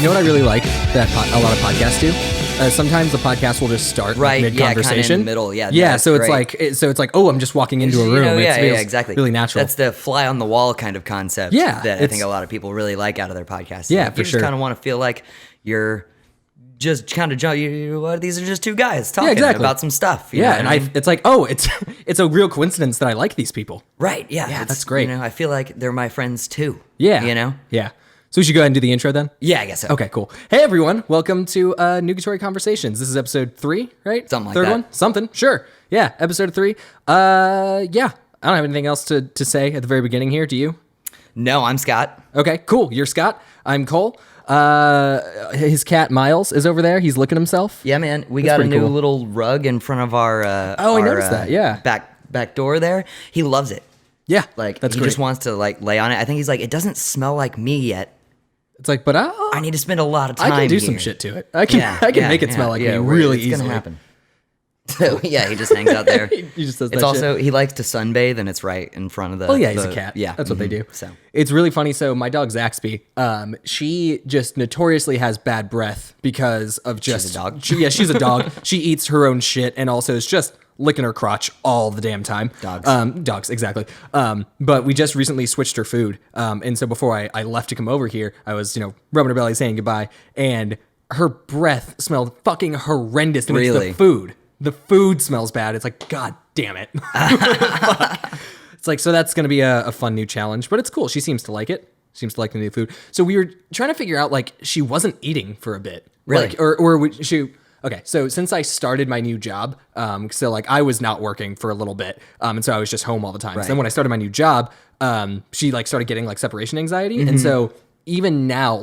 You know what I really like that a lot of podcasts do? Sometimes the podcast will just start mid-conversation. Kind of in the middle. Yeah. So it's like, oh, I'm just walking into a room. It's exactly. Really natural. That's the fly on the wall kind of concept. Yeah, that I think a lot of people really like out of their podcasts. Yeah, like, for you sure. just kind of want to feel like you're just kind of these are just two guys talking about some stuff. It's like, oh, it's a real coincidence that I like these people. Right. Yeah. Yeah, that's great. I feel like they're my friends too. Yeah. Yeah. So we should go ahead and do the intro then? Yeah, I guess so. Okay, cool. Hey, everyone. Welcome to Nugatory Conversations. This is episode 3, right? Something like Third that. one? Something. Sure. Yeah, episode 3. Yeah. I don't have anything else to say at the very beginning here. Do you? No, I'm Scott. Okay, cool. You're Scott. I'm Cole. His cat, Miles, is over there. He's licking himself. Yeah, man. We got a new little rug in front of our I noticed that. Yeah. back door there. He loves it. Yeah, Like, that's he great. just wants to, like, lay on it. I think he's like, it doesn't smell like me yet. It's like, but I need to spend a lot of time I can do here. some shit to it. I can make it smell like me really it's easily. Gonna happen. So yeah, he just hangs out there. He just does that It's also shit. he likes to sunbathe, and it's right in front of the. Oh yeah, he's a cat. Yeah, that's what they do. So it's really funny. So my dog Zaxby, she just notoriously has bad breath because of just She's a dog? She's a dog. She eats her own shit and also is just licking her crotch all the damn time. Dogs, exactly. But we just recently switched her food, and so before I left to come over here, I was rubbing her belly, saying goodbye, and her breath smelled fucking horrendous. And Really? It's the food. The food smells bad. It's like, God damn it. It's like, so that's going to be a fun new challenge, but it's cool. She seems to like it. Seems to like the new food. So we were trying to figure out, like, she wasn't eating for a bit. Really? Like, or would she... Okay, so since I started my new job, so like I was not working for a little bit, and so I was just home all the time. Right. So then when I started my new job, she like started getting like separation anxiety, and so even now,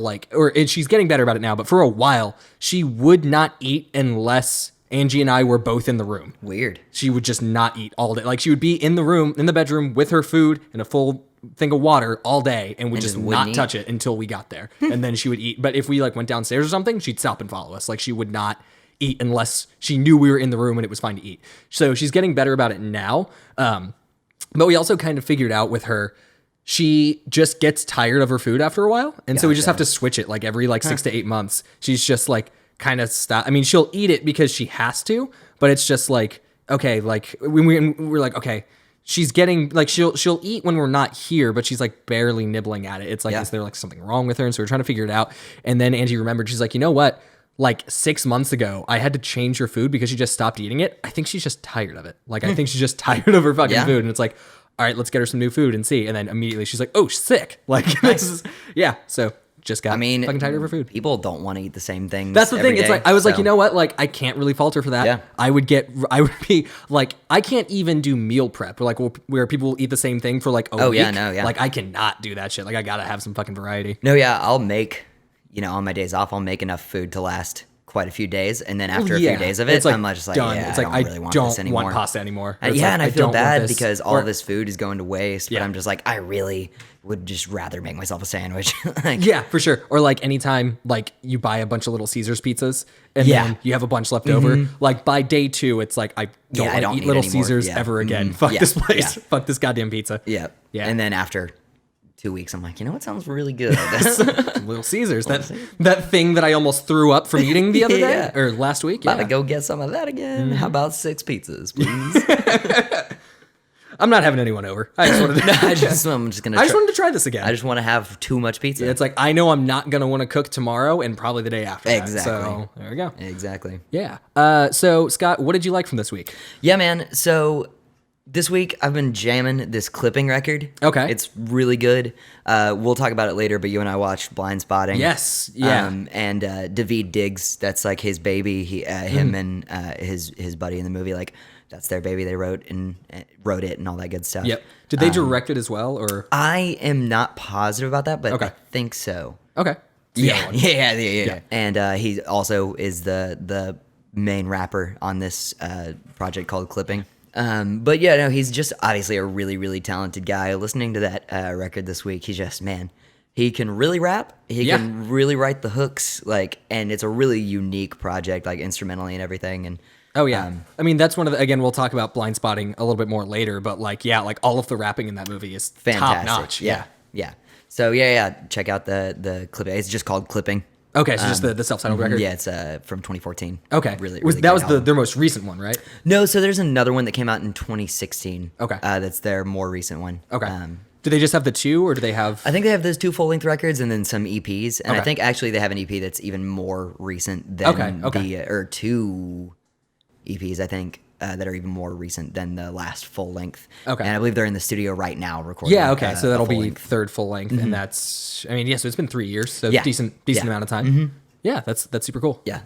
she's getting better about it now, but for a while, she would not eat unless Angie and I were both in the room. weird. She would just not eat all day. Like, she would be in the room, in the bedroom with her food and a full thing of water all day and would just wouldn't not eat? touch it until we got there. And then she would eat. But if we like went downstairs or something, she'd stop and follow us. Like, she would not eat unless she knew we were in the room and it was fine to eat. So she's getting better about it now. But we also kind of figured out with her, she just gets tired of her food after a while. And so we just have to switch it like every 6 to 8 months. She's just like kind of stop. I mean, she'll eat it because she has to, but it's just like, okay, like we're like, okay, she's getting like, she'll eat when we're not here, but she's like barely nibbling at it. It's like, is there like something wrong with her? And so we're trying to figure it out. And then Angie remembered, she's like, you know what? Like 6 months ago, I had to change her food because she just stopped eating it. I think she's just tired of it. Like, I think she's just tired of her fucking food. And it's like, all right, let's get her some new food and see. And then immediately she's like, oh, sick. Like, this is, yeah. So just got fucking tired of her food. People don't want to eat the same things. That's the thing. every It's day, like, I was like, so- you know what? Like, I can't really falter for that. Yeah. I would be like, I can't even do meal prep where people will eat the same thing for like a week. Yeah. Like, I cannot do that shit. Like, I gotta have some fucking variety. No, yeah, I'll make, on my days off, I'll make enough food to last quite a few days, and then after a few days of it, it's like I'm just like, done. yeah, It's I like, don't really want this anymore. want pasta anymore. And It's yeah, like, and I feel don't want bad this. because all of this food is going to waste, but Yeah. I'm just like, I really would just rather make myself a sandwich. Like, Yeah, for sure. Or like anytime like you buy a bunch of little Caesars pizzas and then you have a bunch left over, like by day 2, it's like, I don't want to eat need Little anymore. Caesars Yeah. ever again. Fuck Yeah. this place. Yeah. Fuck this goddamn pizza. Yeah. Yeah. And then after 2 weeks, I'm like, you know what sounds really good? That's Little Caesars. That thing that I almost threw up from eating the other day Yeah. or last week. about Yeah. to go get some of that again. How about 6 pizzas, please? I'm not having anyone over. I just wanted to, I'm just gonna. I just wanted to try this again. I just want to have too much pizza. It's like, I know I'm not going to want to cook tomorrow and probably the day after that. Exactly. So there we go. Exactly. Yeah. So Scott, what did you like from this week? Yeah, man. So this week I've been jamming this clipping record. Okay. It's really good. We'll talk about it later, but you and I watched Blindspotting. Yes. Yeah. And Daveed Diggs, that's like his baby. Him and his buddy in the movie, like that's their baby. They wrote it and all that good stuff. Yep. Did they direct it as well, or? I am not positive about that, but Okay. I think so. Okay. Yeah. And he also is the main rapper on this project called Clipping. But yeah, no, he's just obviously a really, really talented guy. Listening to that record this week, he's just, man, he can really rap. He can really write the hooks, and it's a really unique project, like instrumentally and everything. And Oh yeah, I mean that's one of the. Again, we'll talk about Blindspotting a little bit more later, but all of the rapping in that movie is fantastic. top notch. Yeah. So check out the clip. It's just called Clipping. Okay, so just the self-titled record. Yeah, it's from 2014. Okay, Really, that was great album. their most recent one, right? No, so there's another one that came out in 2016. Okay. That's their more recent one. Okay. Do they just have the two, or do they have? I think they have those 2 full-length records and then some EPs, and I Okay. think actually they have an EP that's even more recent than or 2 EPs, I think, that are even more recent than the last full-length. Okay. And I believe they're in the studio right now recording. Yeah, okay, so that'll be full-length. third full length, and that's. I mean, yeah, so it's been 3 years, so Yeah. decent Yeah. amount of time. Yeah, that's super cool. Yeah,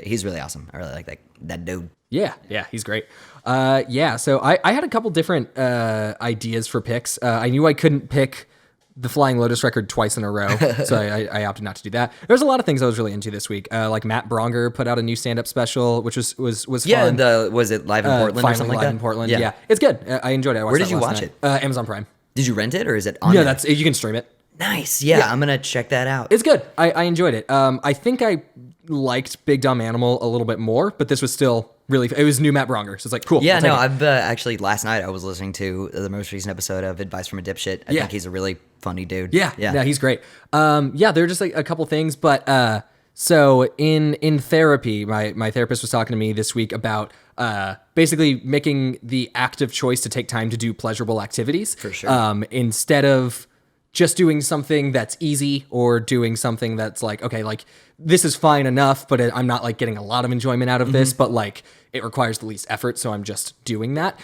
he's really awesome. I really like that dude. Yeah, he's great. So I had a couple different ideas for picks. I knew I couldn't pick the Flying Lotus record twice in a row, so I opted not to do that. There's a lot of things I was really into this week. Like Matt Bronger put out a new stand-up special, which was Yeah, fun. was it live in Portland or Finally something like live that? in Portland. Yeah, it's good. I enjoyed it. I watched Where did that you last watch night. Amazon Prime. Did you rent it or is it on No, there? you can stream it. Nice. Yeah, I'm gonna check that out. It's good. I enjoyed it. I think I liked Big Dumb Animal a little bit more, but this was still really. It was new Matt Bronger, so it's like cool. Yeah, I'll take no, it. I've actually last night I was listening to the most recent episode of Advice from a Dipshit. I think he's a really funny dude. Yeah, he's great. There are just like a couple things, but so in therapy, my therapist was talking to me this week about basically making the active choice to take time to do pleasurable activities. For sure. Instead of just doing something that's easy or doing something that's like, okay, like this is fine enough, but I'm not like getting a lot of enjoyment out of this, but like it requires the least effort. So I'm just doing that.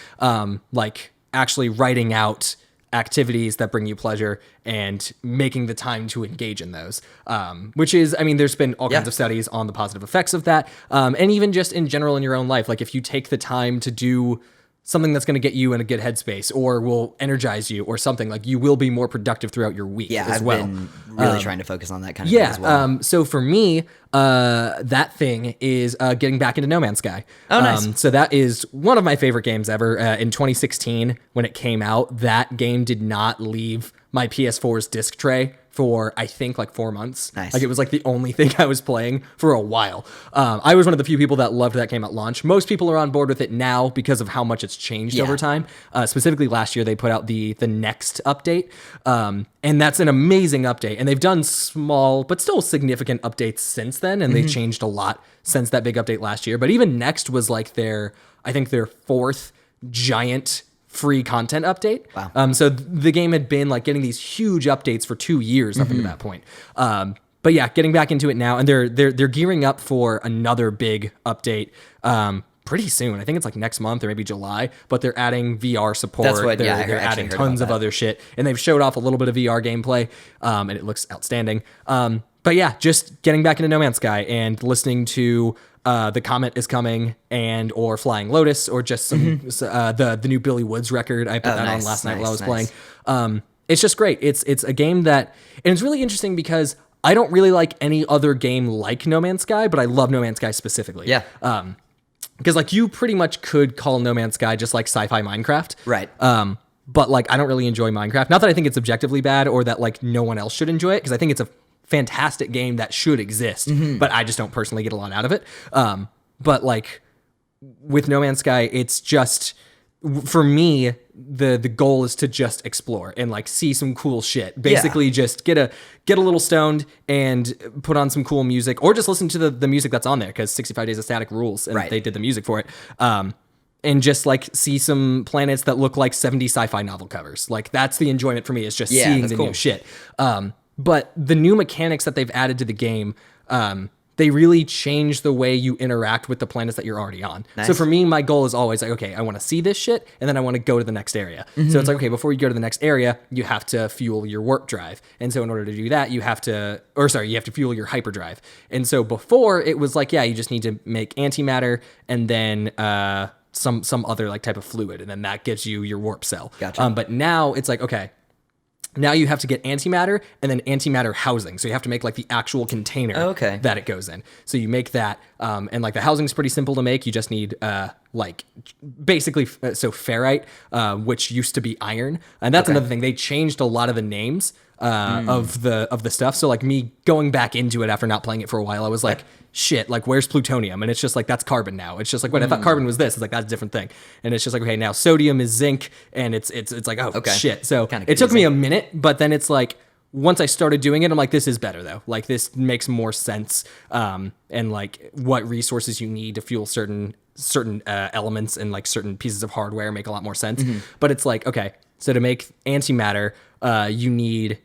Like actually writing out activities that bring you pleasure and making the time to engage in those, which is, I mean, there's been all kinds of studies on the positive effects of that. And even just in general in your own life, like if you take the time to do something that's going to get you in a good headspace or will energize you or something, like you will be more productive throughout your week as I've well. been really trying to focus on that kind of thing as well. So for me, that thing is getting back into No Man's Sky. Oh, nice. So that is one of my favorite games ever. In 2016, when it came out, that game did not leave my PS4's disc tray for I think like 4 months. Nice. Like it was like the only thing I was playing for a while. I was one of the few people that loved that game at launch. Most people are on board with it now because of how much it's changed over time. Specifically last year, they put out the next update. And that's an amazing update. And they've done small, but still significant updates since then. And they've changed a lot since that big update last year. But even next was like I think their 4th giant free content update. Wow. So the game had been like getting these huge updates for 2 years up until that point. But yeah, getting back into it now, and they're gearing up for another big update pretty soon. I think it's like next month or maybe July. But they're adding VR support. That's what- they're I adding heard tons about of that. other shit, and they've showed off a little bit of VR gameplay, and it looks outstanding. But yeah, just getting back into No Man's Sky and listening to The Comet is Coming and or Flying Lotus or just some the new Billy Woods record. I put that on last night while I was playing. It's just great. It's a game that, and it's really interesting because I don't really like any other game like No Man's Sky, but I love No Man's Sky specifically. Yeah. Because like you pretty much could call No Man's Sky just like sci-fi Minecraft. Right. But like I don't really enjoy Minecraft. Not that I think it's objectively bad or that like no one else should enjoy it, because I think it's a fantastic game that should exist, but I just don't personally get a lot out of it. But like with No Man's Sky, it's just, for me, the goal is to just explore and like see some cool shit. Basically, just get a little stoned and put on some cool music, or just listen to the music that's on there, because 65 Days of Static rules, and they did the music for it. And just like see some planets that look like 70 sci-fi novel covers. Like that's the enjoyment for me, is just seeing the new shit. But the new mechanics that they've added to the game, they really change the way you interact with the planets that you're already on. Nice. So for me, my goal is always like, okay, I want to see this shit, and then I want to go to the next area. So it's like, okay, before you go to the next area, you have to fuel your warp drive. And so in order to do that, you have to fuel your hyperdrive. And so before, it was like, yeah, you just need to make antimatter and then some other like type of fluid, and then that gives you your warp cell. Gotcha. But now it's like, okay, now you have to get antimatter and then antimatter housing. So you have to make like the actual container that it goes in. So you make that, and like the housing's pretty simple to make. You just need like basically ferrite, which used to be iron, and that's another thing. They changed a lot of the names of the stuff. So like me going back into it after not playing it for a while, I was like, shit, like where's plutonium? And it's just like, that's carbon now. It's just like, wait, I thought carbon was this. It's like, that's a different thing. And it's just like, okay, now sodium is zinc, and it's like, oh shit. So it took me a minute, but then it's like, once I started doing it, I'm like, this is better though. Like this makes more sense. And like what resources you need to fuel certain elements and like certain pieces of hardware make a lot more sense. But it's like, okay, so to make antimatter, you need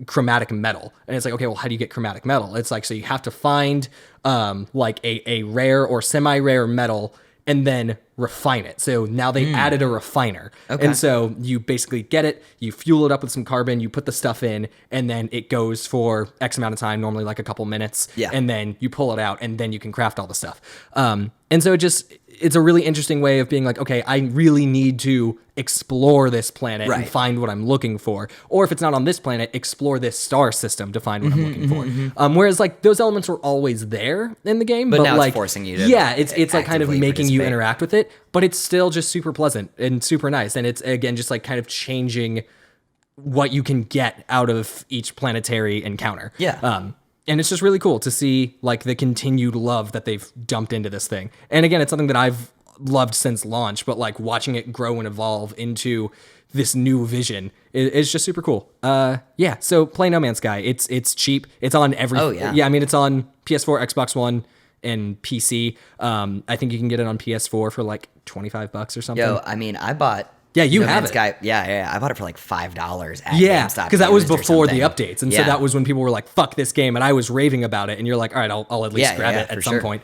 chromatic metal. And it's like, okay, well, how do you get chromatic metal? It's like, so you have to find like a rare or semi-rare metal and then refine it. So now they added a refiner. Okay. And so you basically get it, you fuel it up with some carbon, you put the stuff in, and then it goes for X amount of time, normally like a couple minutes. Yeah. And then you pull it out, and then you can craft all the stuff. And so it's a really interesting way of being like, okay, I really need to explore this planet and find what I'm looking for. Or if it's not on this planet, explore this star system to find what I'm looking for. Whereas like those elements were always there in the game, but now like it's forcing you to it's like kind of making you interact with it, but it's still just super pleasant and super nice. And it's again just like kind of changing what you can get out of each planetary encounter. Yeah. And it's just really cool to see like the continued love that they've dumped into this thing. And again, it's something that I've loved since launch, but like watching it grow and evolve into this new vision is just super cool. Yeah. So play No Man's Sky. It's cheap. It's on every. Oh yeah. Yeah. I mean, it's on PS4, Xbox One, and PC. I think you can get it on PS4 for like $25 or something. Yo, I mean, I bought. Yeah, you have it. Yeah. I bought it for like $5 at yeah, GameStop. because that was before the something. updates, and so that was when people were like, "Fuck this game," and I was raving about it. And you're like, "All right, I'll at least grab it at some point."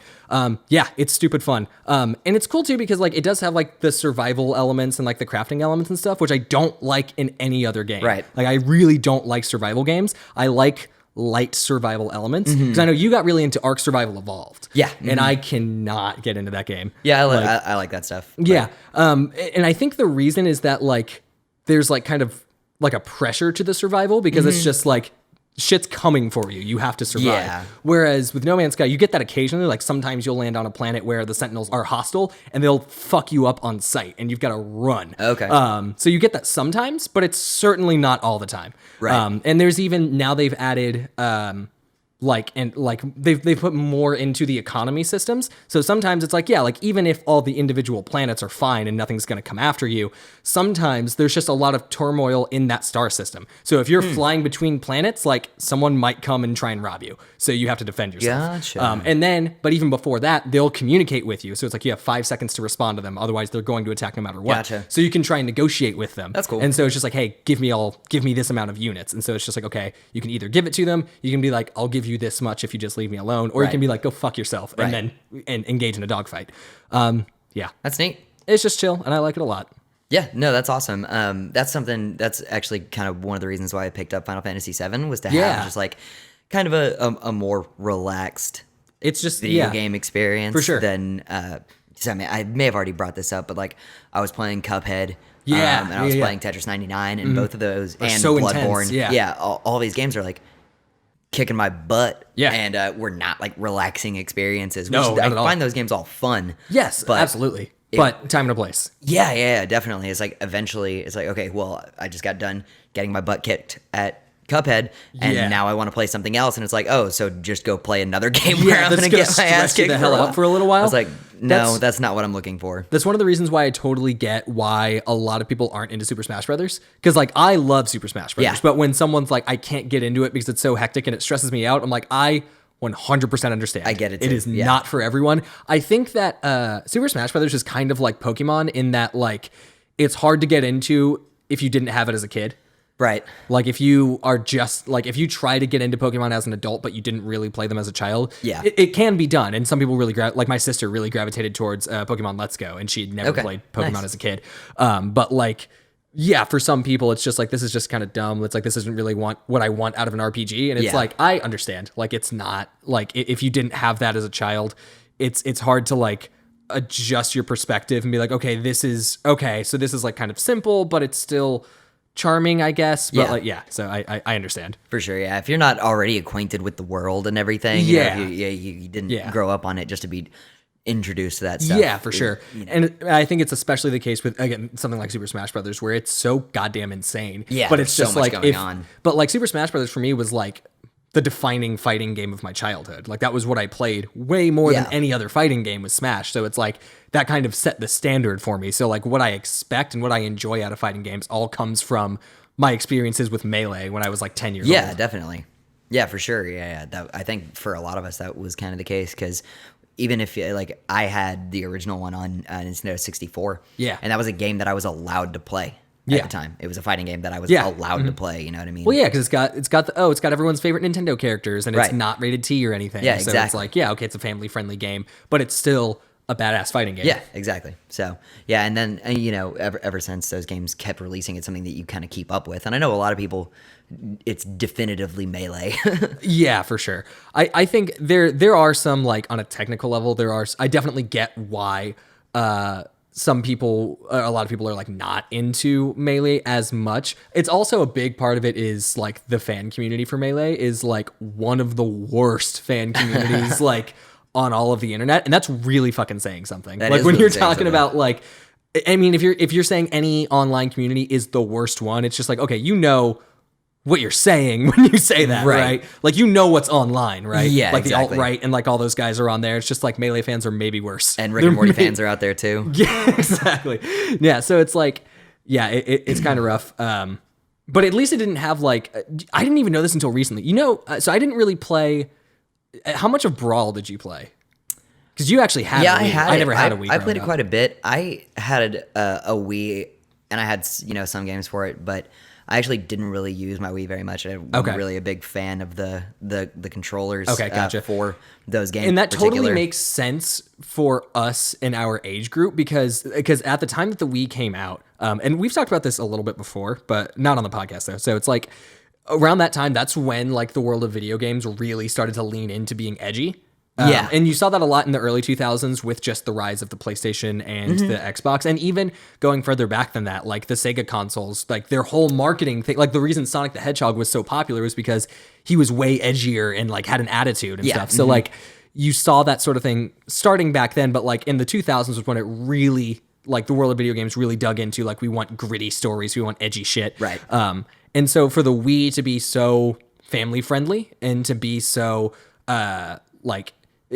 Yeah, it's stupid fun, and it's cool too because like it does have like the survival elements and like the crafting elements and stuff, which I don't like in any other game. Right. Like I really don't like survival games. I like light survival elements because I know you got really into Ark Survival Evolved. Yeah, and I cannot get into that game. Yeah, I like that stuff. But. Yeah, and I think the reason is that like there's like kind of like a pressure to the survival because it's just like shit's coming for you. You have to survive. Yeah. Whereas with No Man's Sky, you get that occasionally. Like sometimes you'll land on a planet where the Sentinels are hostile and they'll fuck you up on sight and you've got to run. Okay. So you get that sometimes, but it's certainly not all the time. Right. And there's even now they've added they've put more into the economy systems. So sometimes it's like, yeah, like even if all the individual planets are fine and nothing's going to come after you, sometimes there's just a lot of turmoil in that star system. So if you're flying between planets, like someone might come and try and rob you. So you have to defend yourself. Gotcha. But even before that, they'll communicate with you. So it's like you have 5 seconds to respond to them. Otherwise they're going to attack no matter what. Gotcha. So you can try and negotiate with them. That's cool. And so it's just like, hey, give me this amount of units. And so it's just like, okay, you can either give it to them. You can be like, I'll give you this much if you just leave me alone, or you can be like, go fuck yourself and then engage in a dogfight. Yeah, that's neat. It's just chill, and I like it a lot. Yeah, no, that's awesome. That's something that's actually kind of one of the reasons why I picked up Final Fantasy VII was to have just like kind of a more relaxed, it's just video game experience for sure. Than so I mean, I may have already brought this up, but like I was playing Cuphead. And I was playing Tetris 99, and both of those are and so Bloodborne. Intense. All these games are like kicking my butt. Yeah. And we're not like relaxing experiences. No, I find those games all fun. Yes, but absolutely. But time and a place. Yeah, definitely. It's like eventually it's like, okay, well, I just got done getting my butt kicked at Cuphead, and now I want to play something else, and it's like, oh, so just go play another game where I'm gonna get my ass kicked the hell up for a little while. I was like, no, that's not what I'm looking for. That's one of the reasons why I totally get why a lot of people aren't into Super Smash Brothers, because like I love Super Smash Brothers, but when someone's like, I can't get into it because it's so hectic and it stresses me out, I'm like, I 100% understand. I get it too. It is not for everyone. I think that Super Smash Brothers is kind of like Pokemon in that like it's hard to get into if you didn't have it as a kid. Right. Like if you are just like, if you try to get into Pokemon as an adult, but you didn't really play them as a child, it can be done. And some people really, like my sister really gravitated towards Pokemon Let's Go, and she had never played Pokemon as a kid. But like, yeah, for some people, it's just like, this is just kind of dumb. It's like, this isn't really what I want out of an RPG. And it's like, I understand. Like, it's not like if you didn't have that as a child, it's hard to like adjust your perspective and be like, okay, so this is like kind of simple, but it's still charming, I guess. But so I understand. For sure, yeah. If you're not already acquainted with the world and everything, you didn't grow up on it just to be introduced to that stuff. Yeah, for sure. And I think it's especially the case with, again, something like Super Smash Brothers, where it's so goddamn insane. Yeah, but it's just so much like going on. But like Super Smash Brothers for me was like the defining fighting game of my childhood. Like that was what I played way more than any other fighting game was Smash. So it's like that kind of set the standard for me. So like what I expect and what I enjoy out of fighting games all comes from my experiences with Melee when I was like 10 years Yeah, old. definitely. Yeah, for sure. Yeah. I think for a lot of us that was kind of the case because even if like I had the original one on Nintendo 64, Yeah. and that was a game that I was allowed to play Yeah. at the time. It was a fighting game that I was Yeah. allowed to play. You know what I mean? Well, yeah, because it's got everyone's favorite Nintendo characters, and it's Right. not rated T or anything. Yeah, So it's exactly. like, yeah, okay, it's a family friendly game, but it's still a badass fighting game. Yeah, exactly. So yeah, and then ever since those games kept releasing, it's something that you kind of keep up with. And I know a lot of people, it's definitively Melee. Yeah, for sure. I think there are some, like, on a technical level, I definitely get why a lot of people are like not into Melee as much. It's also a big part of it is like the fan community for Melee is like one of the worst fan communities like on all of the internet, and that's really fucking saying something. That Like is when really you're saying talking something. about like, I mean, if you're saying any online community is the worst one, it's just like, okay, you know what you're saying when you say that, right? Like, you know what's online, right? Yeah, like exactly. the alt-right and like all those guys are on there. It's just like Melee fans are maybe worse. And Rick and Morty fans are out there too. Yeah, exactly. Yeah, so it's like, yeah, it's kind of rough. But at least it didn't have like, I didn't even know this until recently. You know, so I didn't really play. How much of Brawl did you play? Because you actually had. Yeah, a Wii. I had. I never had a Wii. I played it growing up. quite a bit. I had a Wii, and I had some games for it, but I actually didn't really use my Wii very much. I wasn't really a big fan of the controllers. Okay, gotcha. For those games, And that in totally particular. makes sense for us in our age group because at the time that the Wii came out, and we've talked about this a little bit before, but not on the podcast though. So it's like around that time, that's when like the world of video games really started to lean into being edgy. Yeah. And you saw that a lot in the early 2000s with just the rise of the PlayStation and Mm-hmm. the Xbox. And even going further back than that, like the Sega consoles, like their whole marketing thing, like the reason Sonic the Hedgehog was so popular was because he was way edgier and like had an attitude and Yeah. stuff. So like you saw that sort of thing starting back then, but like in the 2000s was when it really, like the world of video games really dug into like, we want gritty stories, we want edgy shit. Right. And so for the Wii to be so family friendly and to be so like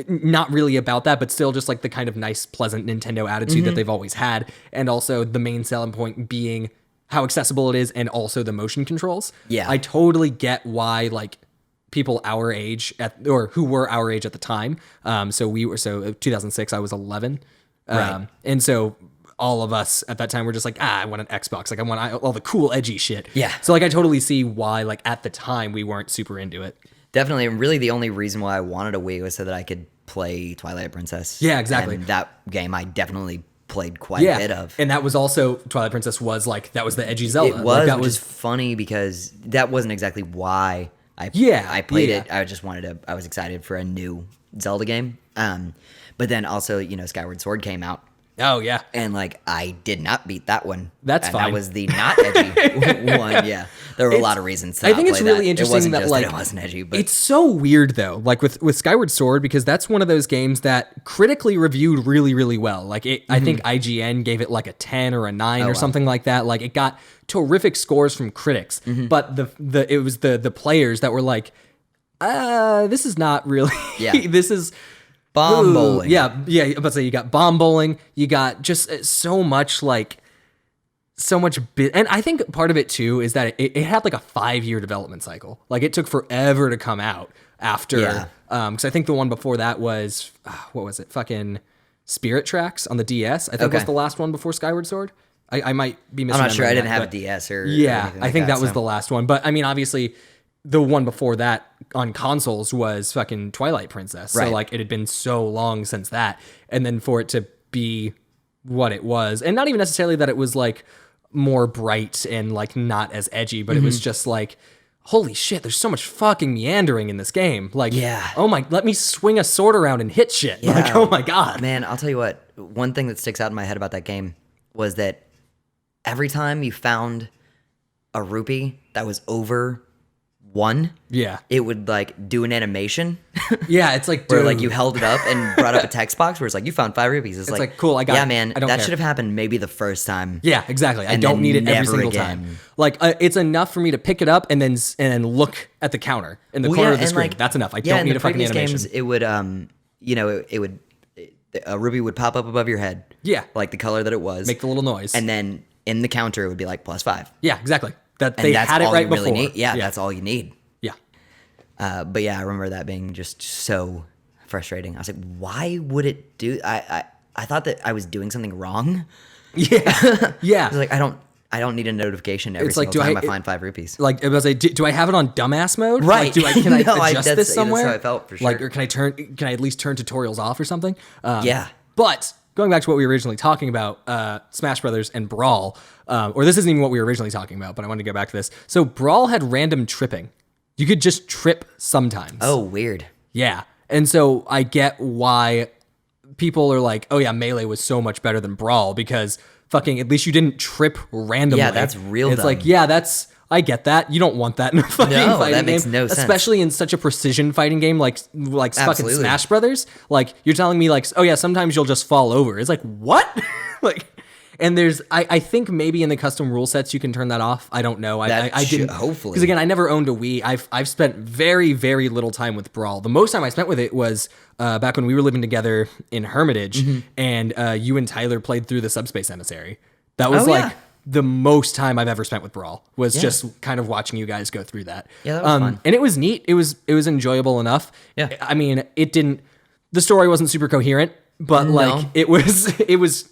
not really about that, but still just like the kind of nice, pleasant Nintendo attitude that they've always had. And also the main selling point being how accessible it is and also the motion controls. Yeah. I totally get why like people our age or who were our age at the time. So 2006, I was 11. Right. And so all of us at that time were just like, I want an Xbox. Like I want all the cool edgy shit. Yeah. So like I totally see why like at the time we weren't super into it. Definitely, and really the only reason why I wanted a Wii was so that I could play Twilight Princess. Yeah, exactly. And that game I definitely played quite a bit of. And that was also Twilight Princess was like that was the edgy Zelda. It was, like, that which was is funny because that wasn't exactly why I played it. I just I was excited for a new Zelda game. But then also, Skyward Sword came out. Oh yeah. And like I did not beat that one. That's and fine. That was the not edgy one. Yeah, there were a lot of reasons. To I think not it's play really that. interesting It wasn't that just like it wasn't edgy, but it's so weird though. Like with Skyward Sword because that's one of those games that critically reviewed really really well. Like I think IGN gave it like a 10 or a 9 or something like that. Like it got terrific scores from critics, but it was the players that were like, this is not really. Yeah. This is. bomb bowling. Yeah. But say you got bomb bowling. You got just so much and I think part of it too is that it had like a 5-year development cycle. Like it took forever to come out after. Yeah. Because I think the one before that was what was it? Fucking Spirit Tracks on the DS. I think was Okay. the last one before Skyward Sword. I might be misremembering. I'm not sure. I didn't that, have a but- DS or Yeah, anything I like think that was so. the last one. But I mean, obviously, the one before that on consoles was fucking Twilight Princess. So Right. like it had been so long since that, and then for it to be what it was, and not even necessarily that it was like more bright and like not as edgy, but it was just like, holy shit, there's so much fucking meandering in this game. Like, Yeah. oh my, let me swing a sword around and hit shit. Like, Yeah. oh my god. Man, I'll tell you what. One thing that sticks out in my head about that game was that every time you found a rupee that was over 1, Yeah, it would like do an animation yeah. It's like, where dude, like you held it up and brought up a text box where it's like you found 5 rupees. It's like, cool, I got yeah, it. man. I don't That care. should have happened maybe the first time. Yeah, exactly. I And don't then need it every never single again. time. Like it's enough for me to pick it up and then look at the counter in the corner of the and, screen. like, That's enough. I yeah, don't in need the a fucking previous animation. games, it would a rupee would pop up above your head. Yeah. like the color that it was. Make the little noise. and then in the counter it would be like +5. yeah, exactly. that they had it right before. Need. Yeah, that's all you need. Yeah. But yeah, I remember that being just so frustrating. I was like, why would it do? I thought that I was doing something wrong. Yeah. Yeah. I was like, I don't need a notification every single time I find 5 rupees. Like, it was like, do I have it on dumbass mode? Right. Like, can I adjust this somewhere? That's how I felt, for sure. Like, or can I at least turn tutorials off or something? Yeah. But going back to what we were originally talking about, Smash Brothers and Brawl, or this isn't even what we were originally talking about, but I wanted to go back to this. So Brawl had random tripping. You could just trip sometimes. Oh, weird. Yeah. And so I get why people are like, oh yeah, Melee was so much better than Brawl because fucking at least you didn't trip randomly. Yeah, that's real It's dumb. like, yeah, I get that. You don't want that in a fucking fighting game. That makes no sense. Especially in such a precision fighting game like fucking Absolutely. Smash Brothers. Like, you're telling me like, oh yeah, sometimes you'll just fall over. It's like, what? Like, and there's, I think maybe in the custom rule sets you can turn that off. I don't know. I didn't. Hopefully. Because again, I never owned a Wii. I've spent very, very little time with Brawl. The most time I spent with it was back when we were living together in Hermitage, and you and Tyler played through the Subspace Emissary. That was the most time I've ever spent with Brawl was just kind of watching you guys go through that. Yeah, that was fun. And it was neat. It was enjoyable enough. Yeah. I mean, the story wasn't super coherent, but like it was,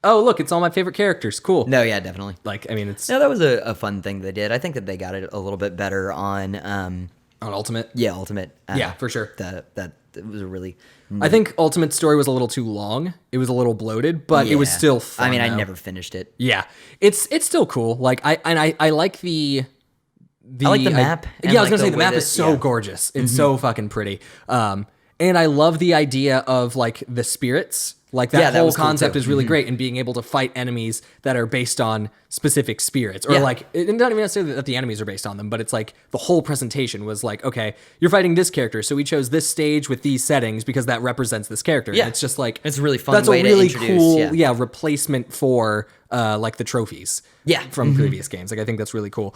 oh, look, it's all my favorite characters. Cool. No, yeah, definitely. Like, I mean, it's No, that was a fun thing they did. I think that they got it a little bit better on Ultimate. Yeah, Ultimate. Yeah, for sure. That was a really I think Ultimate's story was a little too long. It was a little bloated, but it was still fun. I mean, I though. never finished it. Yeah. It's still cool. Like I like the I like the map. I was gonna say the map is so gorgeous. It's so fucking pretty. And I love the idea of like the spirits. Like that whole was cool concept too. is really great, and being able to fight enemies that are based on specific spirits, or like not even necessarily that the enemies are based on them, but it's like the whole presentation was like, okay, you're fighting this character, so we chose this stage with these settings because that represents this character. Yeah, and it's just like it's a really fun. That's way a really to introduce, cool, replacement for like the trophies. From previous games. Like I think that's really cool.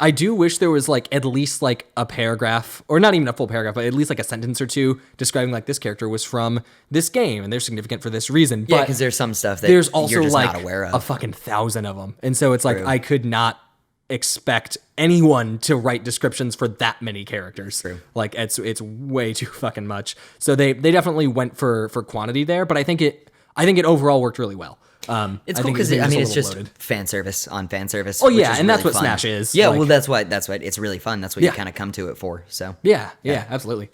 I do wish there was like at least like a paragraph, or not even a full paragraph, but at least like a sentence or two describing like this character was from this game and they're significant for this reason. Yeah, but because there's some stuff that there's also you're just like not aware of. a fucking 1,000 of them, and so it's like I could not expect anyone to write descriptions for that many characters. Like it's way too fucking much. So they definitely went for quantity there, but I think it overall worked really well. It's cool because it's just fan service on fan service. Oh yeah, and really that's what fun. Smash is. Yeah, like, well that's what it's really fun. That's what you kind of come to it for. So yeah, absolutely.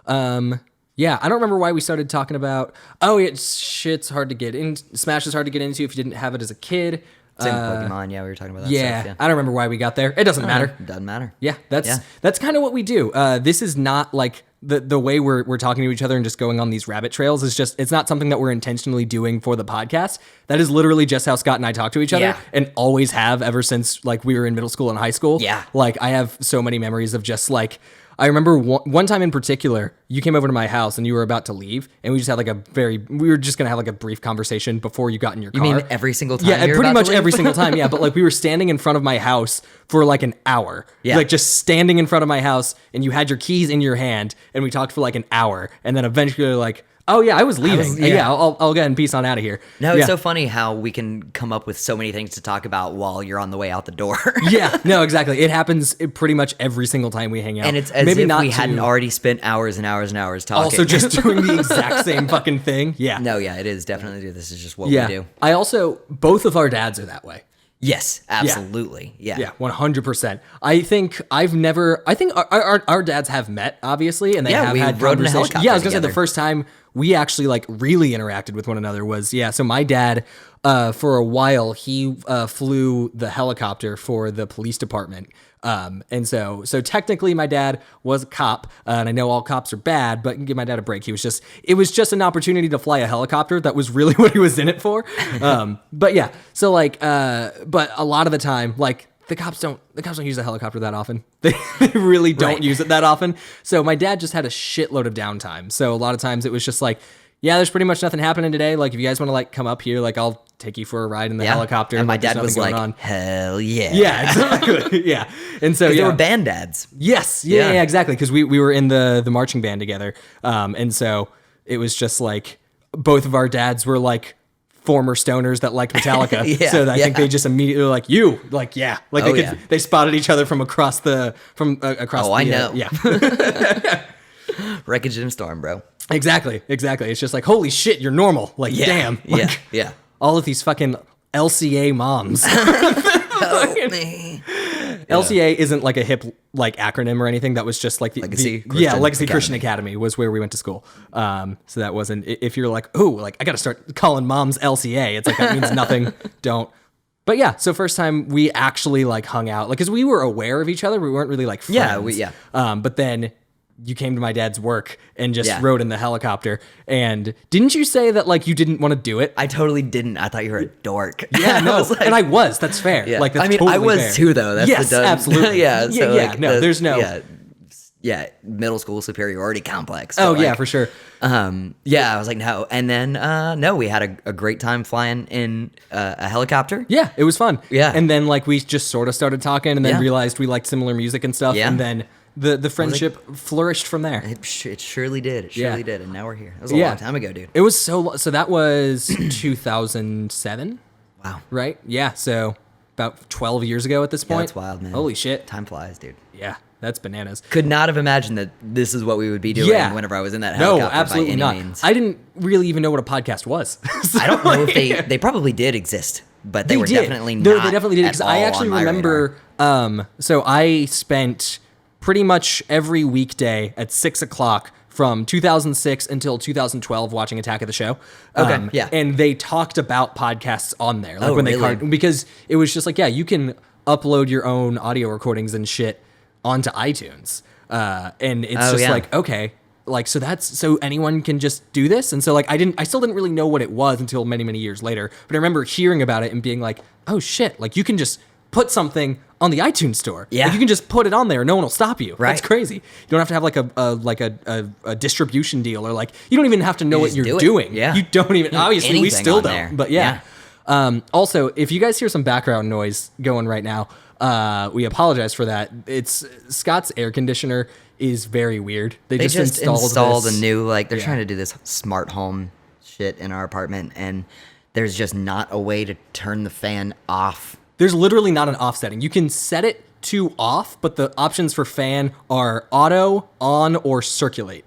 Yeah, I don't remember why we started talking about. Oh, shit's hard to get in. Smash is hard to get into if you didn't have it as a kid. Same with Pokemon. Yeah, we were talking about that. Yeah, stuff, I don't remember why we got there. It doesn't matter. Doesn't matter. Yeah, that's kind of what we do. This is not like the way we're talking to each other and just going on these rabbit trails. It's not something that we're intentionally doing for the podcast. That is literally just how Scott and I talk to each other, and always have ever since like we were in middle school and high school. Yeah, like I have so many memories of just like. I remember one time in particular, you came over to my house and you were about to leave, and we just had like we were just gonna have like a brief conversation before you got in your car. You mean every single time? Yeah, pretty much every single time. Yeah, but like we were standing in front of my house for like an hour. Yeah, like just standing in front of my house, and you had your keys in your hand, and we talked for like an hour, and then eventually like. Oh yeah, I was leaving. I'll go ahead and peace on out of here. No, it's so funny how we can come up with so many things to talk about while you're on the way out the door. Yeah, no, exactly. It happens pretty much every single time we hang out. And it's as if we hadn't already spent hours and hours and hours talking. Also just doing the exact same fucking thing. Yeah. No, yeah, it is definitely. This is just what we do. I also, both of our dads are that way. Yes, absolutely. Yeah. Yeah, 100%. I think our dads have met, obviously, and they have had rode in a conversations. helicopter Yeah, I was going to say together. the first time we actually like really interacted with one another was, so my dad, for a while, he flew the helicopter for the police department. And so technically my dad was a cop, and I know all cops are bad, but give my dad a break. It was just an opportunity to fly a helicopter. That was really what he was in it for. But yeah, so like, but a lot of the time, like the cops don't use the helicopter that often. They really don't use it that often. So my dad just had a shitload of downtime. So a lot of times it was just like, yeah, there's pretty much nothing happening today. Like if you guys want to like come up here, like I'll take you for a ride in the helicopter. And my like, dad was like, hell yeah. Yeah, exactly. Yeah. And so they were band dads. Yes. Yeah, exactly. Because we were in the marching band together. And so it was just like both of our dads were like former stoners that liked Metallica. Yeah, So I think yeah. they just immediately were like, you, like, yeah. Like they spotted each other from across across Oh, the, I know. yeah. Wreckage in a storm, bro. Exactly. It's just like, holy shit, you're normal. Like, damn. Like, Yeah. all of these fucking LCA moms. Help me. LCA isn't like a hip like acronym or anything. That was just like Legacy Christian Academy was where we went to school. So that wasn't, if you're like, oh, like I got to start calling moms LCA. It's like, that means nothing. Don't. But yeah, so first time we actually like hung out, like, cause we were aware of each other. We weren't really like friends. But then you came to my dad's work and just rode in the helicopter. And didn't you say that like you didn't want to do it? I totally didn't. I thought you were a dork. Yeah, no, and I was. That's fair. Yeah. Like, that's I mean, totally I was fair. too, though. That's yes, absolutely. Yeah. So like, no, there's no. Yeah, middle school superiority complex. Oh, But, yeah, like, for sure. yeah, I was like, no. And then, no, we had a great time flying in a helicopter. Yeah, it was fun. Yeah. And then like we just sort of started talking and then realized we liked similar music and stuff. Yeah. And then the friendship flourished from there. It surely did. It surely did. And now we're here. That was a Yeah. long time ago, dude. It was so that was 2007, Wow. right? Yeah, so about 12 years ago at this Yeah, point. that's wild, man. Holy shit. Time flies, dude. Yeah, that's bananas. Could not have imagined that this is what we would be doing whenever I was in that helicopter. No, absolutely by any not. means. I didn't really even know what a podcast was. So, I don't know if they probably did exist, but they were did. definitely not. No, they definitely did. at Because I all actually on my remember. radar. So I spent pretty much every weekday at 6 o'clock from 2006 until 2012 watching Attack of the Show. Okay, yeah. And they talked about podcasts on there, like Oh, when really? because it was just like, yeah, you can upload your own audio recordings and shit onto iTunes, and it's just like, okay. Like, so anyone can just do this? And so like, I still didn't really know what it was until many, many years later. But I remember hearing about it and being like, oh shit, like you can just put something on the iTunes store. Yeah. Like, you can just put it on there. No one will stop you. Right. That's crazy. You don't have to have like a distribution deal, or like, you don't even have to know what just you're do it. doing. Yeah. You don't even, obviously we anything still on don't, there. but yeah. Also, if you guys hear some background noise going right now, we apologize for that. It's Scott's air conditioner is very weird. They just installed a this. new, like, they're trying to do this smart home shit in our apartment, and there's just not a way to turn the fan off. There's literally not an off setting. You can set it to off, but the options for fan are auto, on, or circulate.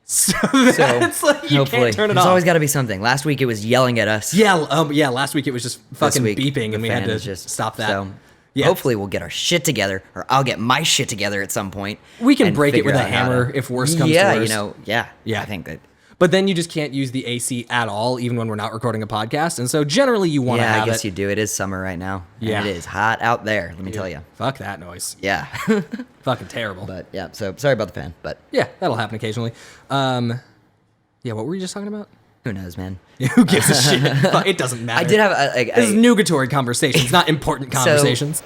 So that's like, you Hopefully, can't turn it there's off. always got to be something. Last week it was yelling at us. Yeah, last week it was just fucking This week, beeping, the and we had fan to is just stop that. So Yeah. hopefully we'll get our shit together, or I'll get my shit together at some point. We can and break it figure with a out how hammer to- if worse comes to Yeah, worse. yeah. I I think that. But then you just can't use the AC at all, even when we're not recording a podcast. And so generally you want to Yeah, have I guess it. you do. It is summer right now. Yeah. And it is hot out there, let me tell you. Fuck that noise. Yeah. Fucking terrible. But yeah, so sorry about the fan, but Yeah, that'll happen occasionally. Yeah, what were you just talking about? who knows, man. Who gives a shit? It doesn't matter. I did have This is nugatory conversations, not important conversations.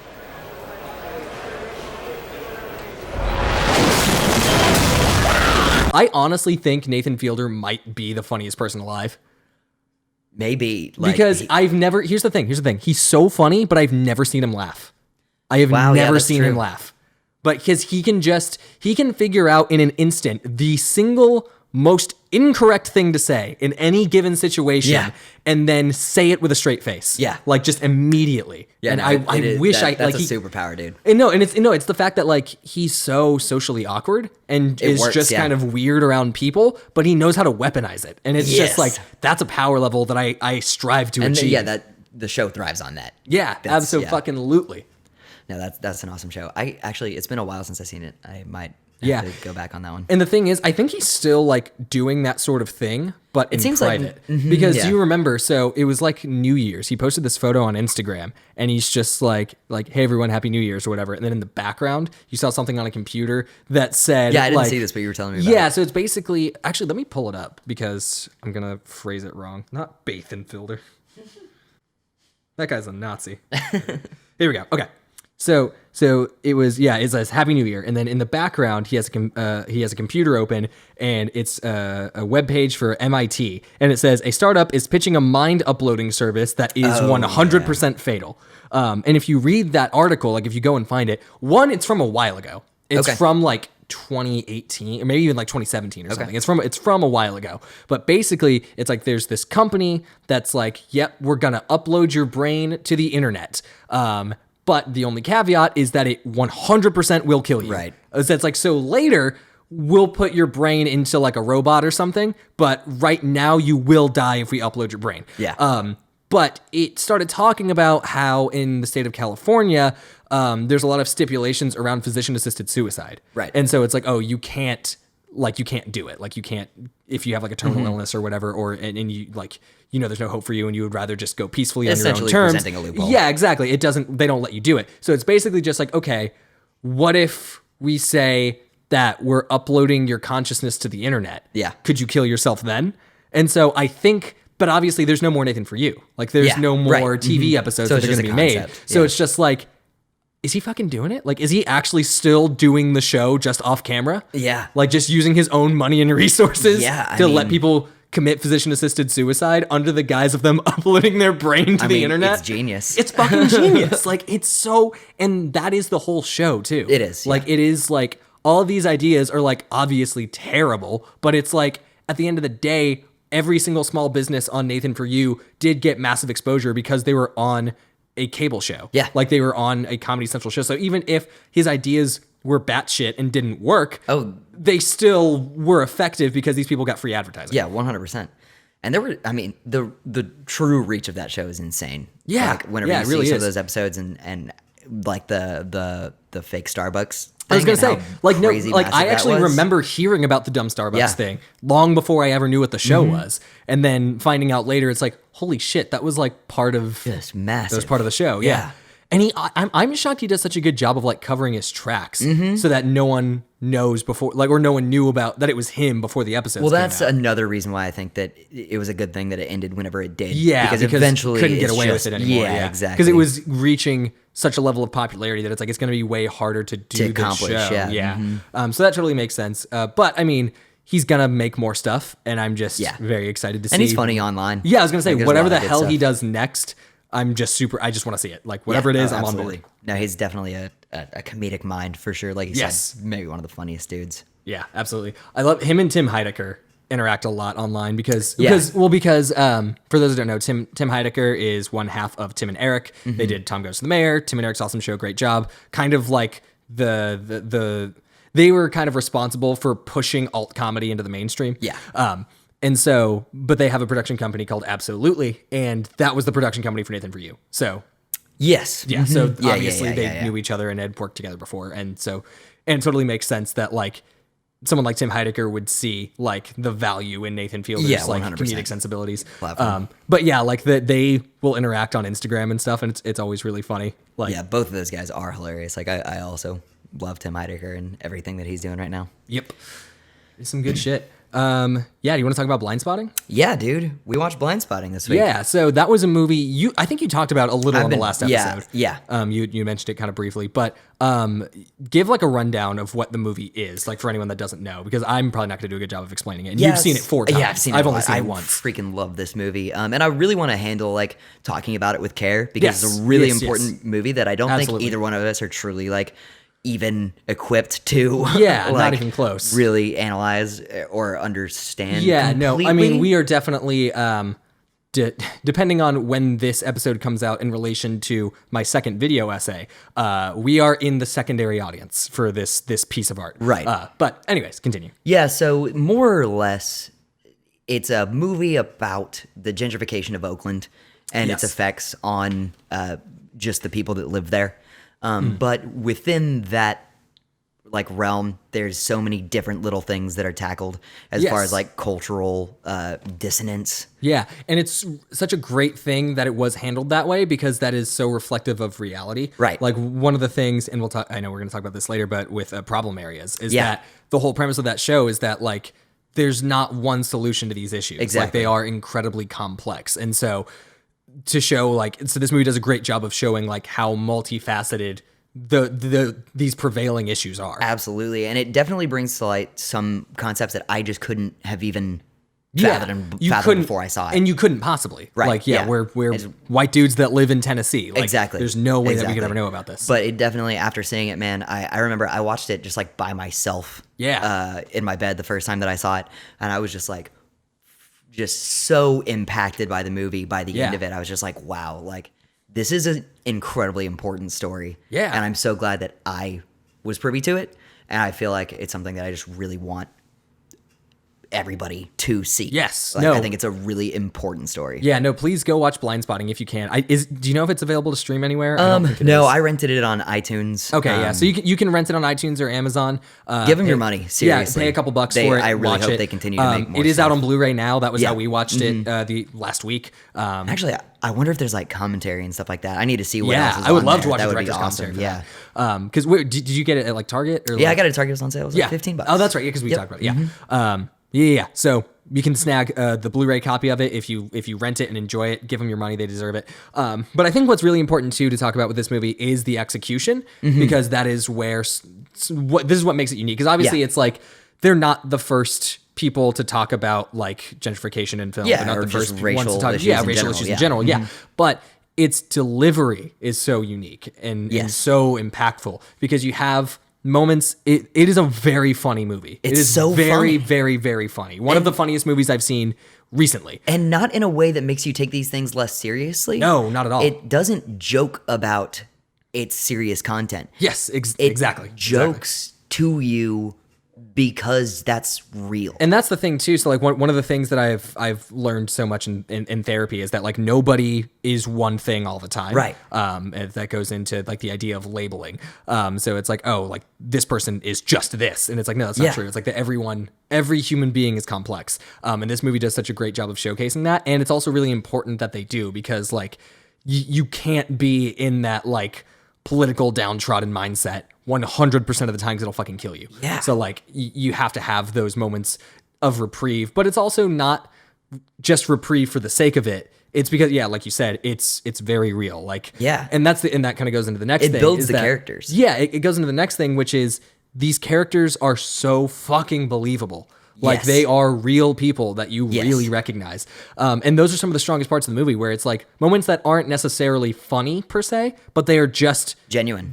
I honestly think Nathan Fielder might be the funniest person alive. maybe like, Because I've never, here's the thing. He's so funny, but I've never seen him laugh. I have Wow, yeah, never that's seen true. him laugh. But because he can figure out in an instant the single most incorrect thing to say in any given situation, Yeah. and then say it with a straight face. Yeah. Like just immediately. yeah, and no, I it is- wish that's like a he, superpower, dude. and it's the fact that like he's so socially awkward and is works, just yeah. kind of weird around people, but he knows how to weaponize it. And it's Yes. just like, that's a power level that I strive to And achieve. yeah, that the show thrives on that. Yeah, That's- absolutely. No, that's an awesome show. I actually, it's been a while since I've seen it. I might have to go back on that one. And the thing is, I think he's still like doing that sort of thing, but in seems like- private. Because yeah. you remember, so it was like New Year's. He posted this photo on Instagram, and he's just like, hey everyone, Happy New Year's or whatever. And then in the background, you saw something on a computer that said, Yeah, I didn't like, see this, but you were telling me about yeah, it. so it's basically, actually, let me pull it up because I'm gonna phrase it wrong. Not Bathenfielder. That guy's a Nazi. Here we go. Okay. So it was, it says Happy New Year, and then in the background he has a computer open, and it's a web page for MIT, and it says a startup is pitching a mind uploading service that is 100% fatal. And if you read that article, like if you go and find it, one, it's from a while ago. It's Okay. from like 2018 or maybe even like 2017 or something. It's from a while ago. But basically, it's like there's this company that's like, yep, we're going to upload your brain to the internet. But the only caveat is that it 100% will kill you. Right. It's like, so later we'll put your brain into like a robot or something, but right now you will die if we upload your brain. Yeah. But it started talking about how in the state of California, there's a lot of stipulations around physician-assisted suicide. Right. And so it's like, oh, you can't do it. Like you can't, if you have like a terminal illness or whatever, or, and you like, you know, there's no hope for you and you would rather just go peacefully on your own terms. Essentially presenting a loophole. Yeah, exactly. They don't let you do it. So it's basically just like, okay, what if we say that we're uploading your consciousness to the internet? Yeah. Could you kill yourself then? And so I think, but obviously there's no more Nathan For You. Like there's no more TV episodes So that are it's going to just be a made. concept. So Yeah. it's just like, is he fucking doing it? Like, is he actually still doing the show just off camera? Yeah. Like just using his own money and resources Yeah, to let people commit physician-assisted suicide under the guise of them uploading their brain to the internet? It's genius. It's fucking genius. Like it's so, and that is the whole show too. It is, Like it is like all of these ideas are like obviously terrible, but it's like at the end of the day, every single small business on Nathan For You did get massive exposure because they were on a cable show. Yeah. Like they were on a Comedy Central show. So even if his ideas were batshit and didn't work, they still were effective because these people got free advertising. Yeah, 100%. And there were, I mean, the true reach of that show is insane. Yeah. Like whenever Yeah, you it really see some is. of those episodes and like the fake Starbucks I was thing gonna and say, how like, no, crazy like massive I that actually was. remember hearing about the dumb Starbucks Yeah. thing long before I ever knew what the show was, and then finding out later, it's like, holy shit, that was like part of Just massive. That was part of the show. Yeah. And I'm shocked he does such a good job of like covering his tracks so that no one knows before, like, or no one knew about that it was him before the episode. Well, that's another reason why I think that it was a good thing that it ended whenever it did. Yeah, because eventually couldn't get it's away just, with it anymore. Yeah, exactly. Because it was reaching such a level of popularity that it's like it's going to be way harder to do this accomplish, show. yeah. So that totally makes sense. But I mean, he's gonna make more stuff, and I'm just very excited to see. And he's funny online. Yeah, I was gonna say Like, there's a whatever lot the of good hell stuff. he does next. I'm just super. I just want to see it. Like whatever it is, I'm on board. No, he's definitely a comedic mind for sure. Like you said, maybe one of the funniest dudes. Yeah, absolutely. I love him and Tim Heidecker interact a lot online because for those who don't know, Tim Heidecker is one half of Tim and Eric. They did Tom Goes to the Mayor, Tim and Eric's Awesome Show, great job. Kind of like they were kind of responsible for pushing alt comedy into the mainstream. Yeah. And so, but they have a production company called Absolutely, and that was the production company for Nathan For You. So Yes. yeah, so Yeah, obviously yeah, they yeah. knew each other and had worked together before, and it totally makes sense that like someone like Tim Heidecker would see like the value in Nathan Fielder's like 100%. comedic sensibilities. Platform. But yeah, like they will interact on Instagram and stuff, and it's always really funny. Like Yeah, both of those guys are hilarious. Like I also love Tim Heidecker and everything that he's doing right now. yep, it's some good shit. Yeah, do you want to talk about Blindspotting? Yeah, dude. We watched Blindspotting this week. Yeah, so that was a movie I think you talked about a little on the last episode. Yeah. You mentioned it kind of briefly, but give like a rundown of what the movie is, like for anyone that doesn't know, because I'm probably not going to do a good job of explaining it. And you've seen it 4 times. Yeah, I've seen it. I've only seen I it once. freaking love this movie. And I really want to handle like talking about it with care because it's a really important movie that I don't Absolutely. think either one of us are truly like even equipped to Yeah, like, not even close. really analyze or understand. Yeah, no, I mean, completely. we are definitely, depending on when this episode comes out in relation to my second video essay, we are in the secondary audience for this piece of art. Right. But anyways, continue. Yeah, so more or less, it's a movie about the gentrification of Oakland and its Yes. effects on just the people that live there. But within that like realm, there's so many different little things that are tackled as far Yes. as like cultural dissonance. Yeah, and it's such a great thing that it was handled that way because that is so reflective of reality. Right. Like one of the things, and we'll talk. I know we're going to talk about this later, but with problem areas, is Yeah. that the whole premise of that show is that like there's not one solution to these issues. Like Exactly. they are incredibly complex, and so to show like this movie does a great job of showing like how multifaceted these prevailing issues are. Absolutely. And it definitely brings to light some concepts that I just couldn't have even fathom before I saw it. And you couldn't possibly. Right, Like, yeah. we're white dudes that live in Tennessee. Like, Exactly. There's no way that we could ever know about this. But it definitely, after seeing it, man, I remember I watched it just like by myself. Yeah. In my bed the first time that I saw it, and I was just like, just so impacted by the movie. By the end of it, I was just like, wow, like this is an incredibly important story. Yeah. And I'm so glad that I was privy to it, and I feel like it's something that I just really want everybody to see. Yes. Like, No. I think it's a really important story. Yeah, no, please go watch Blindspotting if you can. Do you know if it's available to stream anywhere? I don't think it No, is. I rented it on iTunes. Okay, yeah. So you can rent it on iTunes or Amazon. Give them your money, seriously. Yeah, pay a couple bucks for it. I really watch hope it. they continue to make more It is stuff. out on Blu-ray now. That was Yeah. how we watched it the last week. Actually, I wonder if there's like commentary and stuff like that. I need to see what else is I would on love there. to watch that the would be director's awesome. commentary. Yeah. Because did you get it at like Target or? Yeah, I like, got it at Target. It was on sale. It was like $15. Oh, that's right. Yeah, because we talked about it. Yeah. Yeah. So you can snag the Blu-ray copy of it if you rent it and enjoy it. Give them your money; they deserve it. But I think what's really important too to talk about with this movie is the execution, because that is where this is what makes it unique. Because obviously, it's like they're not the first people to talk about like gentrification in film. Yeah, they're not or the just first racial ones to talk. issues Yeah, in racial general, issues yeah. in general. Yeah, but its delivery is so unique and so impactful because you have moments. It is a very funny movie. It's it is so very, funny. very, very funny. One of the funniest movies I've seen recently. And not in a way that makes you take these things less seriously. No, not at all. It doesn't joke about its serious content. Yes, It exactly. jokes to you because that's real. And that's the thing too. So like one of the things that I've learned so much in therapy is that like nobody is one thing all the time. Right. And that goes into like the idea of labeling. So it's like, oh, like this person is just this. And it's like, no, that's not true. It's like that every human being is complex. And this movie does such a great job of showcasing that. And it's also really important that they do because like you can't be in that like political downtrodden mindset 100% of the time because it'll fucking kill you. Yeah. So like you have to have those moments of reprieve, but it's also not just reprieve for the sake of it. It's because, yeah, like you said, it's very real. Like, Yeah. And and that kind of goes into the next thing. It builds is the that- characters. Yeah. It goes into the next thing, which is these characters are so fucking believable. Like Yes. they are real people that you Yes. really recognize. And those are some of the strongest parts of the movie where it's like moments that aren't necessarily funny per se, but they are just genuine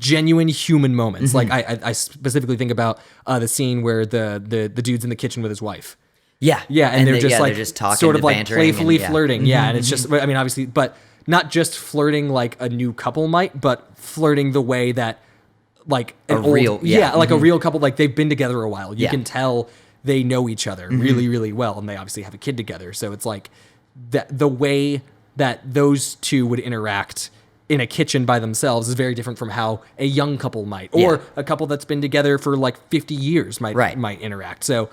human moments. Like I specifically think about the scene where the dude's in the kitchen with his wife. Yeah. Yeah, and they're they're just talking, sort of like bantering, playfully and, flirting. Yeah, and it's just, I mean, obviously, but not just flirting like a new couple might, but flirting the way that like a real couple, like they've been together a while. You can tell they know each other really, really well, and they obviously have a kid together. So it's like the way that those two would interact in a kitchen by themselves is very different from how a young couple might, or a couple that's been together for like 50 years might interact. So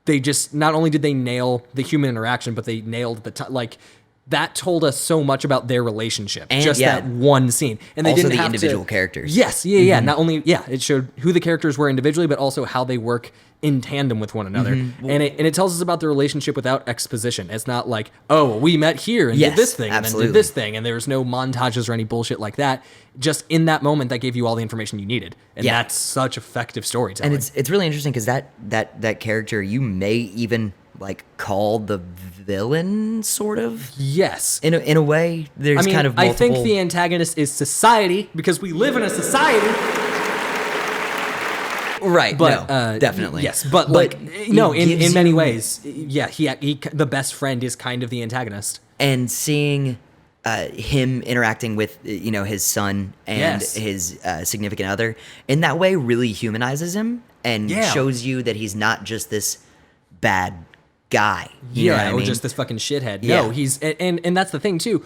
they just, not only did they nail the human interaction, but they nailed like that told us so much about their relationship. And, just that one scene. And they also didn't the have individual characters. Yes, yeah. Not only, it showed who the characters were individually, but also how they work in tandem with one another. And it tells us about the relationship without exposition. It's not like, oh, we met here and did this thing and then did this thing, and there's no montages or any bullshit like that. Just in that moment, that gave you all the information you needed. And that's such effective storytelling. And it's really interesting because that character you may even like call the villain, sort of. Yes. In a way, there's kind of multiple... I think the antagonist is society because we live in a society. Right, but definitely. Yes, but in many ways, he the best friend is kind of the antagonist. And seeing him interacting with his son and his significant other in that way really humanizes him and shows you that he's not just this bad guy. You know what I mean? Or just this fucking shithead. Yeah. No, he's and that's the thing too.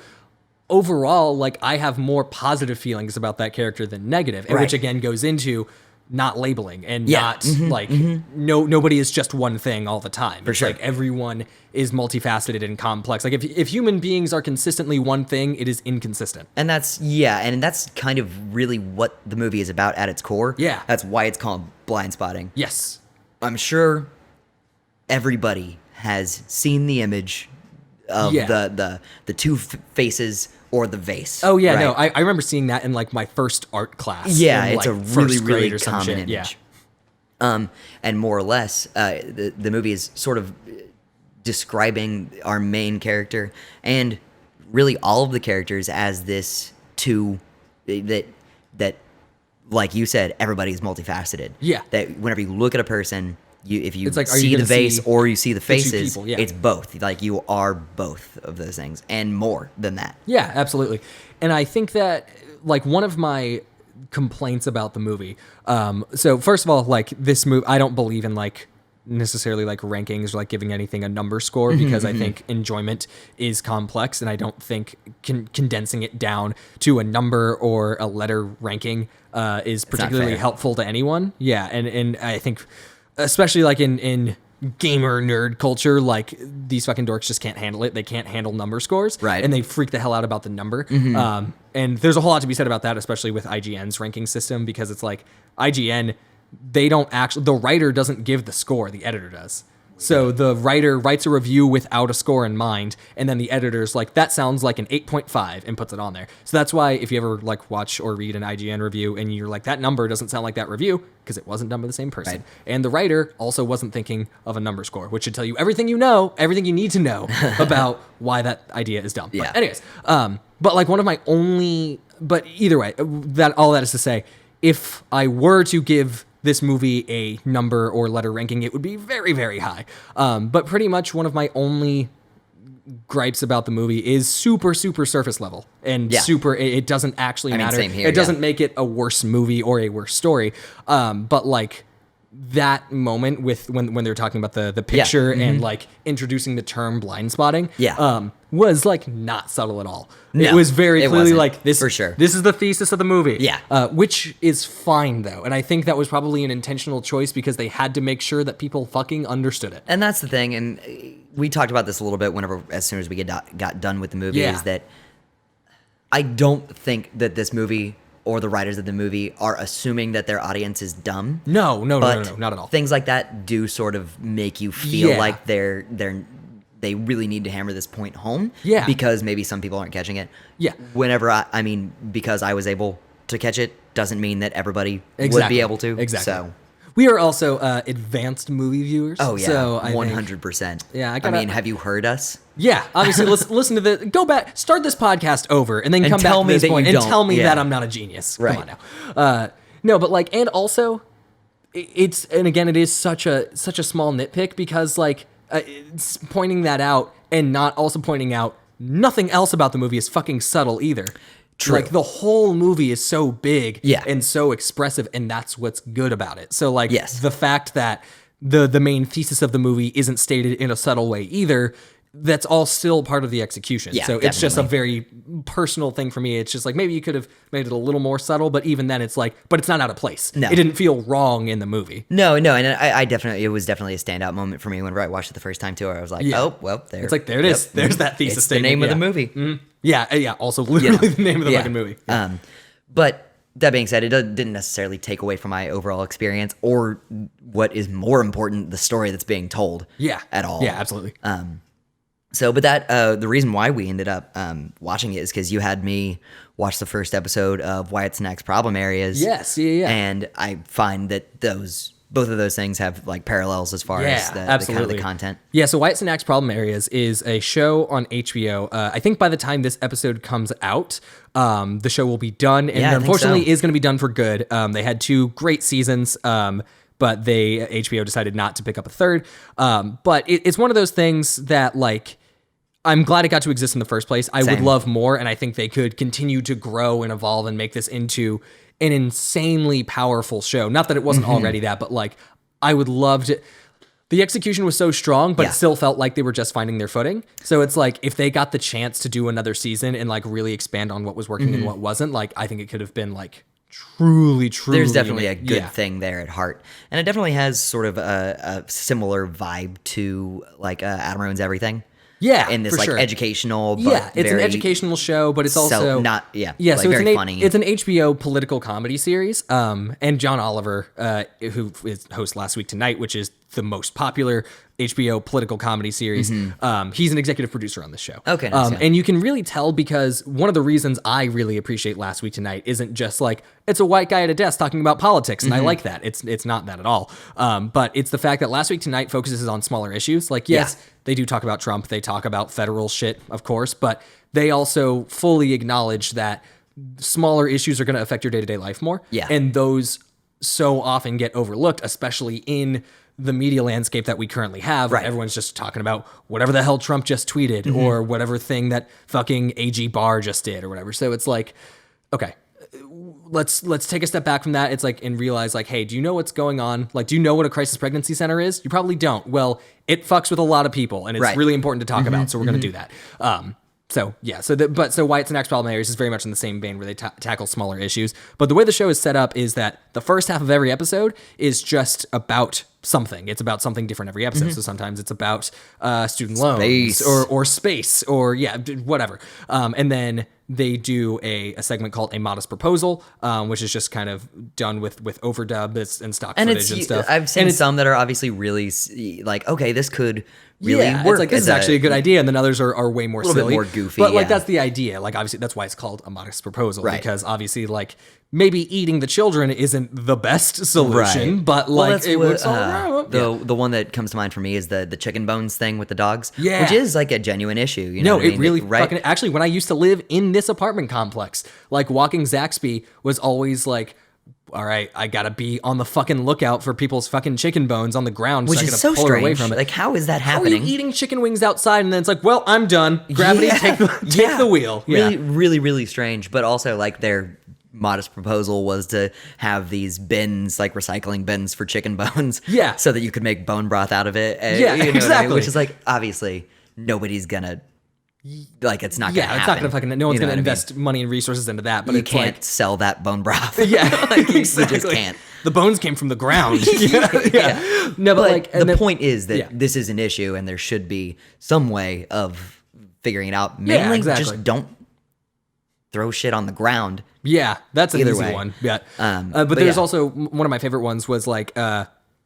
Overall, like I have more positive feelings about that character than negative, and which again goes into not labeling and not nobody is just one thing all the time. It's like everyone is multifaceted and complex. Like if human beings are consistently one thing, it is inconsistent. And that's kind of really what the movie is about at its core. Yeah. That's why it's called Blindspotting. Yes. I'm sure everybody has seen the image of the two faces or the vase. Oh yeah, right? no, I remember seeing that in like my first art class. Yeah, in, it's like, a really, first grade really or some common shit. image. And more or less, the movie is sort of describing our main character and really all of the characters as this two that like you said, everybody's multifaceted. Yeah. That whenever you look at a person, if you It's like, are see you the gonna face see or you see the two faces, people? Yeah. it's both. Like you are both of those things and more than that. Yeah, absolutely. And I think that like one of my complaints about the movie. So first of all, like this movie, I don't believe in like necessarily like rankings or like giving anything a number score because I think enjoyment is complex and I don't think condensing it down to a number or a letter ranking is particularly helpful to anyone. Yeah, and I think especially like in gamer nerd culture, like these fucking dorks just can't handle it. They can't handle number scores, right? And they freak the hell out about the number. And there's a whole lot to be said about that, especially with IGN's ranking system, because it's like IGN, they don't actually, the writer doesn't give the score, the editor does. So the writer writes a review without a score in mind, and then the editor's like, that sounds like an 8.5 and puts it on there. So that's why if you ever like watch or read an IGN review and you're like, that number doesn't sound like that review, because it wasn't done by the same person. Right. And the writer also wasn't thinking of a number score, which should tell you everything you know, everything you need to know about why that idea is dumb. Yeah. But anyways, but like one of my only, but either way, that all that is to say, if I were to give this movie a number or letter ranking, it would be very, very high. But pretty much one of my only gripes about the movie is super, super surface level and super, it doesn't actually matter. Same here, it doesn't make it a worse movie or a worse story. But like that moment with when they're talking about the picture and like introducing the term blindspotting, was like not subtle at all. No, it was very clearly like this for sure. This is the thesis of the movie. Yeah. Which is fine though. And I think that was probably an intentional choice because they had to make sure that people fucking understood it. And that's the thing. And we talked about this a little bit as soon as we got done with the movie, is that I don't think that this movie or the writers of the movie are assuming that their audience is dumb. No, not at all. Things like that do sort of make you feel like they really need to hammer this point home. Yeah. Because maybe some people aren't catching it. Yeah. Whenever I mean, because I was able to catch it doesn't mean that everybody would be able to. Exactly. So we are also advanced movie viewers. Oh yeah, so 100%. Yeah, I mean, have you heard us? Yeah, obviously, listen to the. Go back, start this podcast over, and then come back tell to me this that point you and tell me don't. that I'm not a genius. Right. Come on now. No, but like, and also, it's and again, it is such a small nitpick because like it's pointing that out and not also pointing out nothing else about the movie is fucking subtle either. True. Like the whole movie is so big Yeah. and so expressive, and that's what's good about it. So like Yes. the fact that the main thesis of the movie isn't stated in a subtle way either, that's all still part of the execution. Yeah, so it's just a definitely. very personal thing for me. It's just like maybe you could have made it a little more subtle, but even then it's like, but it's not out of place. No. It didn't feel wrong in the movie. No, and I definitely, it was definitely a standout moment for me whenever I watched it the first time too. Where I was like, oh, well, there. It's like, there it is. There's that thesis It's the statement. name of the Yeah. movie. Yeah. Also literally the name of the fucking movie. But that being said, it didn't necessarily take away from my overall experience or what is more important, the story that's being told. At all. Yeah, absolutely. So, but that the reason why we ended up watching it is because you had me watch the first episode of Wyatt's Next Problem Areas. Yes, yeah. And I find that both of those things have like parallels as far as the kind of the content. Yeah, so Wyatt's Next Problem Areas is a show on HBO. I think by the time this episode comes out, the show will be done, and unfortunately is going to be done for good. They had 2 great seasons, but HBO decided not to pick up a third. But it's one of those things that like, I'm glad it got to exist in the first place. I would love more, and I think they could continue to grow and evolve and make this into an insanely powerful show. Not that it wasn't already that, but like, I would love to. The execution was so strong, but it still felt like they were just finding their footing. So it's like, if they got the chance to do another season and like really expand on what was working and what wasn't, like, I think it could have been like truly. There's definitely a good thing there at heart. And it definitely has sort of a similar vibe to like Adam Ruins Everything. Yeah, in this for like sure. educational, but it's an very educational show, but it's also like so very it's funny. It's an HBO political comedy series. And John Oliver, who is host Last Week Tonight, which is the most popular HBO political comedy series. He's an executive producer on this show. Okay, nice, yeah. And you can really tell because one of the reasons I really appreciate Last Week Tonight isn't just like it's a white guy at a desk talking about politics, and I like that. It's not that at all. But it's the fact that Last Week Tonight focuses on smaller issues. Like, yes, they do talk about Trump, they talk about federal shit, of course, but they also fully acknowledge that smaller issues are going to affect your day-to-day life more. Yeah. And those so often get overlooked, especially in the media landscape that we currently have. Right. Everyone's just talking about whatever the hell Trump just tweeted or whatever thing that fucking AG Barr just did or whatever. So it's like, okay, let's take a step back from that. It's like, and realize like, hey, do you know what's going on? Like, do you know what a crisis pregnancy center is? You probably don't. Well, it fucks with a lot of people, and it's really important to talk about. So we're going to do that. So yeah, so Why It's an Axe Problem Areas is very much in the same vein where they tackle smaller issues. But the way the show is set up is that the first half of every episode is just about something. It's about something different every episode. So sometimes it's about student loans or space or whatever. And then they do a segment called A Modest Proposal, which is just kind of done with overdubs and stock footage and stuff. I've seen some that are obviously really like, okay, this could really work. It's like, this is actually a good idea, and then others are way more silly. A little bit more goofy. But like that's the idea. Like obviously that's why it's called A Modest Proposal, because obviously like maybe eating the children isn't the best solution, but like it works all around. The one that comes to mind for me is the chicken bones thing with the dogs, which is like a genuine issue. You know, it really fucking actually. When I used to live in this apartment complex, like walking Zaxby was always like, all right, I gotta be on the fucking lookout for people's fucking chicken bones on the ground, which so I is gotta so pull strange. away from it. Like, how is that happening? How are you eating chicken wings outside, and then it's like, well, I'm done. Gravity, take the wheel. Really, really, really strange. But also, like, their modest proposal was to have these bins, like recycling bins for chicken bones, so that you could make bone broth out of it. You know exactly. What I mean? Which is like, obviously, nobody's gonna. Like, it's not gonna happen. It's not gonna fucking. No one's gonna invest money and resources into that. But you can't sell that bone broth. Like, you just can't. The bones came from the ground. No, but like the point is that this is an issue, and there should be some way of figuring it out. Mainly, just don't throw shit on the ground. Yeah, that's an Either easy way. one. Yeah, but there's also one of my favorite ones was like.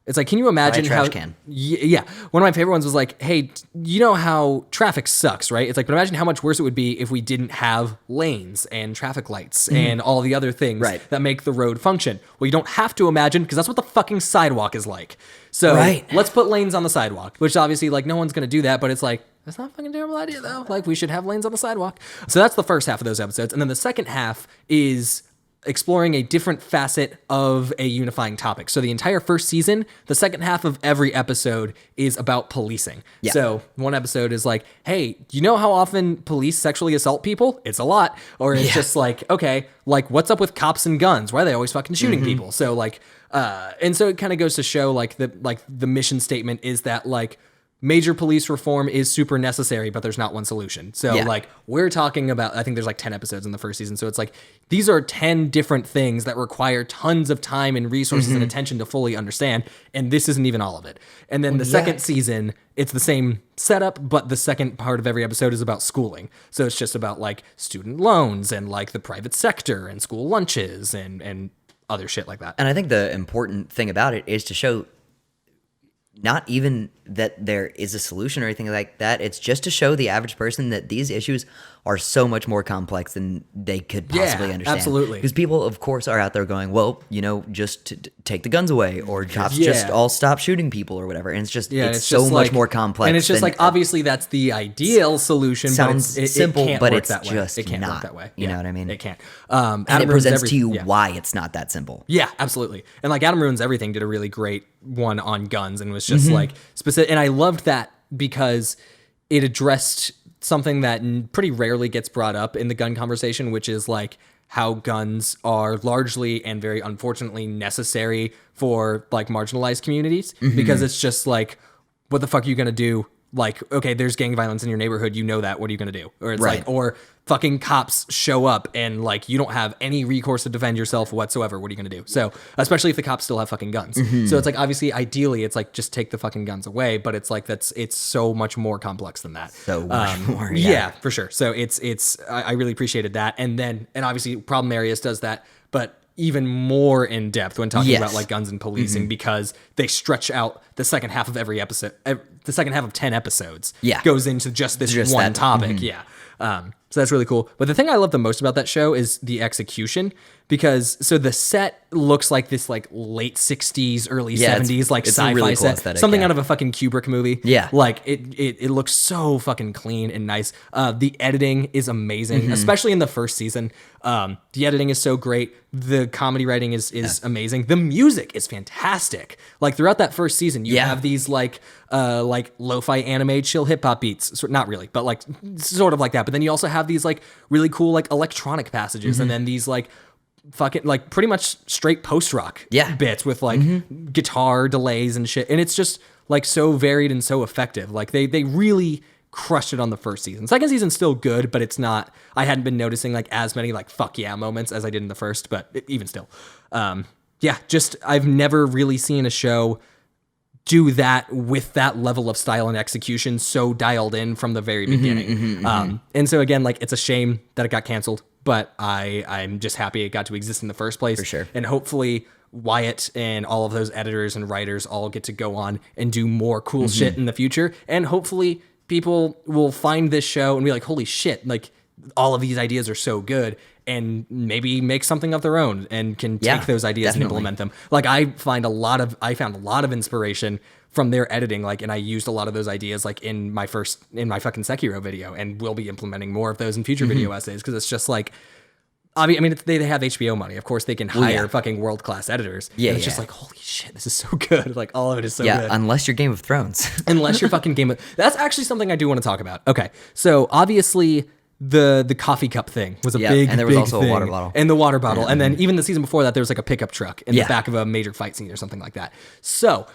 It's like, can you imagine trash how? Can. Yeah, one of my favorite ones was like, hey, you know how traffic sucks, right? It's like, but imagine how much worse it would be if we didn't have lanes and traffic lights and all the other things that make the road function. Well, you don't have to imagine, because that's what the fucking sidewalk is like. So let's put lanes on the sidewalk, which obviously like no one's gonna do that, but it's like, that's not a fucking terrible idea though. Like, we should have lanes on the sidewalk. So that's the first half of those episodes, and then the second half is exploring a different facet of a unifying topic. So the entire first season, the second half of every episode is about policing. Yeah. So one episode is like, hey, you know how often police sexually assault people? It's a lot. Or it's just like, okay, like what's up with cops and guns? Why are they always fucking shooting people? So like, and so it kind of goes to show like the mission statement is that like, major police reform is super necessary, but there's not one solution. So like we're talking about, I think there's like 10 episodes in the first season. So it's like, these are 10 different things that require tons of time and resources and attention to fully understand. And this isn't even all of it. And then the second season, it's the same setup, but the second part of every episode is about schooling. So it's just about like student loans and like the private sector and school lunches and other shit like that. And I think the important thing about it is to show not even that there is a solution or anything like that. It's just to show the average person that these issues are so much more complex than they could possibly understand. Absolutely. Because people, of course, are out there going, well, you know, just take the guns away, or cops just all stop shooting people or whatever. And it's just, it's so just much like, more complex. And it's just like, obviously that's the ideal solution. Sounds simple, it can't but work it's that way. just it can't not work that way. You know what I mean? It can't. And it presents to you why it's not that simple. Yeah, absolutely. And like Adam Ruins Everything did a really great one on guns and was just like specific. And I loved that because it addressed something that pretty rarely gets brought up in the gun conversation, which is like how guns are largely and very unfortunately necessary for like marginalized communities, because it's just like, what the fuck are you going to do? Like, okay, there's gang violence in your neighborhood. You know that. What are you going to do? Or it's like, or fucking cops show up and like, you don't have any recourse to defend yourself whatsoever. What are you going to do? So, especially if the cops still have fucking guns. So it's like, obviously, ideally, it's like, just take the fucking guns away. But it's like, it's so much more complex than that. So much more. Yeah, for sure. So I really appreciated that. And obviously Problem Areas does that. But even more in depth when talking Yes. about like guns and policing because they stretch out the second half of every episode. The second half of 10 episodes goes into just this one topic. Yeah. So that's really cool. But the thing I love the most about that show is the execution, because so the set looks like this like late 60s, early 70s, like sci-fi really cool set, aesthetic, something out of a fucking Kubrick movie. Yeah. Like it looks so fucking clean and nice. The editing is amazing, especially in the first season. The editing is so great. The comedy writing is amazing. The music is fantastic. Like throughout that first season, you have these like lo-fi anime chill hip hop beats. Not really, but like sort of like that. But then you also have these like really cool like electronic passages, and then these like fucking like pretty much straight post rock bits with like guitar delays and shit. And it's just like so varied and so effective. Like they really crushed it on the first season. Second season's still good, but it's not, I hadn't been noticing like as many like fuck yeah moments as I did in the first, but even still. Just I've never really seen a show do that with that level of style and execution so dialed in from the very beginning. And so again, like it's a shame that it got canceled, but I'm just happy it got to exist in the first place. For sure. And hopefully Wyatt and all of those editors and writers all get to go on and do more cool shit in the future. And hopefully people will find this show and be like, holy shit, like all of these ideas are so good, and maybe make something of their own and can take those ideas and implement them. Like I found a lot of inspiration from their editing, like, and I used a lot of those ideas like in my fucking Sekiro video, and we'll be implementing more of those in future video essays, because it's just like, I mean, they have HBO money. Of course, they can hire fucking world-class editors. Yeah, and it's just like, holy shit, this is so good. Like, all of it is so good. Yeah, unless you're Game of Thrones. Unless you're fucking Game of... That's actually something I do want to talk about. Okay, so obviously the coffee cup thing was a big, and there was big also thing. a water bottle. And the water bottle. And then even the season before that, there was like a pickup truck in the back of a major fight scene or something like that. So...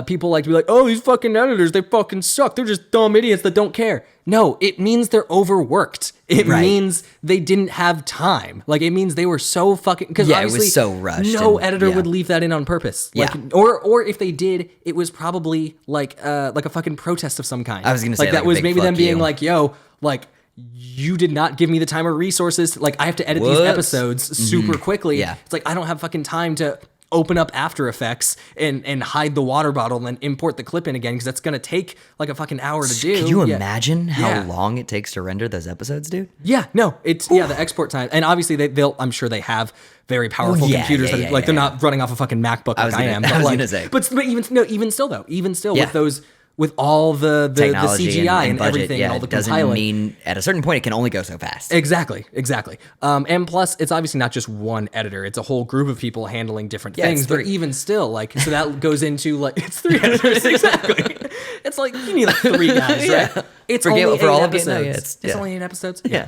people like to be like, oh, these fucking editors, they fucking suck. They're just dumb idiots that don't care. No, it means they're overworked. It means they didn't have time. Like, it means they were so fucking... Because it was so rushed. No editor would leave that in on purpose. Like, or if they did, it was probably like a fucking protest of some kind. I was going to say, like that was maybe them being like, yo, like... You did not give me the time or resources. Like, I have to edit these episodes super quickly. Yeah. It's like, I don't have fucking time to open up After Effects and hide the water bottle and then import the clip in again, because that's going to take like a fucking hour to do. Can you imagine how long it takes to render those episodes, dude? Yeah, no, it's the export time. And obviously they'll I'm sure they have very powerful computers that they're not running off a fucking MacBook like I am. I was going to say. But even still with those, with all the CGI and budget, everything and all the doesn't compiling. mean at a certain point it can only go so fast. Exactly. And plus, it's obviously not just one editor; it's a whole group of people handling different things. But even still, like, so that goes into like it's 3 editors exactly. It's like you need like 3 guys, right? It's only 8 episodes. It's only 8 episodes. Yeah.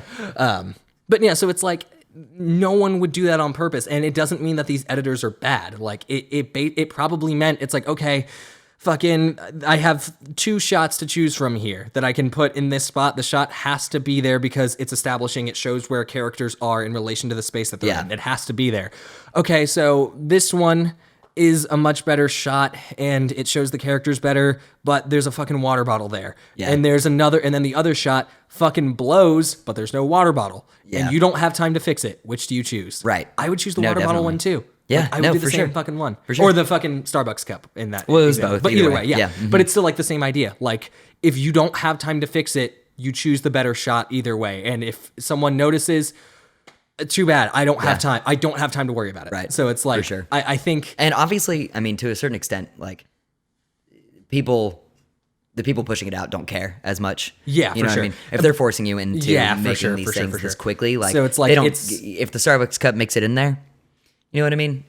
But yeah, so it's like no one would do that on purpose, and it doesn't mean that these editors are bad. Like it probably meant it's like, okay, fucking, I have 2 shots to choose from here that I can put in this spot. The shot has to be there because it's establishing, it shows where characters are in relation to the space that they're in. It has to be there. Okay, so this one is a much better shot and it shows the characters better, but there's a fucking water bottle there. Yeah. And there's another, and then the other shot fucking blows, but there's no water bottle. Yeah. And you don't have time to fix it. Which do you choose? Right. I would choose the water bottle one too. Yeah, like, I would do the same fucking one. For sure. Or the fucking Starbucks cup in that. Well, it was both. But either way, yeah. But it's still like the same idea. Like, if you don't have time to fix it, you choose the better shot either way. And if someone notices, too bad. I don't have time. I don't have time to worry about it. Right. So it's like, for sure. I think... And obviously, I mean, to a certain extent, like, the people pushing it out don't care as much. Yeah, you know what I mean? If they're forcing you into making these things this quickly, like, so it's like, they don't, if the Starbucks cup makes it in there, you know what I mean?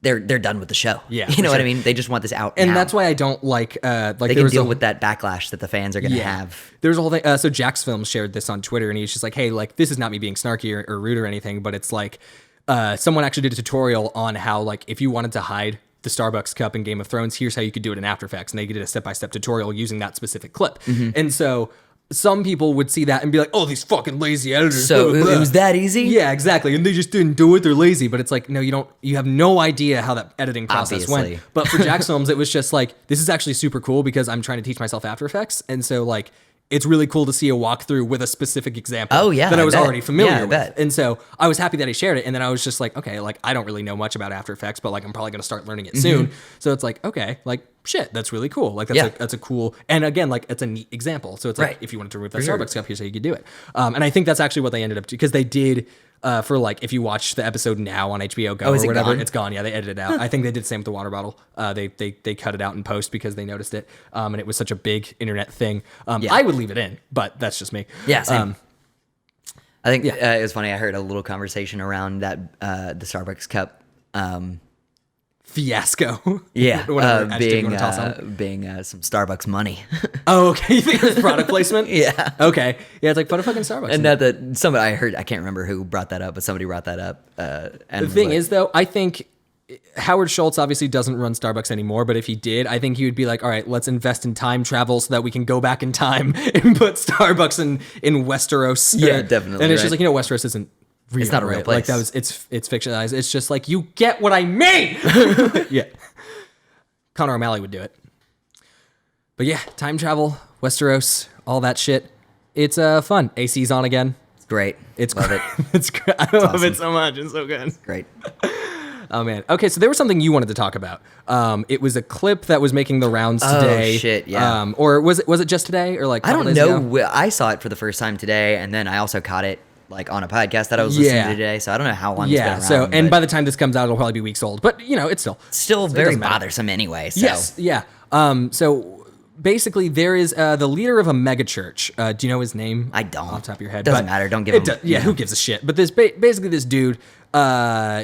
They're done with the show. Yeah, you know what I mean? They just want this out. And now. That's why I don't like they can deal with that backlash that the fans are going to have. There's a whole thing. So Jax Films shared this on Twitter, and he's just like, "Hey, like, this is not me being snarky or rude or anything, but it's like someone actually did a tutorial on how, like, if you wanted to hide the Starbucks cup in Game of Thrones, here's how you could do it in After Effects," and they did a step-by-step tutorial using that specific clip. And so some people would see that and be like, "Oh, these fucking lazy editors." So blah, blah, blah. It was that easy? Yeah, exactly. And they just didn't do it. They're lazy. But it's like, no, you don't. You have no idea how that editing process went. But for Jax Films, it was just like, this is actually super cool because I'm trying to teach myself After Effects, and so like, it's really cool to see a walkthrough with a specific example Oh, yeah, that I I was bet. already familiar Yeah, I with. bet. And so I was happy that he shared it. And then I was just like, okay, like I don't really know much about After Effects, but like I'm probably going to start learning it soon. So it's like, okay, like shit, that's really cool. Like that's a cool, and again, like it's a neat example. So it's like, Right. if you wanted to remove that sure. Starbucks cup, here's how you could do it. And I think that's actually what they ended up doing, because they did, for like, if you watch the episode now on HBO Go is or it whatever, gone? it's gone. Yeah, they edited it out. I think they did the same with the water bottle. They cut it out in post because they noticed it. And it was such a big internet thing. I would leave it in, but that's just me. Yeah, same. I think it was funny. I heard a little conversation around that the Starbucks cup. Fiasco. Yeah, Whatever adjective you want to toss on. being some Starbucks money. Oh, okay. You think it was product placement? Yeah. Okay. Yeah, it's like, put a fucking Starbucks And in. that somebody I heard, I can't remember who brought that up, but somebody brought that up. And The thing is, though, I think Howard Schultz obviously doesn't run Starbucks anymore, but if he did, I think he would be like, all right, let's invest in time travel so that we can go back in time and put Starbucks in Westeros. Yeah, definitely, And it's right. just like, Westeros isn't real. It's not a real right? place. Like that was, it's fictionalized. It's just like, you get what I mean. Yeah. Connor O'Malley would do it. But yeah, time travel, Westeros, all that shit. It's fun. AC's on again. it's great. It's Love great. it. It's great. I love awesome. it so much. It's so good. Great. Oh man. Okay, so there was something you wanted to talk about. It was a clip that was making the rounds today. Oh, shit, yeah. Or was it just today, or like a I couple don't days know. ago? I saw it for the first time today, and then I also caught it like on a podcast that I was listening Yeah. to today. So I don't know how long Yeah. it's been around. So, and but by the time this comes out, it'll probably be weeks old. But it's still it very doesn't matter. bothersome anyway. So. Yes. Yeah. So basically, there is the leader of a megachurch. Do you know his name? I don't. Off the top of your head. Doesn't But matter. Don't give him. Yeah. Who gives a shit? But this basically this dude.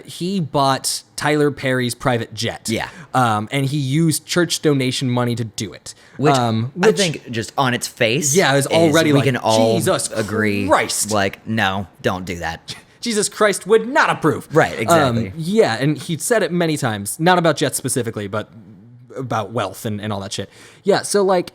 He bought Tyler Perry's private jet. Yeah. And he used church donation money to do it. Which I think just on its face. Yeah, it was already we like, can all Jesus agree. Christ. Like, no, don't do that. Jesus Christ would not approve. Right, exactly. Yeah, and he said it many times, not about jets specifically, but about wealth and all that shit. Yeah, so like,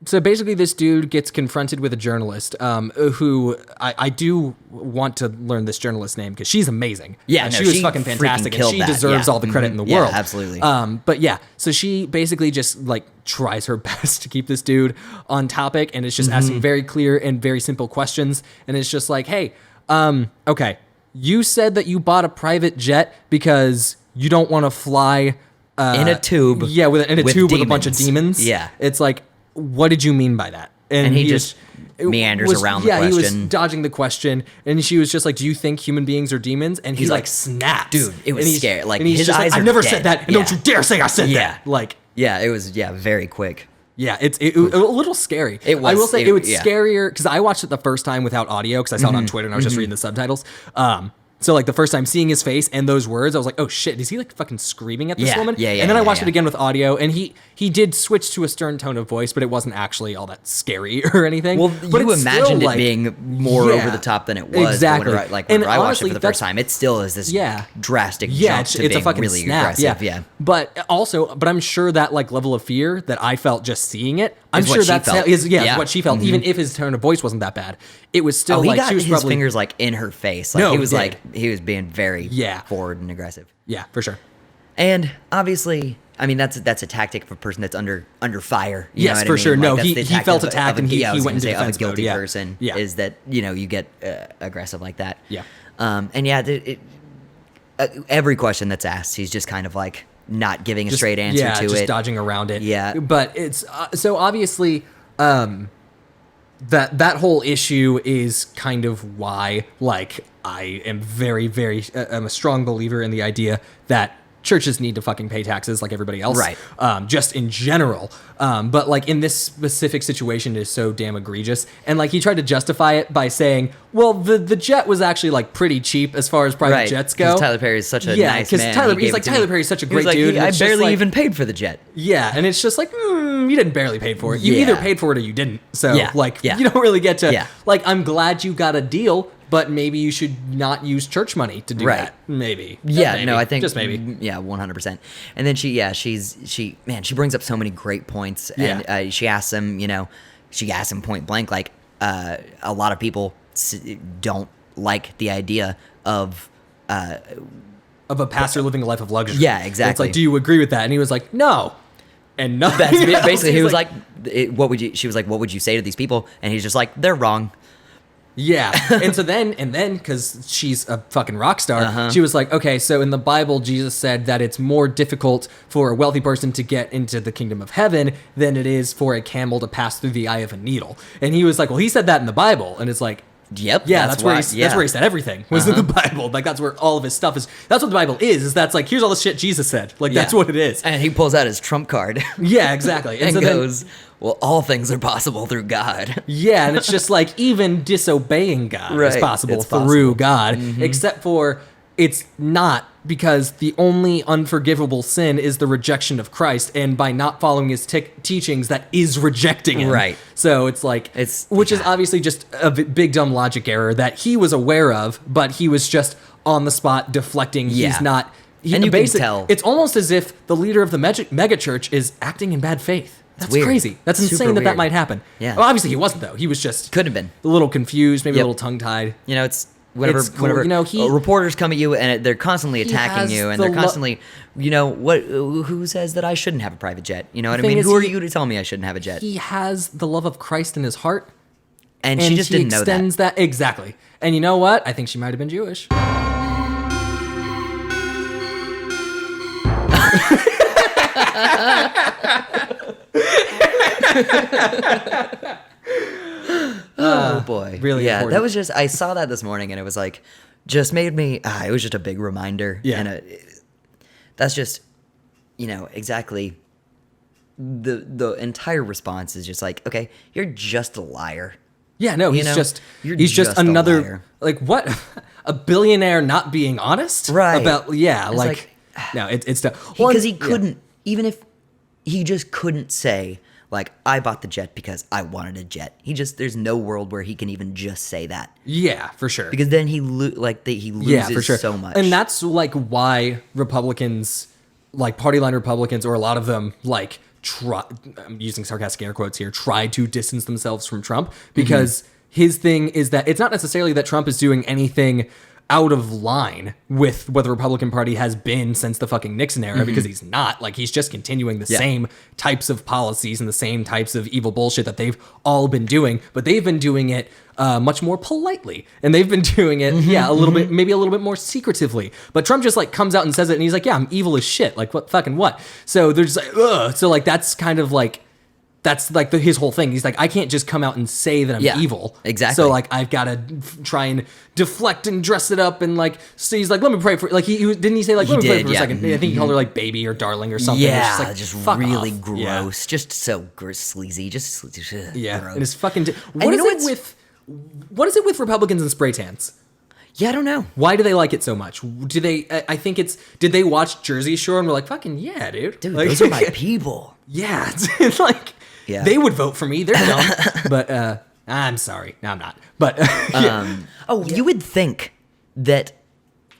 so basically this dude gets confronted with a journalist who I do want to learn this journalist's name because she's amazing. Yeah, no, she was she fucking freaking fantastic and killed she that, deserves yeah. all the credit in the Yeah, world. absolutely. But yeah, so she basically just like tries her best to keep this dude on topic, and it's just asking very clear and very simple questions, and it's just like, hey, okay, you said that you bought a private jet because you don't want to fly In a tube. Yeah, in a with tube with a bunch of demons. demons. Yeah. It's like, what did you mean by that? And he just meanders around the Yeah, he was question. dodging the question, and she was just like, "Do you think human beings are demons?" And he He's like like, snaps. dude, it was And he's- scary. Like, and he's his just eyes like, are "I never dead." said that, and Yeah. don't you dare say I said Yeah. that." Like, Yeah, it was very quick. yeah, it's a little scary. It I was- will say it- it was yeah. scarier because I watched it the first time without audio because I saw it on Twitter and I was just reading the subtitles. So like the first time seeing his face and those words, I was like, oh shit, is he like fucking screaming at this Yeah, woman? yeah, And then I watched yeah. it again with audio, and he did switch to a stern tone of voice, but it wasn't actually all that scary or anything. Well, but you it's still, imagined it like- being more Yeah, over the top than it was. Exactly. Whenever I And watched it honestly, for the first that's- time, it still is this Yeah. drastic Yeah, jump it's to a being fucking really snap. aggressive. Yeah. But I'm sure that like level of fear that I felt just seeing it, I'm Is what sure she that's felt. is Yeah. what she felt. Even if his tone of voice wasn't that bad, it was still Oh, he like got she was his probably fingers like in her face. Like No, he was he like did. he was being very Yeah. forward and aggressive. yeah, for sure. And obviously, I mean that's a tactic of a person that's under fire. You know Yes, what for I mean? sure. No, that's he the tactic felt of attacked and he I was went gonna into say, of a defense mode, guilty yeah. person. Yeah. Is that you get aggressive like that. Yeah. And yeah, every question that's asked, he's just kind of like not giving a straight answer to just it. dodging around it. Yeah. But it's so obviously that whole issue is kind of why like I am very I'm a strong believer in the idea that churches need to fucking pay taxes like everybody else. Right. Just in general. But like in this specific situation it is so damn egregious. And like he tried to justify it by saying, well, the jet was actually like pretty cheap as far as private Right, jets 'cause go. Tyler Perry is such a Yeah, nice 'cause man. Tyler- He he's gave like, it to Tyler me. Perry's such a He was great dude, and I it's just barely like- even paid for the jet. Yeah, and it's just like, you didn't barely pay for it. You Yeah. either paid for it or you didn't. So, Yeah, like, yeah. you don't really get to, Yeah. like, I'm glad you got a deal, but maybe you should not use church money to do Right. that. Maybe. Just Yeah, maybe. no, I think Just maybe. Yeah, 100%. And then she brings up so many great points, and Yeah. she asks him point blank, like a lot of people don't like the idea of Of a pastor living a life of luxury. Yeah, It's exactly. like, do you agree with that? And he was like, no. and nothing. That's else. basically, he He's was like, she was like, what would you say to these people? And he's just like, they're wrong. yeah. And so then, because she's a fucking rock star, she was like, okay, so in the Bible, Jesus said that it's more difficult for a wealthy person to get into the kingdom of heaven than it is for a camel to pass through the eye of a needle. And he was like, well, he said that in the Bible. And it's like, Yep. yeah, that's where he said everything was in the Bible. Like, that's where all of his stuff is. That's what the Bible is that's like, here's all the shit Jesus said. Like, that's what it is. And he pulls out his trump card. Yeah, exactly. And so goes, well, all things are possible through God. Yeah, and it's just like, even disobeying God is possible it's through God, except for it's not, because the only unforgivable sin is the rejection of Christ, and by not following his teachings, that is rejecting him. Right. So it's like, which is obviously just a big dumb logic error that he was aware of, but he was just on the spot deflecting. Yeah. He's not. And you can tell. It's almost as if the leader of the megachurch is acting in bad faith. That's weird. crazy. That's Super insane that weird. might happen. Yeah. Well, obviously he wasn't, though. He was just Could have been. a little confused, maybe a Yep. little tongue-tied. You know, it's whenever It's cool. You know, reporters come at you and they're constantly attacking has you, and the they're constantly, who says that I shouldn't have a private jet? You know what I thing mean? is, Who are you to tell me I shouldn't have a jet? He has the love of Christ in his heart, And she just didn't know that. extends that. Exactly. And you know what? I think she might have been Jewish. Oh boy. really Yeah, important. that was just, I saw that this morning and it was like, just made me, it was just a big reminder. Yeah. And that's just, exactly the entire response is just like, okay, you're just a liar. Yeah, no, he's know, just you're he's just just a another liar. like what a billionaire not being honest Right. about It's like no it's Because he couldn't, even if he just couldn't say, like, I bought the jet because I wanted a jet. There's no world where he can even just say that. yeah, for sure. Because then he loses Yeah, for sure. so much. And that's like why Republicans, like party line Republicans, or a lot of them, like I'm using sarcastic air quotes here, try to distance themselves from Trump, because his thing is that it's not necessarily that Trump is doing anything out of line with what the Republican Party has been since the fucking Nixon era, because he's not. Like, he's just continuing the same types of policies and the same types of evil bullshit that they've all been doing, but they've been doing it much more politely, and they've been doing it a little bit, maybe a little bit more secretively. But Trump just like comes out and says it, and he's like, yeah, I'm evil as shit. Like, what fucking what? So they're just like, ugh. So like, that's kind of like, that's like his whole thing. He's like, I can't just come out and say that I'm evil. Exactly. So like, I've got to try and deflect and dress it up, and like, so he's like, let me pray for, like, he didn't he say like, let me pray for a second. I think he called her like baby or darling or something. Yeah, It's just, like, fuck really off. gross. Just so sleazy. Yeah, gross. and it's fucking. you know What is it with Republicans and spray tans? Yeah, I don't know. Why do they like it so much? Do they? I think it's. Did they watch Jersey Shore and were like, fucking yeah, dude. Dude, Like, those are my people. Yeah, it's like, Yeah. they would vote for me. They're dumb. But I'm sorry. No, I'm not. But You would think that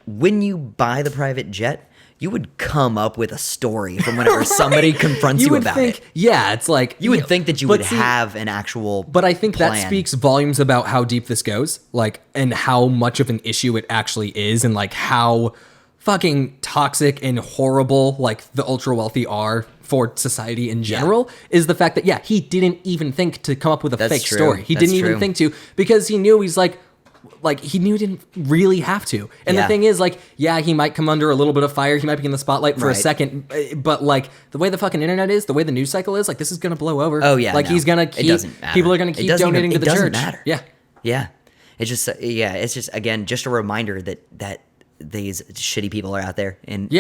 when you buy the private jet, you would come up with a story from whenever somebody confronts you would about think, it. Yeah, it's like You would think that you but would see, have an actual But I think that plan. speaks volumes about how deep this goes, like, and how much of an issue it actually is, and like how fucking toxic and horrible like the ultra wealthy are for society in general, is the fact that he didn't even think to come up with a That's fake true. story. He That's didn't even true. think to, because he knew he knew he didn't really have to. And the Yeah. thing is, like, he might come under a little bit of fire. He might be in the spotlight for a Right. second. But, like, the way the fucking internet is, the way the news cycle is, like, this is going to blow over. Oh, yeah, Like, no. he's going to It keep, doesn't matter. people are going to It keep doesn't even- donating to it the doesn't church. matter. Yeah. Yeah. It's just again, just a reminder that these shitty people are out there and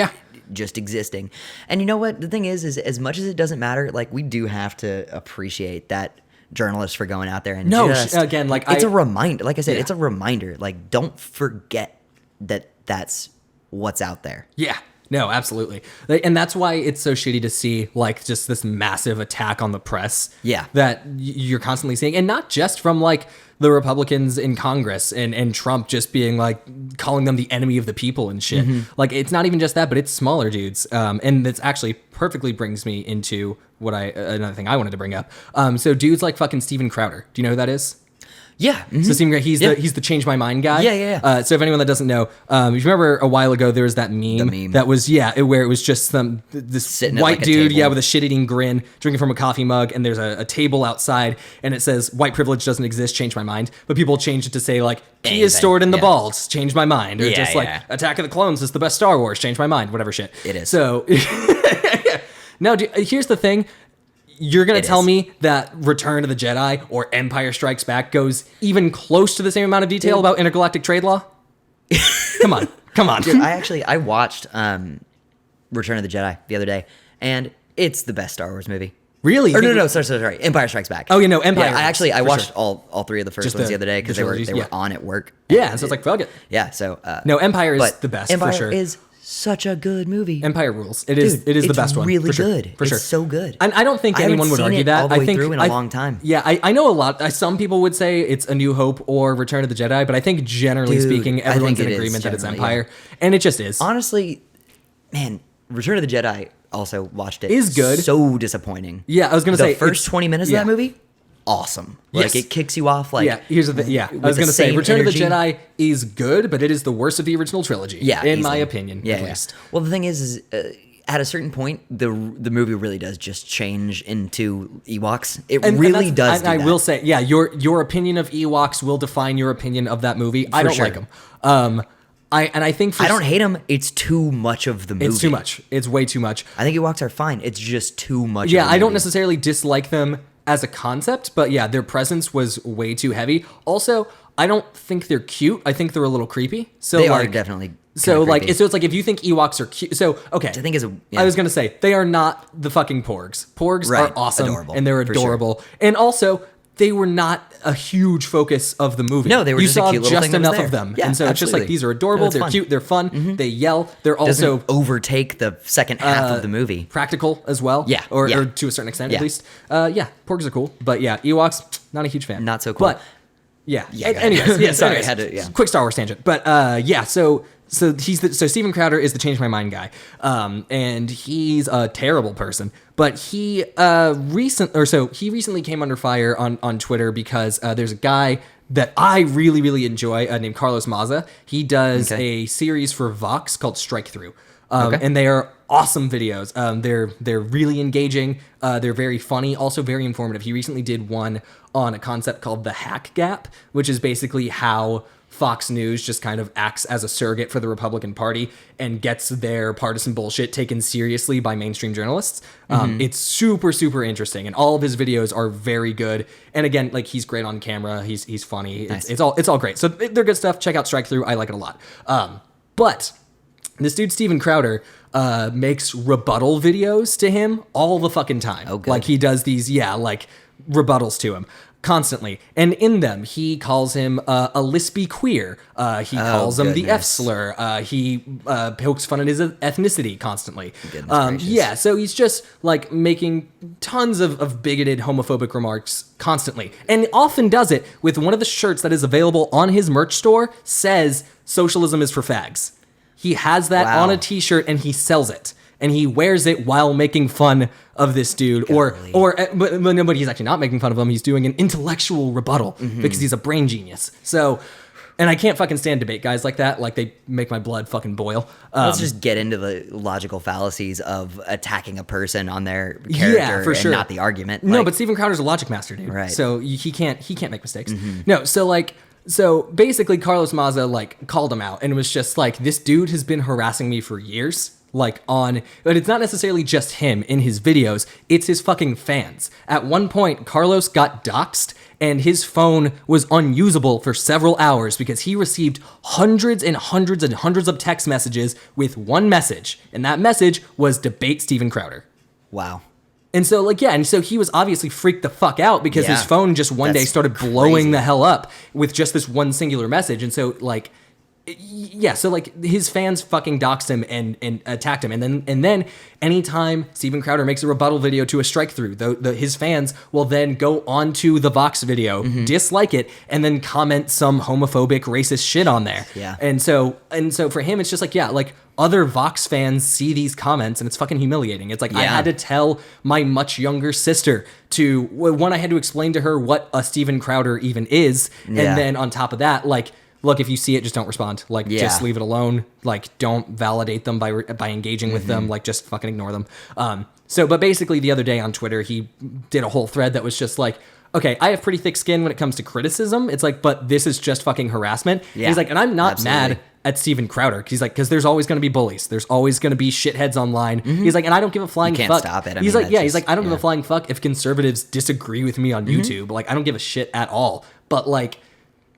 just existing. And you know what? The thing is as much as it doesn't matter, like, we do have to appreciate that journalists for going out there and again, like, it's a reminder. Like I said, Yeah. it's a reminder. Like, don't forget that that's what's out there. Yeah. No, absolutely. And that's why it's so shitty to see, like, just this massive attack on the press. Yeah. That you're constantly seeing. And not just from, like, the Republicans in Congress and Trump just being, like, calling them the enemy of the people and shit. Like, it's not even just that, but it's smaller dudes. And this actually perfectly brings me into another thing I wanted to bring up. So dudes like fucking Steven Crowder. Do you know who that is? Yeah. So Stephen Crowder, he's the change my mind guy. Yeah. So if anyone that doesn't know, if you remember a while ago, there was that meme. That was where it was just this sitting at white like a dude, table. with a shit-eating grin, drinking from a coffee mug, and there's a table outside, and it says white privilege doesn't exist, change my mind. But people changed it to say like P is stored in the balls, change my mind, or just like Attack of the Clones is the best Star Wars, change my mind, whatever shit. It is. So now, here's the thing. You're going to tell me that Return of the Jedi or Empire Strikes Back goes even close to the same amount of detail about intergalactic trade law? Come on. Dude, I watched Return of the Jedi the other day, and it's the best Star Wars movie. Really? Or no, sorry. Empire Strikes Back. Oh, Empire. Yeah, I watched all three of the first ones the other day because they were on at work. Yeah, so it's like, fuck it. Yeah, so... no, Empire is the best, for sure. Empire is such a good movie. Empire rules. It is the best one. It's really for good. Sure. For sure. It's so good. And I don't think anyone would argue that. All the way through in a long time. Yeah, I know a lot. Some people would say it's A New Hope or Return of the Jedi, but I think generally speaking, everyone's in agreement that it's Empire. Yeah. And it just is. Honestly, man, Return of the Jedi, also watched it. Is good. So disappointing. Yeah, I was going to say. The first 20 minutes of that movie, awesome. Like, it kicks you off like... Yeah, here's the thing. Yeah, I was going to say, Return of the Jedi is good, but it is the worst of the original trilogy. Yeah, in my opinion, at least. Well, the thing is at a certain point, the movie really does just change into Ewoks. It really does do that. I will say, yeah, your opinion of Ewoks will define your opinion of that movie. I don't like them. I think I don't hate them. It's too much of the movie. It's too much. It's way too much. I think Ewoks are fine. It's just too much. Yeah, I don't necessarily dislike them as a concept, but yeah, their presence was way too heavy. Also, I don't think they're cute. I think they're a little creepy. So they are definitely. So it's like if you think Ewoks are cute, so okay. Which I think I was gonna say they are not the fucking Porgs. Porgs are awesome, adorable, and they're adorable, sure. And also they were not a huge focus of the movie. No, they were. You just saw a cute just enough of them, yeah, and so absolutely. It's just like these are adorable. They're cute. They're fun. Mm-hmm. They yell. They're also overtake the second half of the movie. Practical as well. Yeah, or to a certain extent at least. Porgs are cool, but yeah, Ewoks not a huge fan. Not so cool. But anyways, sorry, anyways, I had to. Quick Star Wars tangent, but So Stephen Crowder is the change my mind guy, and he's a terrible person. But he recently came under fire on Twitter because there's a guy that I really really enjoy named Carlos Maza. He does a series for Vox called Strike Through, and they are awesome videos. They're really engaging. They're very funny, also very informative. He recently did one on a concept called the hack gap, which is basically how Fox News just kind of acts as a surrogate for the Republican Party and gets their partisan bullshit taken seriously by mainstream journalists. It's super, super interesting, and all of his videos are very good. And again, like he's great on camera. He's funny. Nice. It's all great. So they're good stuff. Check out Strike Through. I like it a lot. But this dude Stephen Crowder makes rebuttal videos to him all the fucking time. Oh, good. Like he does these, like rebuttals to him constantly, and in them he calls him a lispy queer. He calls him the F slur. He pokes fun at his ethnicity constantly. So he's just like making tons of bigoted homophobic remarks constantly, and often does it with one of the shirts that is available on his merch store says "Socialism is for fags." He has that on a t-shirt and he sells it. And he wears it while making fun of this dude, but he's actually not making fun of him. He's doing an intellectual rebuttal because he's a brain genius. So, and I can't fucking stand debate guys like that. Like they make my blood fucking boil. Let's just get into the logical fallacies of attacking a person on their character for sure. And not the argument. No, but Stephen Crowder's a logic master, dude. Right. So he can't make mistakes. No, so basically Carlos Maza like called him out and was just like, this dude has been harassing me for years. But it's not necessarily just him in his videos, it's his fucking fans. At one point, Carlos got doxxed and his phone was unusable for several hours because he received hundreds and hundreds and hundreds of text messages with one message, and that message was debate Stephen Crowder. Wow. And so, and so he was obviously freaked the fuck out because his phone just one day started blowing the hell up with just this one singular message. And so, yeah, so like his fans fucking doxed him and attacked him, and then anytime Steven Crowder makes a rebuttal video to a strike through, his fans will then go onto the Vox video, dislike it, and then comment some homophobic, racist shit on there. Yeah. And so for him, it's just like, yeah, like other Vox fans see these comments and it's fucking humiliating. It's like I had to tell my much younger sister I had to explain to her what a Steven Crowder even is, and then on top of that, like, look, if you see it, just don't respond. Like, just leave it alone. Like, don't validate them by engaging with them. Like, just fucking ignore them. But basically the other day on Twitter, he did a whole thread that was just like, okay, I have pretty thick skin when it comes to criticism. It's like, but this is just fucking harassment. Yeah, he's like, and I'm not mad at Steven Crowder. He's like, because there's always going to be bullies. There's always going to be shitheads online. He's like, and I don't give a flying fuck. You can't stop it. He's like, he's like, I don't give a flying fuck if conservatives disagree with me on YouTube. Like, I don't give a shit at all. But like,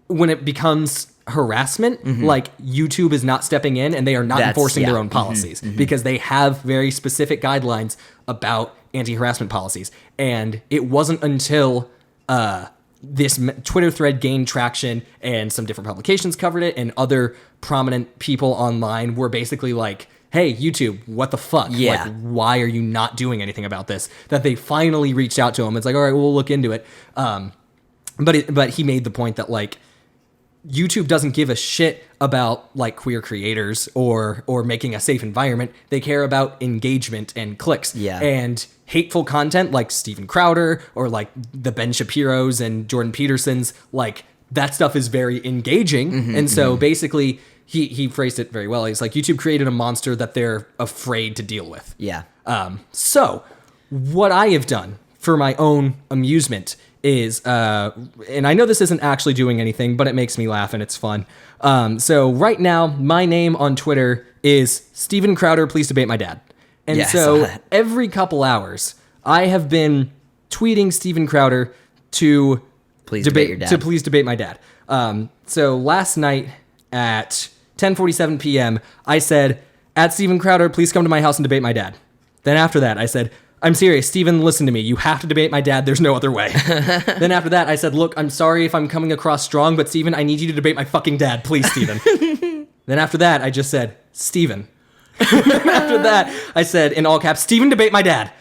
when it becomes harassment, like YouTube is not stepping in and they are not enforcing their own policies because they have very specific guidelines about anti-harassment policies. And it wasn't until this Twitter thread gained traction and some different publications covered it and other prominent people online were basically like, hey, YouTube, what the fuck? Yeah. Like, why are you not doing anything about this? That they finally reached out to him. It's like, all right, we'll look into it. But he made the point that like, YouTube doesn't give a shit about like queer creators or making a safe environment. They care about engagement and clicks. Yeah. And hateful content like Steven Crowder or like the Ben Shapiro's and Jordan Peterson's, like that stuff is very engaging. And so basically he phrased it very well. He's like, YouTube created a monster that they're afraid to deal with. Yeah. So what I have done for my own amusement is, and I know this isn't actually doing anything, but it makes me laugh and it's fun. So right now, my name on Twitter is Steven Crowder, please debate my dad. And so every couple hours, I have been tweeting Steven Crowder to please debate your dad. To please debate my dad. So last night at 10:47 p.m., I said, at Steven Crowder, please come to my house and debate my dad. Then after that, I said, I'm serious, Steven, listen to me. You have to debate my dad. There's no other way. Then after that, I said, look, I'm sorry if I'm coming across strong, but Steven, I need you to debate my fucking dad. Please, Steven. Then after that, I just said, Steven. After that, I said, in all caps, Steven, debate my dad.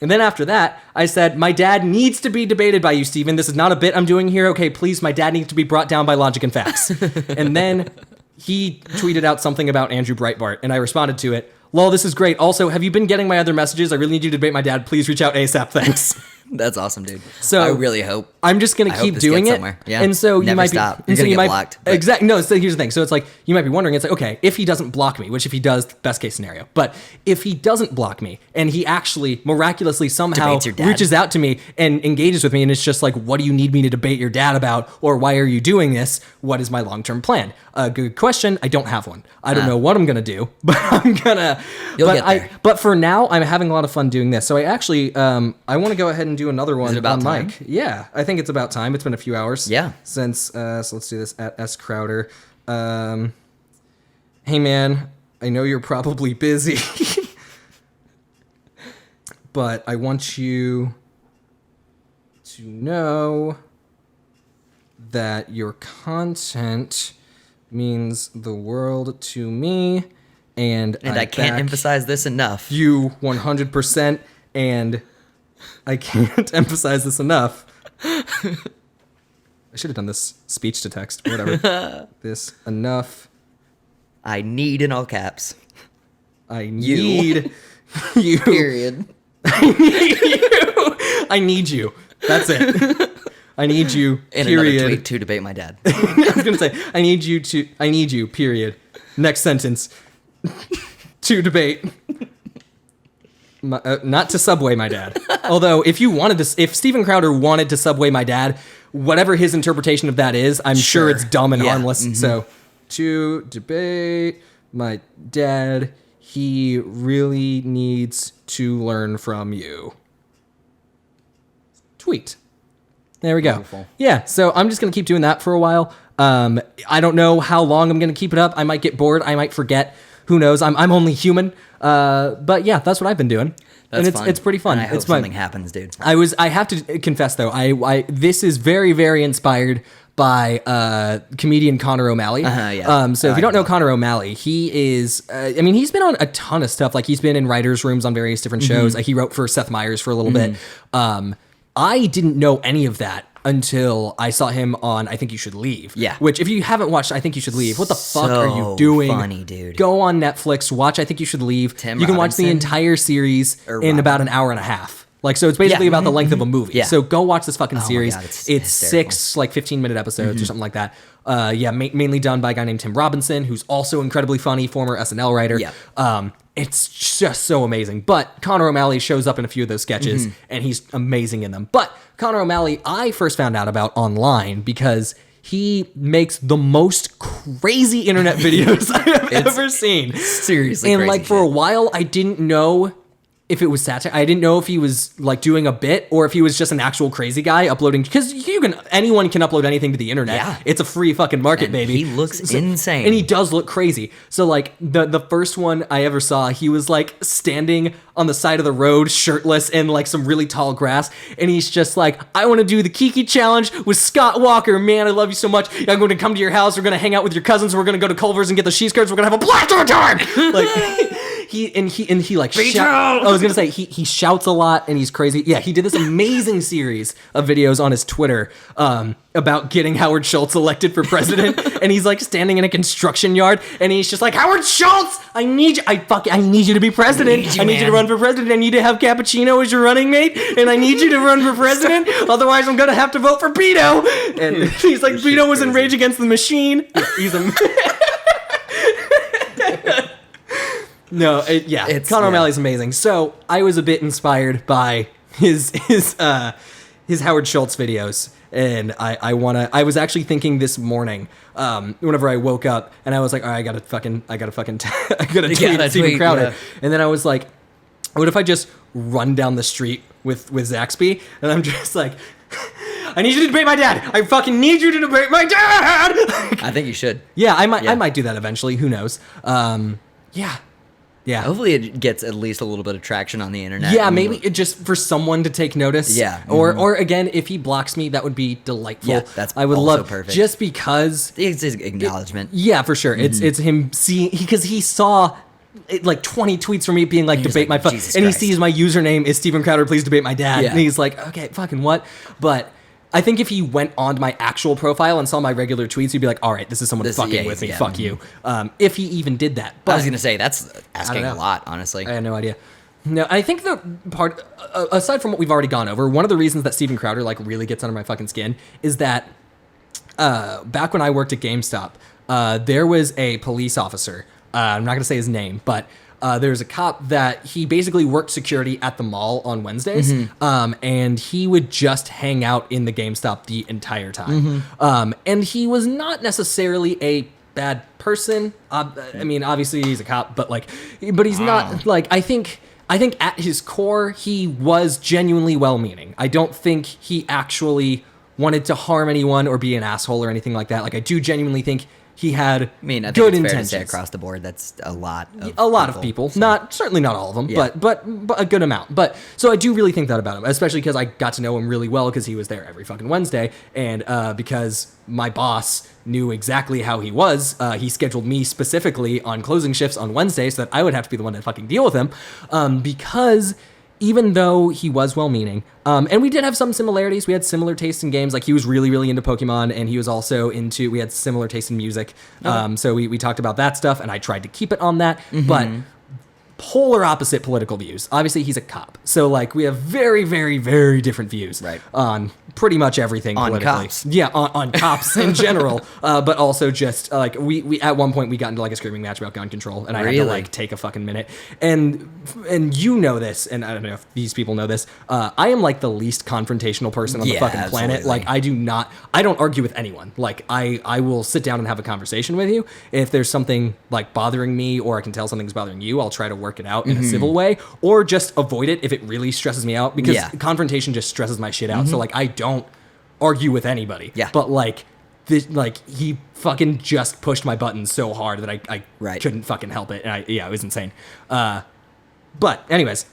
And then after that, I said, my dad needs to be debated by you, Steven. This is not a bit I'm doing here. Okay, please, my dad needs to be brought down by logic and facts. And then he tweeted out something about Andrew Breitbart, and I responded to it. Lol, this is great. Also, have you been getting my other messages? I really need you to debate my dad. Please reach out ASAP. Thanks. That's awesome, dude. So I really hope. I'm just going to keep doing it. Yeah. And so Never you might stop. be. You're going to get blocked. Exactly. No, so here's the thing. So it's like, you might be wondering, it's like, okay, if he doesn't block me, which if he does, best case scenario. But if he doesn't block me and he actually miraculously somehow reaches out to me and engages with me and it's just like, what do you need me to debate your dad about? Or why are you doing this? What is my long-term plan? A good question. I don't have one. I don't know what I'm going to do, but I'm going to. You'll get there. But for now, I'm having a lot of fun doing this. So I actually, I want to go ahead and do another one. Is it about time? Mike. Yeah, I think it's about time. It's been a few hours. Yeah. Since, so let's do this at S Crowder. Hey man, I know you're probably busy, but I want you to know that your content means the world to me, and I can't emphasize this enough. You 100%, and I can't emphasize this enough. I should have done this speech to text, but whatever. This enough. I need in all caps. I need you. Period. I need you. That's it. I need you. In period. another tweet to debate my dad. I was gonna say I need you. Period. Next sentence. To debate. Not to subway my dad. Although if Steven Crowder wanted to subway my dad, whatever his interpretation of that is, I'm sure it's dumb and harmless. Mm-hmm. So to debate my dad, he really needs to learn from you. Tweet. There we go. Wonderful. Yeah, so I'm just going to keep doing that for a while. I don't know how long I'm going to keep it up. I might get bored. I might forget. Who knows? I'm only human. But yeah, that's what I've been doing. That's and fun. It's pretty fun. And I hope something happens, dude. I have to confess though, I this is very, very inspired by comedian Connor O'Malley. Yeah. So if you don't know Connor O'Malley, he is, he's been on a ton of stuff. Like he's been in writers' rooms on various different shows. He wrote for Seth Meyers for a little bit. I didn't know any of that until I saw him on I Think You Should Leave. Yeah. Which, if you haven't watched I Think You Should Leave, what the fuck are you So doing? funny, dude. Go on Netflix, watch I Think You Should Leave. Tim you can watch the Robinson? entire series in about an hour and a half. Like, so it's basically about the length of a movie. Yeah. So go watch this fucking series. God, it's it's hysterical. 6 like 15-minute episodes or something like that. Mainly done by a guy named Tim Robinson, who's also incredibly funny, former SNL writer. Yeah. It's just so amazing. But Connor O'Malley shows up in a few of those sketches, and he's amazing in them. But Connor O'Malley, I first found out about online because he makes the most crazy internet videos I've ever seen. Seriously and crazy like for a shit. while, I didn't know if it was satire. I didn't know if he was like doing a bit or if he was just an actual crazy guy uploading, because anyone can upload anything to the internet. Yeah. It's a free fucking market, And baby. he looks insane. And he does look crazy. So like the first one I ever saw, he was like standing on the side of the road shirtless in like some really tall grass, and he's just like, I want to do the Kiki challenge with Scott Walker. Man, I love you so much. I'm going to come to your house. We're going to hang out with your cousins. We're going to go to Culver's and get the cheese curds. We're going to have a blast of a time. Like he like I was gonna say he shouts a lot and he's crazy. Yeah, he did this amazing series of videos on his Twitter about getting Howard Schultz elected for president, and he's like standing in a construction yard and he's just like, Howard Schultz, I need you to be president. I need you to run for president. I need to have Cappuccino as your running mate, and I need you to run for president. Otherwise, I'm gonna have to vote for Beto. And he's like, Beto was in Rage Against the Machine. He's a No, Connor O'Malley's amazing. So I was a bit inspired by his Howard Schultz videos, and I was actually thinking this morning, whenever I woke up, and I was like, all right, I gotta tweet Steven Crowder, yeah. And then I was like, what if I just run down the street with Zaxby, and I'm just like, I need you to debate my dad. I fucking need you to debate my dad. I think you should. Yeah, I might do that eventually. Who knows? Yeah. Hopefully it gets at least a little bit of traction on the internet. Yeah, maybe it just for someone to take notice. Yeah. Or again, if he blocks me, that would be delightful. Yeah, that's I would also love perfect. Just because It's his acknowledgement. yeah, for sure. It's him seeing, because he saw like 20 tweets from me being like, debate like, my Jesus and Christ. he sees my username is Steven Crowder, please debate my dad. Yeah. And he's like, okay, fucking what? But I think if he went on my actual profile and saw my regular tweets, he'd be like, all right, this is someone fucking with me. yeah. Fuck you. If he even did that. But I was going to say, that's asking know. a lot, honestly. I had no idea. No, I think the part, aside from what we've already gone over, one of the reasons that Steven Crowder like really gets under my fucking skin is that back when I worked at GameStop, there was a police officer. I'm not going to say his name, but there's a cop that he basically worked security at the mall on Wednesdays, and he would just hang out in the GameStop the entire time. And he was not necessarily a bad person. I mean, obviously he's a cop, but he's not like, I think at his core, he was genuinely well-meaning. I don't think he actually wanted to harm anyone or be an asshole or anything like that. Like, I do genuinely think he had I think good it's intentions. fair to say across the board, that's a lot Of people. So. Certainly not all of them, but a good amount. But so I do really think that about him, especially because I got to know him really well because he was there every fucking Wednesday, and because my boss knew exactly how he was, he scheduled me specifically on closing shifts on Wednesday so that I would have to be the one to fucking deal with him, because even though he was well-meaning, and we did have some similarities. We had similar tastes in games. Like, he was really, really into Pokemon, and he was also we had similar taste in music. So we talked about that stuff, and I tried to keep it on that. But polar opposite political views. Obviously, he's a cop. So, like, we have very, very, very different views on pretty much everything on politically. Cops. Yeah, on cops in general. But also just, we at one point, we got into, like, a screaming match about gun control, and I had to, like, take a fucking minute. And you know this, and I don't know if these people know this, I am, like, the least confrontational person on the fucking planet. Absolutely. Like, I don't argue with anyone. Like, I will sit down and have a conversation with you. If there's something, like, bothering me, or I can tell something's bothering you, I'll try to work it out in a civil way, or just avoid it if it really stresses me out, because confrontation just stresses my shit out. So, like, I don't argue with anybody. Yeah. But, like, he fucking just pushed my buttons so hard that I couldn't fucking help it. And it was insane. But anyways,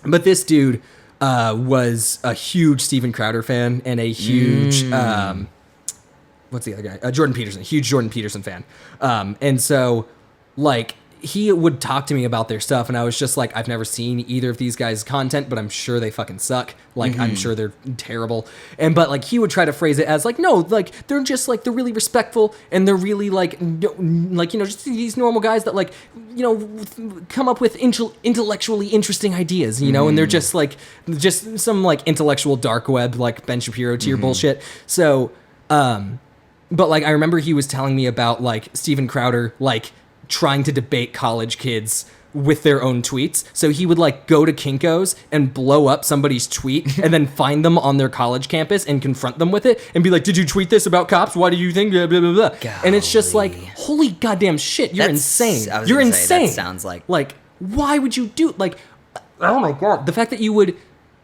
this dude was a huge Steven Crowder fan and a huge what's the other guy? Jordan Peterson, huge Jordan Peterson fan. And so like he would talk to me about their stuff, and I was just like, I've never seen either of these guys' content, but I'm sure they fucking suck. Like, I'm sure they're terrible. But like, he would try to phrase it as like, no, like, they're just like, they're really respectful, and they're really like, just these normal guys that like, come up with intellectually interesting ideas, and they're just like, just some like intellectual dark web, like Ben Shapiro tier bullshit. So, but like, I remember he was telling me about like Steven Crowder, like, trying to debate college kids with their own tweets. So he would like go to Kinko's and blow up somebody's tweet and then find them on their college campus and confront them with it and be like, did you tweet this about cops? Why do you think blah, blah, blah, blah. And it's just like, holy goddamn shit, you're insane. You're insane. That sounds like why would you do like, oh my God, the fact that you would,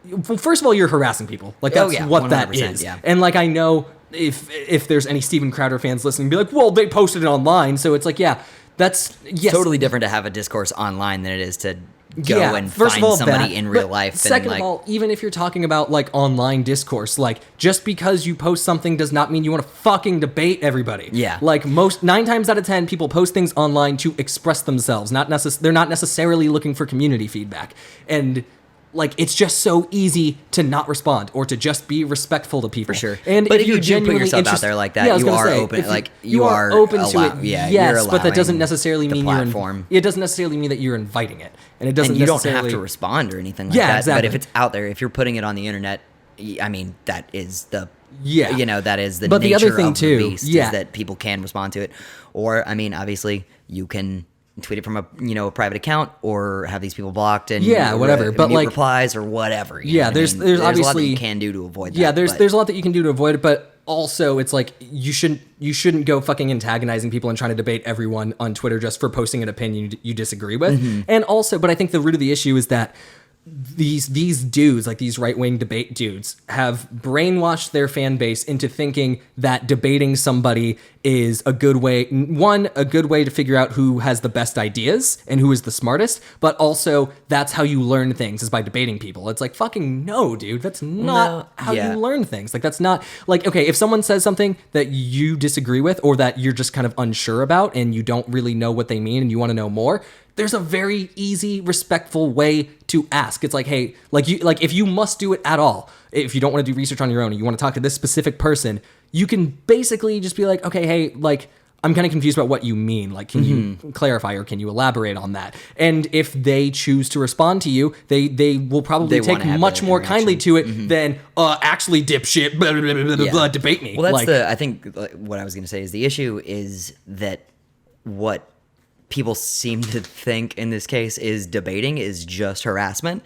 well, first of all, you're harassing people. Like that's what that is. Yeah. And like, I know if there's any Steven Crowder fans listening, be like, well, they posted it online. So it's like, yeah, that's totally different to have a discourse online than it is to go and find somebody in real life. Second of all, even if you're talking about like online discourse, like just because you post something does not mean you want to fucking debate everybody. Yeah. Like 9 times out of 10, people post things online to express themselves. They're not necessarily looking for community feedback. And like, it's just so easy to not respond or to just be respectful to people. For sure. And but if you do put yourself out there like that, you are open. Like you are open to it. Yeah, yes, but that doesn't necessarily mean platform. It doesn't necessarily mean that you're inviting it, and it doesn't. And you don't necessarily have to respond or anything like that. Exactly. But if it's out there, if you're putting it on the internet, I mean, that is the that is the but nature the other thing of too, the beast is that people can respond to it. Or I mean, obviously, you can tweet it from a private account or have these people blocked and whatever, but mute like replies or whatever. There's obviously a lot that you can do to avoid that. Yeah, there's a lot that you can do to avoid it, but also it's like you shouldn't go fucking antagonizing people and trying to debate everyone on Twitter just for posting an opinion you disagree with. And also, but I think the root of the issue is that these dudes, like these right-wing debate dudes, have brainwashed their fan base into thinking that debating somebody is a good way to figure out who has the best ideas and who is the smartest, but also that's how you learn things is by debating people. It's like, fucking no, dude, that's not how you learn things. Like, that's not like, okay, if someone says something that you disagree with or that you're just kind of unsure about and you don't really know what they mean and you want to know more, there's a very easy, respectful way to ask. It's like, hey, if you must do it at all, if you don't want to do research on your own and you want to talk to this specific person, you can basically just be like, okay, hey, like, I'm kind of confused about what you mean. Like, can you clarify or can you elaborate on that? And if they choose to respond to you, they will probably take much more kindly to it than, actually, dipshit, blah, blah, blah, blah, blah, debate me. Well, that's I think what I was going to say is the issue is that what people seem to think in this case is debating is just harassment.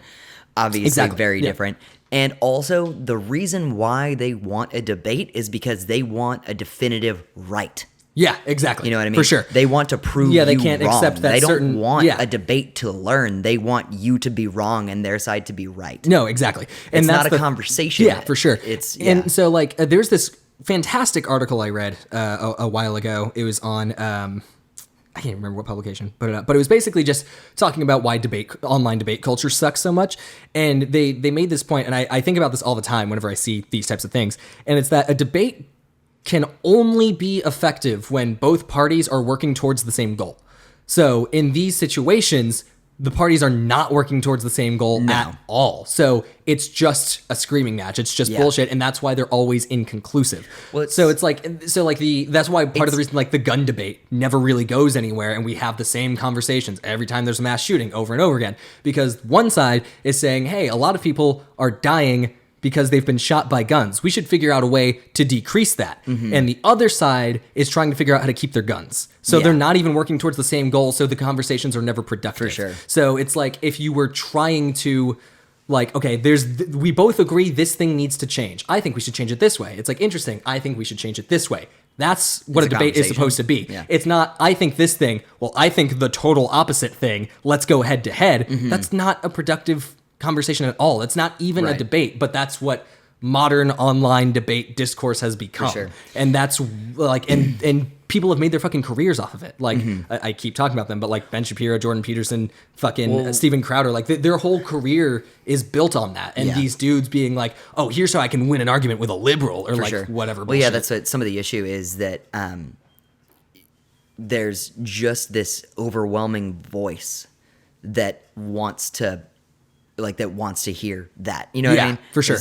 Obviously, very different. And also, the reason why they want a debate is because they want a definitive right. Yeah, exactly. You know what I mean? For sure. They want to prove they you can't wrong. accept that they certain, don't want a debate to learn. They want you to be wrong and their side to be right. No, exactly. And it's that's not a conversation. Yeah, for sure. And so, like, there's this fantastic article I read a while ago. It was on... I can't remember what publication put it up, but it was basically just talking about why online debate culture sucks so much. And they made this point, and I think about this all the time whenever I see these types of things, and it's that a debate can only be effective when both parties are working towards the same goal. So in these situations, the parties are not working towards the same goal at all. So it's just a screaming match. It's just bullshit, and that's why they're always inconclusive. Well, that's why part of the reason like the gun debate never really goes anywhere, and we have the same conversations every time there's a mass shooting over and over again, because one side is saying, hey, a lot of people are dying because they've been shot by guns. We should figure out a way to decrease that. And the other side is trying to figure out how to keep their guns. So they're not even working towards the same goal, so the conversations are never productive. For sure. So it's like if you were trying to, like, okay, we both agree this thing needs to change. I think we should change it this way. It's like, interesting, I think we should change it this way. That's what a debate is supposed to be. Yeah. It's not, I think this thing, well, I think the total opposite thing, let's go head to head. That's not a productive conversation at all. It's not even a debate, but that's what modern online debate discourse has become. sure. And that's like, and people have made their fucking careers off of it. Like I keep talking about them, but like Ben Shapiro, Jordan Peterson, fucking Steven Crowder, like their whole career is built on that. And these dudes being like, oh, here's how I can win an argument with a liberal or whatever. Well, yeah, that's what some of the issue is, that there's just this overwhelming voice that wants to hear that. You know what I mean? For sure.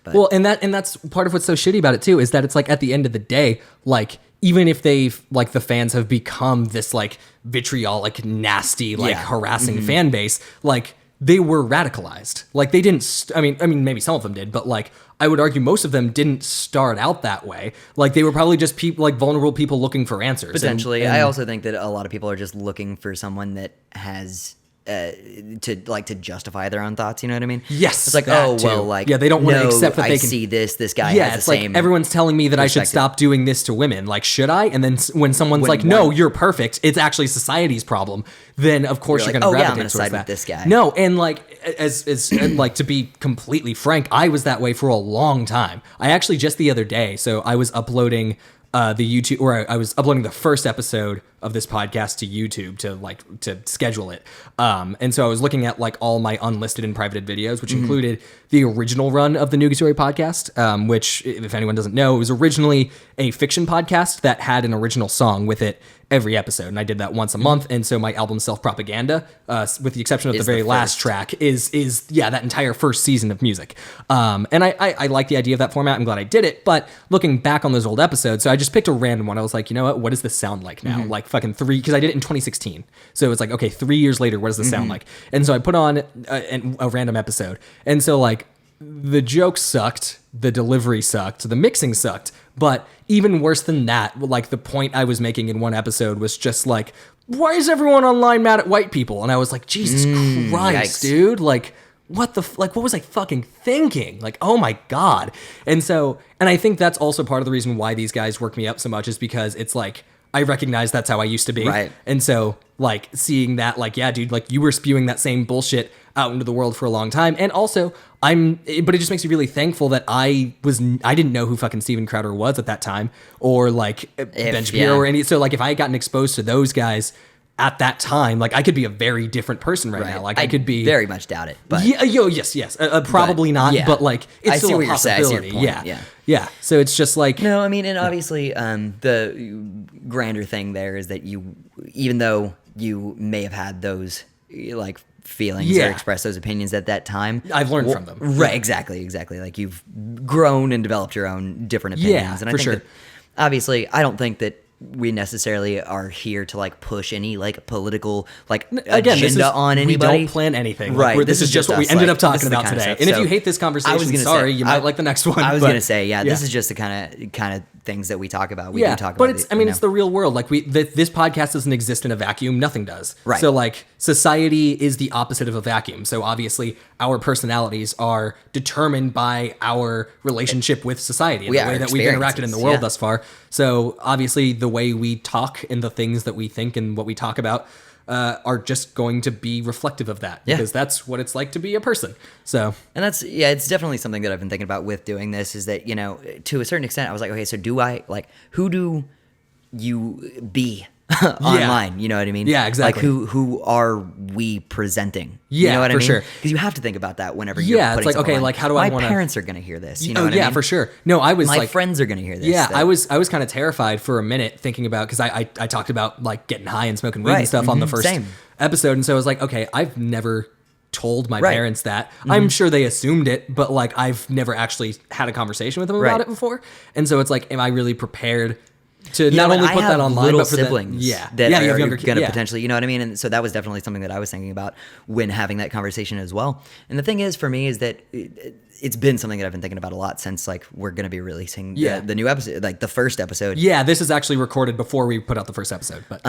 But. Well, and that's part of what's so shitty about it too, is that it's like at the end of the day, like even if they've like the fans have become this like vitriolic, nasty, like harassing fan base, like they were radicalized. Like they didn't. I mean, maybe some of them did, but like I would argue most of them didn't start out that way. Like they were probably just people, like vulnerable people looking for answers. Potentially, and I also think that a lot of people are just looking for someone that has. To justify their own thoughts, you know what I mean? Yes, it's like, oh well, like they don't want to accept that I they can see this guy. Yeah, has it's the like same everyone's telling me that I should stop doing this to women. Like, should I? And then when someone's like, no, you're perfect, it's actually society's problem. Then of course you're like, going to gravitate I'm gonna towards side that. with this guy. No, and like as and like to be completely frank, I was that way for a long time. I actually just the other day, so I was uploading the YouTube, or I was uploading the first episode of this podcast to YouTube to schedule it. And so I was looking at like all my unlisted and privated videos, which included the original run of the Nugatory podcast, which if anyone doesn't know, it was originally a fiction podcast that had an original song with it every episode. And I did that once a month. And so my album Self Propaganda, with the exception of the very last track, is that entire first season of music. And I like the idea of that format. I'm glad I did it. But looking back on those old episodes, so I just picked a random one. I was like, you know what does this sound like now? Like fucking because I did it in 2016. So it was like, okay, 3 years later, what does this sound like? And so I put on a random episode. And so like the jokes sucked, the delivery sucked, the mixing sucked. But even worse than that, like the point I was making in one episode was just like, why is everyone online mad at white people? And I was like, Jesus Christ, yikes. Dude, like what was I fucking thinking? Like, oh my God. And I think that's also part of the reason why these guys work me up so much, is because it's like, I recognize that's how I used to be. Right. And so like seeing that, like, yeah, dude, like you were spewing that same bullshit out into the world for a long time. And also but it just makes me really thankful that I didn't know who fucking Steven Crowder was at that time, or like Ben Shapiro or any. So like if I had gotten exposed to those guys at that time, like I could be a very different person right now. Like I could be very much doubt it, but yes, probably not. Yeah. But like it's still a possibility. Yeah. So it's just like no, I mean, and obviously the grander thing there is that you, even though you may have had those like feelings or express those opinions at that time, I've learned from them. Right, exactly. Like you've grown and developed your own different opinions. Yeah, and I for think sure. That, obviously, I don't think that we necessarily are here to like push any like political like agenda on anybody. We don't plan anything. Right. Like, this is just what we ended up talking about today. And if you hate this conversation, sorry, you might like the next one. I was going to say, this is just the kind of things that we talk about. We do talk about it. But it's the real world. Like this podcast doesn't exist in a vacuum. Nothing does. Right. So like society is the opposite of a vacuum. So obviously our personalities are determined by our relationship with society and the way that we've interacted in the world thus far. So obviously the way we talk and the things that we think and what we talk about are just going to be reflective of that, because that's what it's like to be a person. So, and that's, it's definitely something that I've been thinking about with doing this, is that, to a certain extent, I was like, okay, so who do you be online? You know what I mean? Yeah, exactly. Like who are we presenting? Yeah, you know what I mean? Sure. Because you have to think about that whenever you're putting it's like, okay, online. like how do I want My parents are going to hear this. You know what I mean? For sure. No, I was my friends are going to hear this. Yeah, I was kind of terrified for a minute thinking about, because I talked about like getting high and smoking weed and stuff on the first episode. And so I was like, okay, I've never told my parents that. I'm sure they assumed it, but like I've never actually had a conversation with them about it before. And so it's like, am I really prepared to not only put that online, but for siblings that are going to potentially, you know what I mean? And so that was definitely something that I was thinking about when having that conversation as well. And the thing is, for me, is that it's been something that I've been thinking about a lot since like we're going to be releasing the new episode, like the first episode. Yeah, this is actually recorded before we put out the first episode. But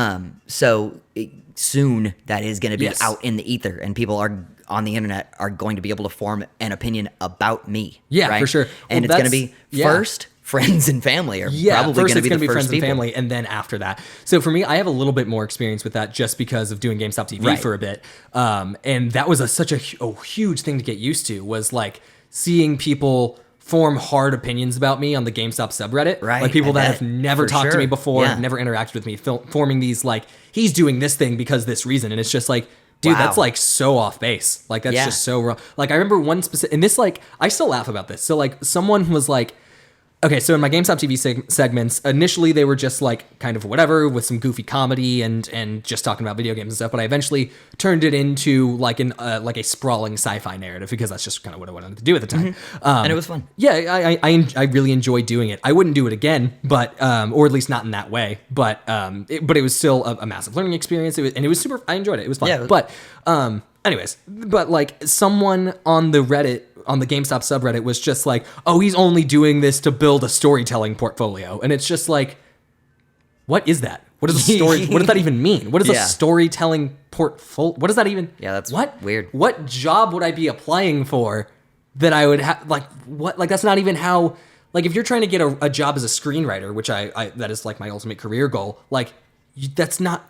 soon that is going to be out in the ether, and people are on the internet are going to be able to form an opinion about me. Yeah, right? For sure. And it's going to be first. Friends and family are probably going to be the first friends people. And family, and then after that. So for me, I have a little bit more experience with that just because of doing GameStop TV for a bit, and that was such a huge thing to get used to. Was like seeing people form hard opinions about me on the GameStop subreddit. Right. Like people that have never talked to me before, Yeah. never interacted with me, forming these like, he's doing this thing because this reason. And it's just like, dude, that's like so off base. Like that's just so wrong. Like I remember one specific, and this like, I still laugh about this. So like someone was like, okay, so in my GameStop TV segments, initially they were just like kind of whatever with some goofy comedy and just talking about video games and stuff. But I eventually turned it into like a sprawling sci-fi narrative because that's just kind of what I wanted to do at the time. And it was fun. Yeah, I really enjoyed doing it. I wouldn't do it again, but or at least not in that way. But it was still a massive learning experience. It was super. I enjoyed it. It was fun. Yeah. But anyways, but like someone on the Reddit. On the GameStop subreddit was just like, oh, he's only doing this to build a storytelling portfolio. And it's just like, what is that? What is a story? What does that even mean? What is a storytelling portfolio? What does that even? Yeah, that's what weird. What job would I be applying for that I would have? Like, what? Like, that's not even how. Like, if you're trying to get a job as a screenwriter, which I that is like my ultimate career goal. Like, that's not.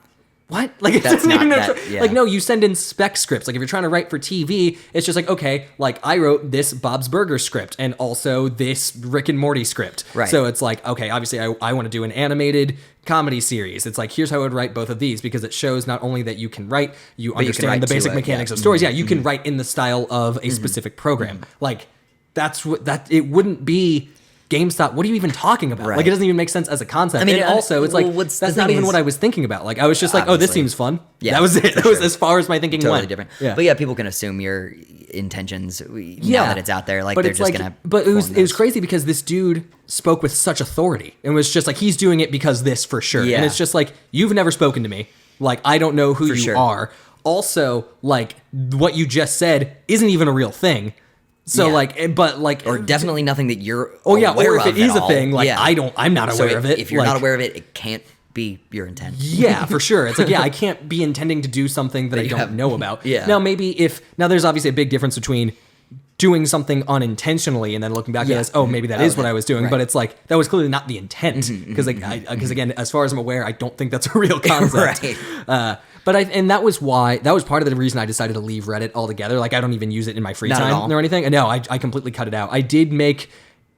What? Like, it That's doesn't even not that, yeah. like, no, you send in spec scripts. Like, if you're trying to write for TV, it's just like, okay, like, I wrote this Bob's Burger script and also this Rick and Morty script. Right. So it's like, okay, obviously I want to do an animated comedy series. It's like, here's how I would write both of these because it shows not only that you can write, you understand write the to basic it, mechanics yeah. of stories. Yeah, you can write in the style of a specific program. Like, that's what, it wouldn't be... GameStop, what are you even talking about? Right. Like, it doesn't even make sense as a concept. I mean, and also, it's like, well, that's not even what I was thinking about. Like, I was just like, oh, this Obviously. seems fun. Yeah, that was it. That was sure. as far as my thinking Totally went. different. Yeah. But yeah, people can assume your intentions now that it's out there. Like, but they're it's just like, gonna. But it was form those. crazy because this dude spoke with such authority and was just like, he's doing it because this for sure. Yeah. And it's just like, you've never spoken to me. Like, I don't know who you sure. are. Also, like, what you just said isn't even a real thing. So Yeah. like, but like, Or definitely nothing that you're. oh yeah, aware or if of it is at a all. thing, like Yeah. I'm not So aware of it. If you're like, not aware of it, it can't be your intent. yeah, for sure. It's like, yeah, I can't be intending to do something that I don't know about. Yeah. Now, now there's obviously a big difference between doing something unintentionally and then looking back at it as, oh, maybe that is what I was doing. Right. But it's like, that was clearly not the intent. Because again, as far as I'm aware, I don't think that's a real concept. Right. And that was part of the reason I decided to leave Reddit altogether. Like, I don't even use it in my free Not at time all. or anything. No, I completely cut it out. I did make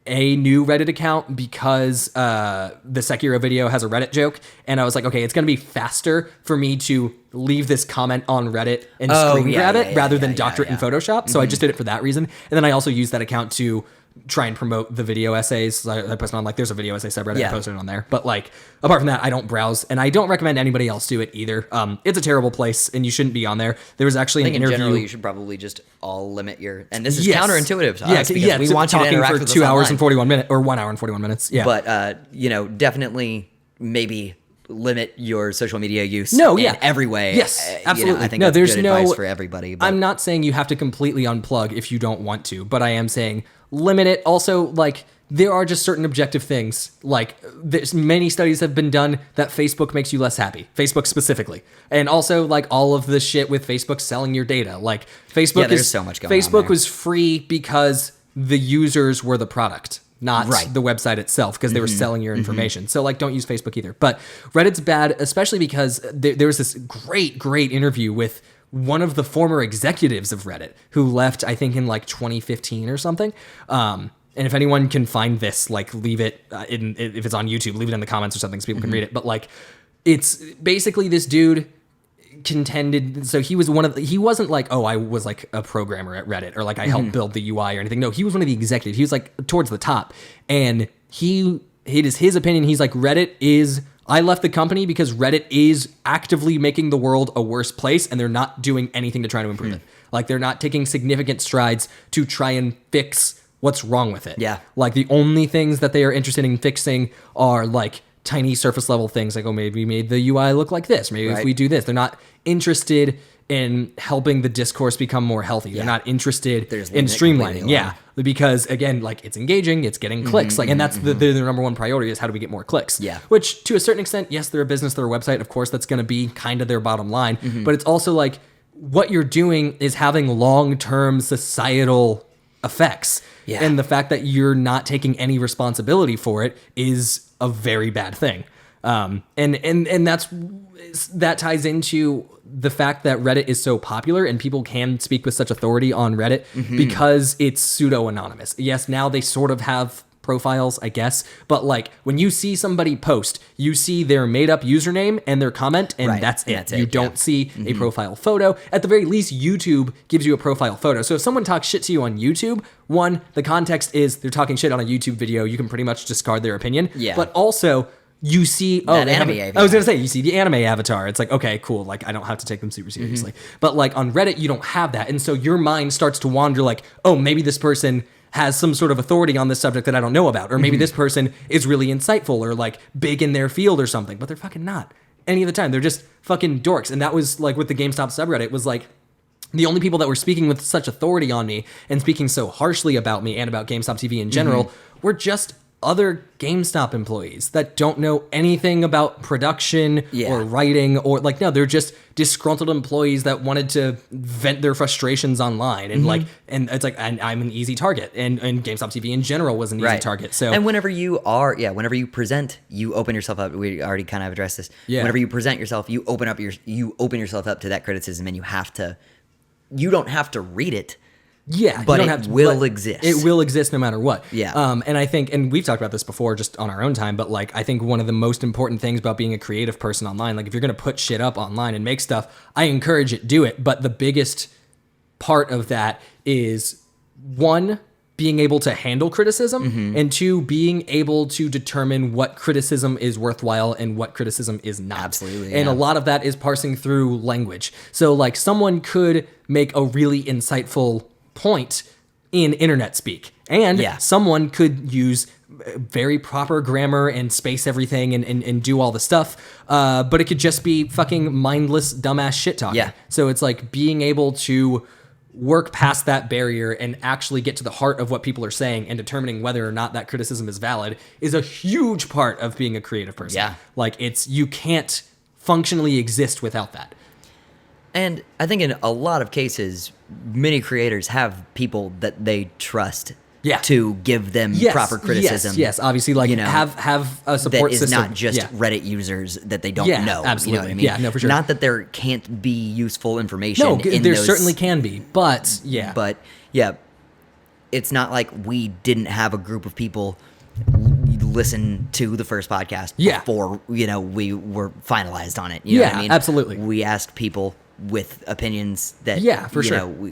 a new Reddit account because the Sekiro video has a Reddit joke, and I was like, okay, it's gonna be faster for me to leave this comment on Reddit and screen grab it rather than doctor it in Photoshop. So I just did it for that reason, and then I also used that account to try and promote the video essays. So I posted on, like, there's a video essay subreddit. Yeah. I posted it on there. But like, apart from that, I don't browse, and I don't recommend anybody else do it either. It's a terrible place, and you shouldn't be on there. There was actually I an think in interview. general, you should probably just all limit your. And this is Yes. counterintuitive to Yeah, us because we want you to talking interact for with 2 us hours online. and 41 minutes, or 1 hour and 41 minutes. Yeah, But definitely maybe limit your social media use. No, in yeah. every way. Yes, absolutely. I think No, that's there's good no- advice for everybody. But I'm not saying you have to completely unplug if you don't want to, but I am saying limit it. Also, like, there are just certain objective things. Like, there's many studies have been done that Facebook makes you less happy. Facebook specifically. And also, like, all of the shit with Facebook selling your data. Like, Facebook Yeah, there's so much going on Facebook there. was free because the users were the product, not Right. the website itself, because they were selling your information. So, like, don't use Facebook either. But Reddit's bad, especially because there was this great interview with one of the former executives of Reddit who left, I think, in like 2015 or something. And if anyone can find this, like, leave it if it's on YouTube, leave it in the comments or something so people can read it. But like, it's basically this dude contended. So he was he wasn't like, oh, I was like a programmer at Reddit or like I helped build the UI or anything. No, he was one of the executives. He was like towards the top, and it is his opinion. He's like, I left the company because Reddit is actively making the world a worse place, and they're not doing anything to try to improve it. Like, they're not taking significant strides to try and fix what's wrong with it. Yeah. Like, the only things that they are interested in fixing are like tiny surface level things, like, oh, maybe we made the UI look like this. Maybe if Right. we do this. They're not interested in helping the discourse become more healthy. They're not interested They're just in leaving it completely streamlining. alone. Yeah. Because again, like, it's engaging, it's getting clicks. Like, and that's the number one priority is how do we get more clicks? Yeah. Which to a certain extent, yes, they're a business, they're a website. Of course, that's going to be kind of their bottom line. But it's also like what you're doing is having long-term societal effects. Yeah. And the fact that you're not taking any responsibility for it is a very bad thing. And that ties into the fact that Reddit is so popular and people can speak with such authority on Reddit because it's pseudo anonymous. Yes, now they sort of have profiles, I guess, but like when you see somebody post, you see their made up username and their comment, and that's it. You don't see a profile photo. At the very least, YouTube gives you a profile photo. So if someone talks shit to you on YouTube, one, the context is they're talking shit on a YouTube video. You can pretty much discard their opinion. Yeah. But also, you see, that anime avatar. I was gonna say, you see the anime avatar. It's like, okay, cool. Like I don't have to take them super seriously. But like on Reddit, you don't have that, and so your mind starts to wander. Like, oh, maybe this person has some sort of authority on this subject that I don't know about, or maybe this person is really insightful or like big in their field or something. But they're fucking not any of the time. They're just fucking dorks. And that was like with the GameStop subreddit. Was like the only people that were speaking with such authority on me and speaking so harshly about me and about GameStop TV in general were just other GameStop employees that don't know anything about production or writing or like, no, they're just disgruntled employees that wanted to vent their frustrations online. And like, and it's like, and I'm an easy target, and GameStop TV in general was an easy target. So, and whenever you present, you open yourself up. We already kind of addressed this. Yeah. Whenever you present yourself, you open yourself up to that criticism, and you don't have to read it. Yeah, but it will exist. It will exist no matter what. Yeah. And I think, and we've talked about this before just on our own time, but like, I think one of the most important things about being a creative person online, like if you're going to put shit up online and make stuff, I encourage it, do it. But the biggest part of that is one, being able to handle criticism, and two, being able to determine what criticism is worthwhile and what criticism is not. Absolutely. And a lot of that is parsing through language. So like someone could make a really insightful point in internet speak, and someone could use very proper grammar and space everything and do all the stuff, but it could just be fucking mindless dumbass shit talking. So it's like being able to work past that barrier and actually get to the heart of what people are saying and determining whether or not that criticism is valid is a huge part of being a creative person. Like you can't functionally exist without that. And I think in a lot of cases, many creators have people that they trust to give them proper criticism. Yes, obviously, like, have a support that is system. Not just Reddit users that they don't know. Absolutely. You know what I mean? Yeah, no, for sure. Not that there can't be useful information. No, there certainly can be, but But it's not like we didn't have a group of people listen to the first podcast before we were finalized on it. You know what I mean? Absolutely. We asked people with opinions that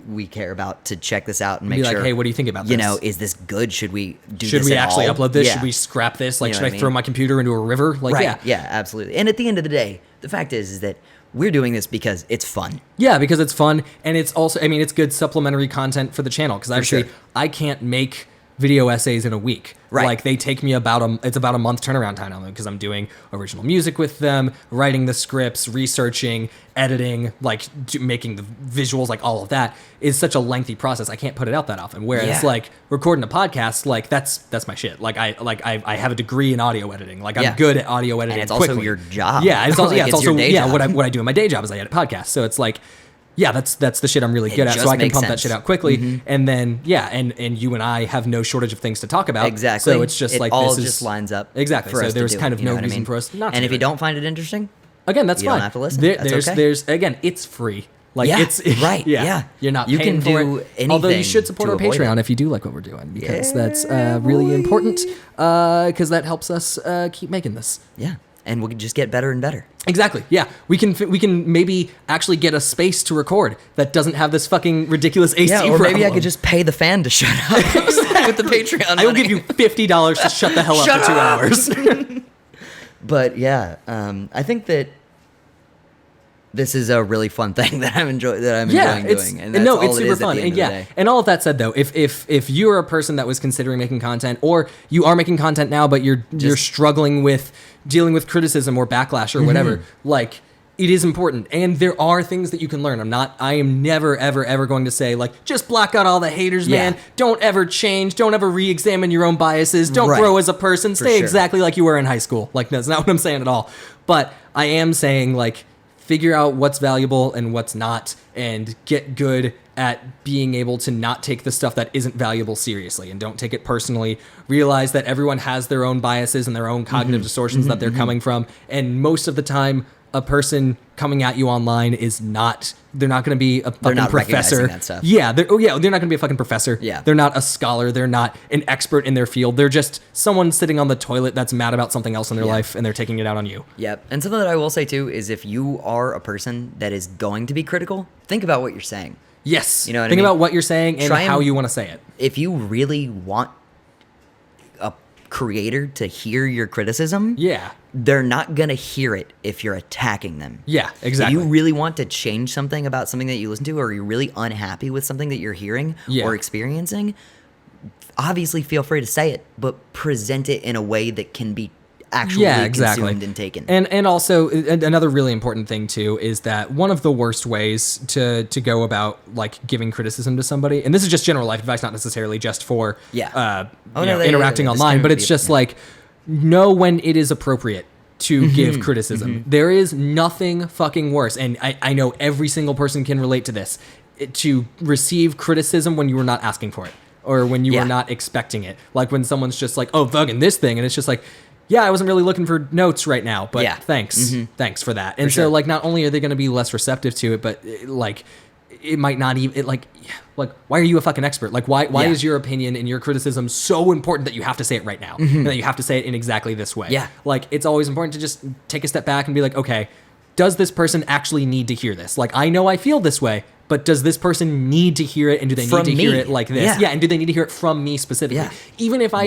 we care about to check this out and make sure. Like, hey, what do you think about this? Is this good? Should we do? Should this we at actually all? upload this? Should we scrap this? Like, should I throw my computer into a river? Like, yeah, absolutely. And at the end of the day, the fact is that we're doing this because it's fun. Yeah, because it's fun, and it's also, I mean, it's good supplementary content for the channel. Because actually, I can't make video essays in a week. Like they take me about a month turnaround time on them because I'm doing original music with them, writing the scripts, researching, editing, like making the visuals, like all of that is such a lengthy process. I can't put it out that often. Whereas like recording a podcast, like that's my shit. I have a degree in audio editing. Like I'm good at audio editing. And it's also your job. Yeah, it's also it's your day job. What I do in my day job is I edit podcasts. So it's like, that's the shit I'm really good at, so I can pump that shit out quickly. And then, and you and I have no shortage of things to talk about. Exactly. So it's just all just lines up. Exactly. So there's kind of no reason for us not to. And if you don't find it interesting, again, that's fine. You don't have to listen. There's again, it's free. Like it's right. Yeah. You're not you paying can for do it. anything. Although you should support our Patreon if you do like what we're doing, because that's really important. Because that helps us keep making this. Yeah. And we can just get better and better. Exactly. Yeah, we can maybe actually get a space to record that doesn't have this fucking ridiculous AC or problem. maybe I could just pay the fan to shut up with the Patreon. I will give you $50 to shut the hell up for 2 hours. But I think that this is a really fun thing that I'm enjoying doing. And that's it's super fun. And all of that said, though, if you're a person that was considering making content, or you are making content now, but you're struggling with dealing with criticism or backlash or whatever, like, it is important. And there are things that you can learn. I am never, ever, ever going to say, like, just block out all the haters, man. Don't ever change. Don't ever re-examine your own biases. Don't grow as a person. Stay exactly like you were in high school. Like, that's not what I'm saying at all. But I am saying, like, figure out what's valuable and what's not, and get good at being able to not take the stuff that isn't valuable seriously and don't take it personally. Realize that everyone has their own biases and their own cognitive distortions that they're coming from. And most of the time, a person coming at you online they're not going to be a fucking professor. That stuff. Yeah, they're not going to be a fucking professor. Yeah. They're not a scholar. They're not an expert in their field. They're just someone sitting on the toilet that's mad about something else in their life, and they're taking it out on you. Yep. And something that I will say too is if you are a person that is going to be critical, think about what you're saying. Yes. You know what Think I mean? about what you're saying and how you want to say it. If you really want a creator to hear your criticism, they're not going to hear it if you're attacking them. Yeah, exactly. If you really want to change something about something that you listen to, or you're really unhappy with something that you're hearing or experiencing, obviously feel free to say it, but present it in a way that can be actually consumed and taken. And also another really important thing too is that one of the worst ways to go about like giving criticism to somebody, and this is just general life advice, not necessarily just for interacting online, but it's just like know when it is appropriate to give criticism. There is nothing fucking worse, and I know every single person can relate to this, to receive criticism when you were not asking for it or when you were not expecting it. Like when someone's just like, oh, fucking this thing, and it's just like, yeah, I wasn't really looking for notes right now, but thanks. Thanks for that. And so, like, not only are they going to be less receptive to it, but, like, it might not even, like, why are you a fucking expert? Like, why is your opinion and your criticism so important that you have to say it right now? And that you have to say it in exactly this way? Yeah. Like, it's always important to just take a step back and be like, okay, does this person actually need to hear this? Like, I know I feel this way, but does this person need to hear it, and do they need to hear it like this? Yeah, and do they need to hear it from me specifically? Yeah. Even if I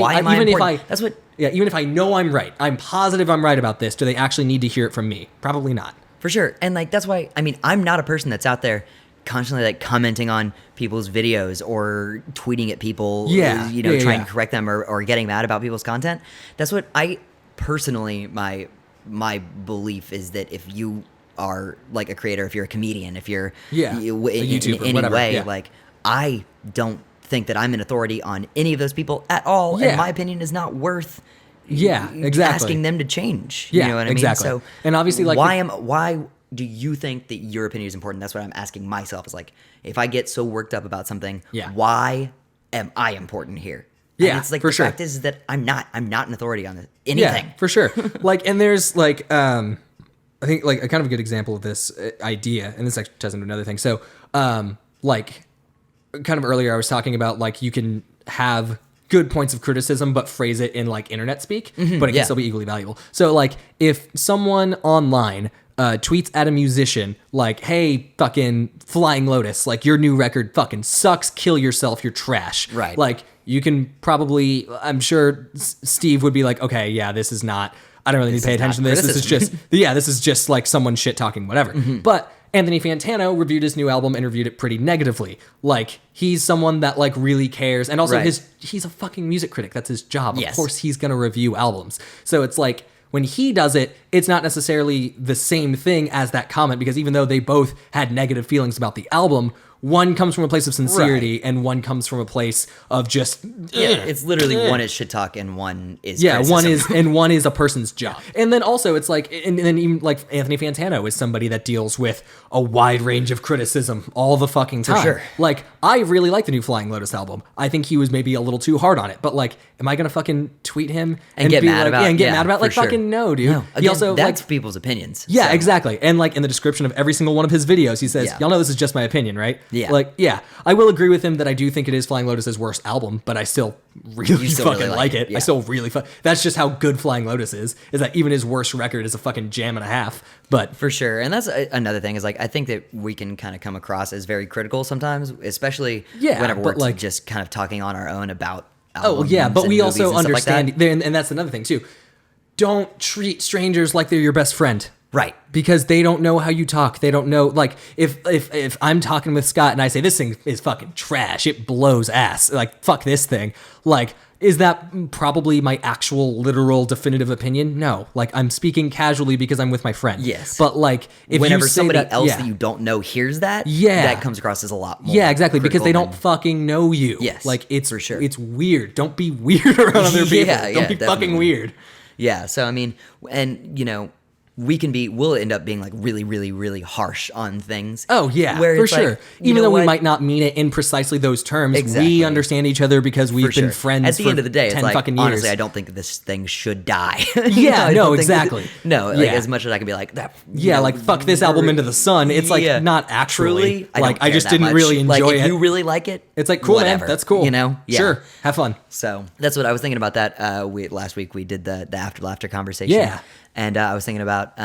know I'm right, I'm positive I'm right about this, do they actually need to hear it from me? Probably not. For sure. And like that's why, I mean, I'm not a person that's out there constantly like commenting on people's videos or tweeting at people, trying to correct them or getting mad about people's content. That's what I personally, my belief is that if you are like a creator, if you're a comedian, if you're in any way, like I don't think that I'm an authority on any of those people at all, and my opinion is not worth asking them to change. You know what I mean? So, and obviously, like, why do you think that your opinion is important? That's what I'm asking myself. Is like, if I get so worked up about something, why am I important here? Yeah, and it's like for the sure. fact is that I'm not an authority on anything. Yeah, for sure. Like, and there's like, I think like a kind of a good example of this idea, and this actually ties into another thing. So, like, kind of earlier I was talking about like you can have good points of criticism, but phrase it in like internet speak, but it can still be equally valuable. So, like, if someone online tweets at a musician like, "Hey, fucking Flying Lotus, like your new record fucking sucks. Kill yourself. You're trash." Right. Like, you can probably, I'm sure Steve would be like, "Okay, yeah, this is not." I don't really need to pay attention to this. This is just like someone shit talking whatever. But Anthony Fantano reviewed his new album and reviewed it pretty negatively. Like, he's someone that like really cares, and also he's a fucking music critic. That's his job. Of course he's going to review albums. So it's like when he does it, it's not necessarily the same thing as that comment, because even though they both had negative feelings about the album, one comes from a place of sincerity and one comes from a place of just it's literally one is shit talk and one is criticism. one is a person's job. And then also it's like, and then even like Anthony Fantano is somebody that deals with a wide range of criticism all the fucking time. For sure. Like, I really like the new Flying Lotus album. I think he was maybe a little too hard on it, but like, am I gonna fucking tweet him and get be mad like, about and get mad about like sure. fucking no, dude. No. Again, he also that's like people's opinions. Yeah, so. exactly. And like in the description of every single one of his videos, he says, "Y'all know this is just my opinion, right?" Yeah. Like, yeah, I will agree with him that I do think it is Flying Lotus's worst album, but I still really fucking like it. Yeah. I still really that's just how good Flying Lotus is that even his worst record is a fucking jam and a half. But for sure. And that's another thing is like, I think that we can kind of come across as very critical sometimes, especially whenever we're like just kind of talking on our own about albums. Oh yeah, but we also understand, like that. And that's another thing too. Don't treat strangers like they're your best friend. Right. Because they don't know how you talk. They don't know, like, if I'm talking with Scott and I say, this thing is fucking trash, it blows ass, like, fuck this thing, like, is that probably my actual, literal, definitive opinion? No. Like, I'm speaking casually because I'm with my friend. Yes. But, like, if whenever you say somebody that, else that you don't know hears that, that comes across as a lot more. Yeah, exactly, because they don't fucking know you. Yes, like, it's for sure. It's weird. Don't be weird around other people. Don't be fucking weird. Yeah, so, I mean, and, you know, we'll end up being like really, really, really harsh on things. Oh yeah, where for it's sure. like, Even though we might not mean it in precisely those terms, Exactly. we understand each other because we've been sure. friends At the for end of the day, 10 it's like, fucking years. honestly, I don't think this thing should die. Yeah, I no, don't think exactly. like Yeah. as much as I can be like that. Yeah, like fuck this album into the sun. It's like not actually. Truly, I like don't I care just that didn't much. really enjoy like, if it. you really like it, It's like cool, whatever, man. That's cool. You know, yeah. Sure, have fun. So that's what I was thinking about. That last week we did the after laughter conversation. Yeah. And I was thinking about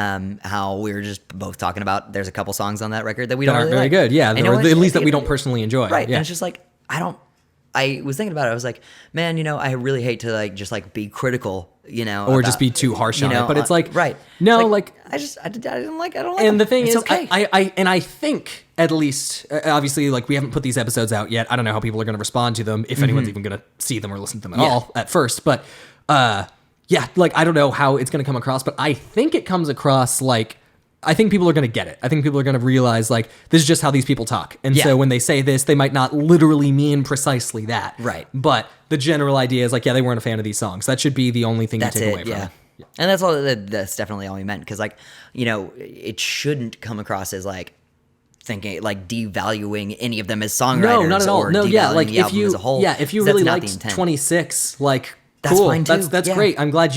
how we were just both talking about there's a couple songs on that record that we That don't aren't really very like. good. Yeah, And or you know what? at least At that we the- don't personally enjoy. Right. Yeah. And it's just like I was thinking about it. I was like, man, I really hate to like just like be critical, or just be too harsh on it. But it's like, right. No, It's like I don't like them. and the thing It's is, okay. I think at least, obviously, like we haven't put these episodes out yet. I don't know how people are going to respond to them, if anyone's even going to see them or listen to them at all at first. But yeah, like I don't know how it's going to come across, but I think it comes across like, I think people are going to get it. I think people are going to realize like this is just how these people talk. And so when they say this, they might not literally mean precisely that. Right. But the general idea is like, yeah, they weren't a fan of these songs. That should be the only thing That's you take it, away from yeah. it. And that's all. That's definitely all we meant, because like it shouldn't come across as like thinking like devaluing any of them as songwriters. No, not at all. Or No, yeah, devaluing like the if album you, as a whole. yeah, if you 'Cause really that's not the liked intent. 26, like That's cool, fine, too. that's Yeah. great. I'm glad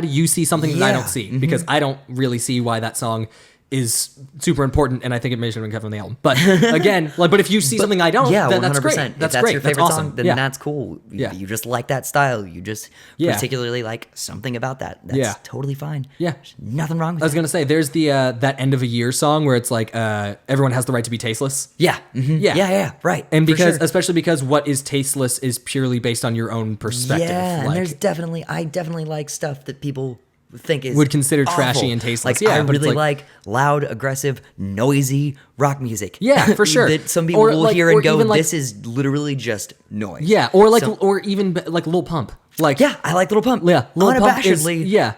you see something that I Yeah. don't see because I don't really see why that song is super important, and I think it may should have been kept on the album. But again, like, but if you see something I don't, Yeah, then 100%. that's great. If That's that's great. your That's favorite awesome. song, then yeah. that's cool. Yeah. You just like that style. You just Yeah. particularly like something about that. That's Yeah. totally fine. Yeah. There's nothing wrong with I was that. gonna say, there's the that end of a year song where it's like everyone has the right to be tasteless. Yeah. Mhm. Yeah. Yeah. Right. And for because, sure. especially because what is tasteless is purely based on your own perspective. Yeah, and Like, there's I definitely like stuff that people think is Would consider trashy awful. and tasteless. Like, Yeah, I but it's really like- like loud, aggressive, noisy rock music. Yeah, for sure. That some people Or will like- hear or and go, even like- "This is literally just noise." yeah, or like, So- or even like Lil Pump. Like, yeah, I like Little Pump. Yeah, Lil Pump is Unabashedly, yeah.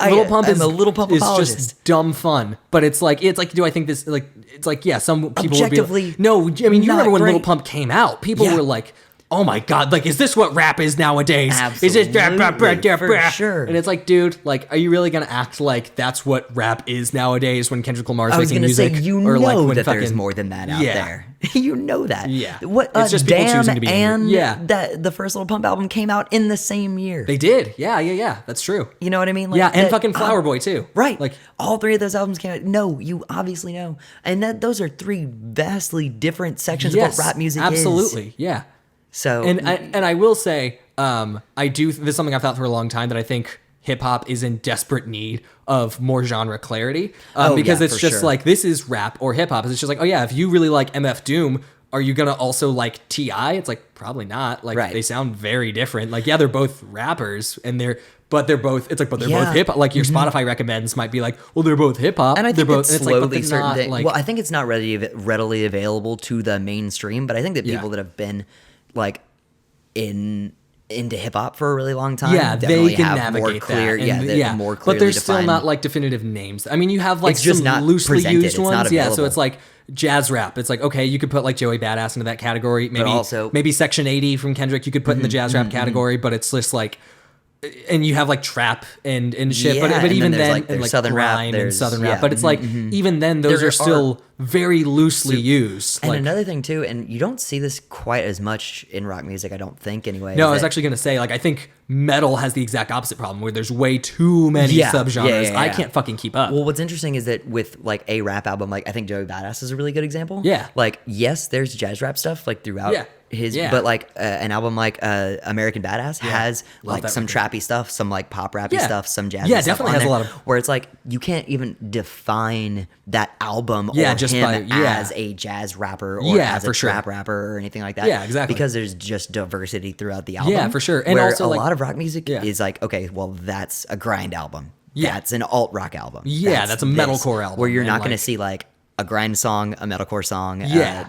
I Lil Pump am is a Little Pump is apologist. just dumb fun, but it's like do I think this like it's like yeah, some people Objectively would be like, no. I mean, you not remember when Lil great. Pump came out? People Yeah. were like, oh my god, like is this what rap is nowadays? Is this Absolutely, for sure. And it's like, dude, like, are you really gonna act like that's what rap is nowadays when Kendrick Lamar's I was making gonna say, music? you or like know when that there's fucking- more than that out Yeah. there. You know that. Yeah. What? It's just people Damn choosing to be angry. and Yeah. that the first Little Pump album came out in the same year. They did, yeah, that's true. You know what I mean? Like, Yeah, and that- fucking Flower Boy too. Right. Like, all three of those albums came out. No, you obviously know. And those are three vastly different sections yes, of what rap music is. absolutely, yeah. So And I will say, I do. This is something I've thought for a long time that I think hip hop is in desperate need of more genre clarity. Because yeah, it's for just sure. like this is rap or hip hop. It's just like, oh yeah, if you really like MF Doom, are you gonna also like T.I.? It's like probably not. Like Right. they sound very different. Like yeah, they're both rappers and they're both Yeah. hip hop. Like your Spotify recommends might be like, well, they're both hip hop. and I they're think both that it's like, but slowly they're certain not, things. like, Well, I think it's not readily available to the mainstream, but I think that Yeah. people that have been like into hip hop for a really long time, yeah, they definitely can have navigate more clear, that. And, they're more clearly but there's still defined. not like definitive names. I mean, you have like It's just some not loosely presented. used It's not ones. Yeah, so available. it's like jazz rap. It's like okay, you could put like Joey Badass into that category. Maybe also- maybe Section 80 from Kendrick you could put in the jazz rap category. But it's just like. And you have like trap and shit, Yeah, but and even then there's, then, like, and there's like Southern rap, grime and there's- southern yeah, rap, but it's like even then those There are still very loosely used. And like, another thing too, and you don't see this quite as much in rock music, I don't think. Anyway, no, is I was that- actually gonna say like I think metal has the exact opposite problem where there's way too many Yeah, subgenres. yeah. I can't fucking keep up. Well, what's interesting is that with like a rap album, like I think Joey Badass is a really good example. Yeah. Like yes, there's jazz rap stuff like throughout Yeah. his, Yeah. but like an album like American Badass has Love like that some record. trappy stuff, some like pop rappy Yeah. stuff, some jazz. Yeah, stuff definitely on has a there, lot of- where it's like you can't even define that album Yeah, or just him by- yeah. as a jazz rapper or Yeah, as a for sure. trap rapper or anything like that. Yeah, exactly. Because there's just diversity throughout the album. Yeah, for sure. And where also, a like- lot of rock music Yeah. is like, okay, well that's a grind album. Yeah. That's an alt rock album. Yeah, that's a this, metalcore album, where you're and, not going to like- see like a grind song, a metalcore song, Yeah.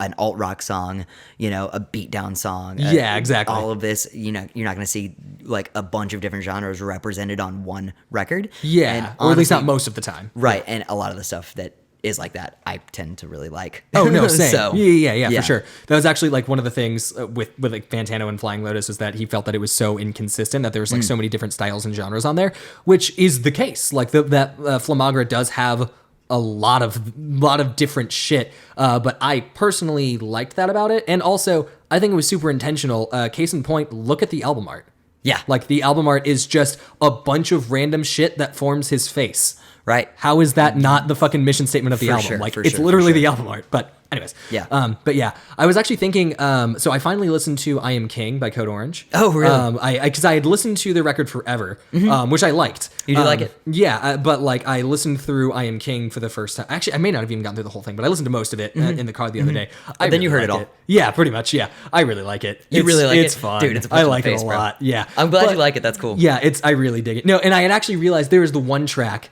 an alt rock song, a beatdown song. Yeah, exactly. All of this, you're not going to see like a bunch of different genres represented on one record. Yeah, And or at least not honestly- most of the time. Right, and a lot of the stuff that is like that, I tend to really like. Oh no, same. So, yeah, for sure. That was actually like one of the things with like Fantano and Flying Lotus is that he felt that it was so inconsistent that there was like so many different styles and genres on there, which is the case. Like that Flamagra does have a lot of different shit, but I personally liked that about it, and also I think it was super intentional. Case in point, look at the album art. Yeah. Like the album art is just a bunch of random shit that forms his face. Right. How is that not the fucking mission statement of the album? Sure, like for it's sure, literally for sure. the album art. But anyways. Yeah. But yeah, I was actually thinking, so I finally listened to I Am King by Code Orange. Oh, really? Because I had listened to the record forever, which I liked. You do like it? Yeah, but like I listened through I Am King for the first time. Actually, I may not have even gotten through the whole thing, but I listened to most of it in the car the other day. Then you heard it all. Yeah, pretty much. Yeah, I really like it. You really like it? It's fun, Dude, it's a punch I in the like face, it a bro. lot. Yeah, I'm glad But- you like it. That's cool. Yeah, I really dig it. No, and I had actually realized there was the one track.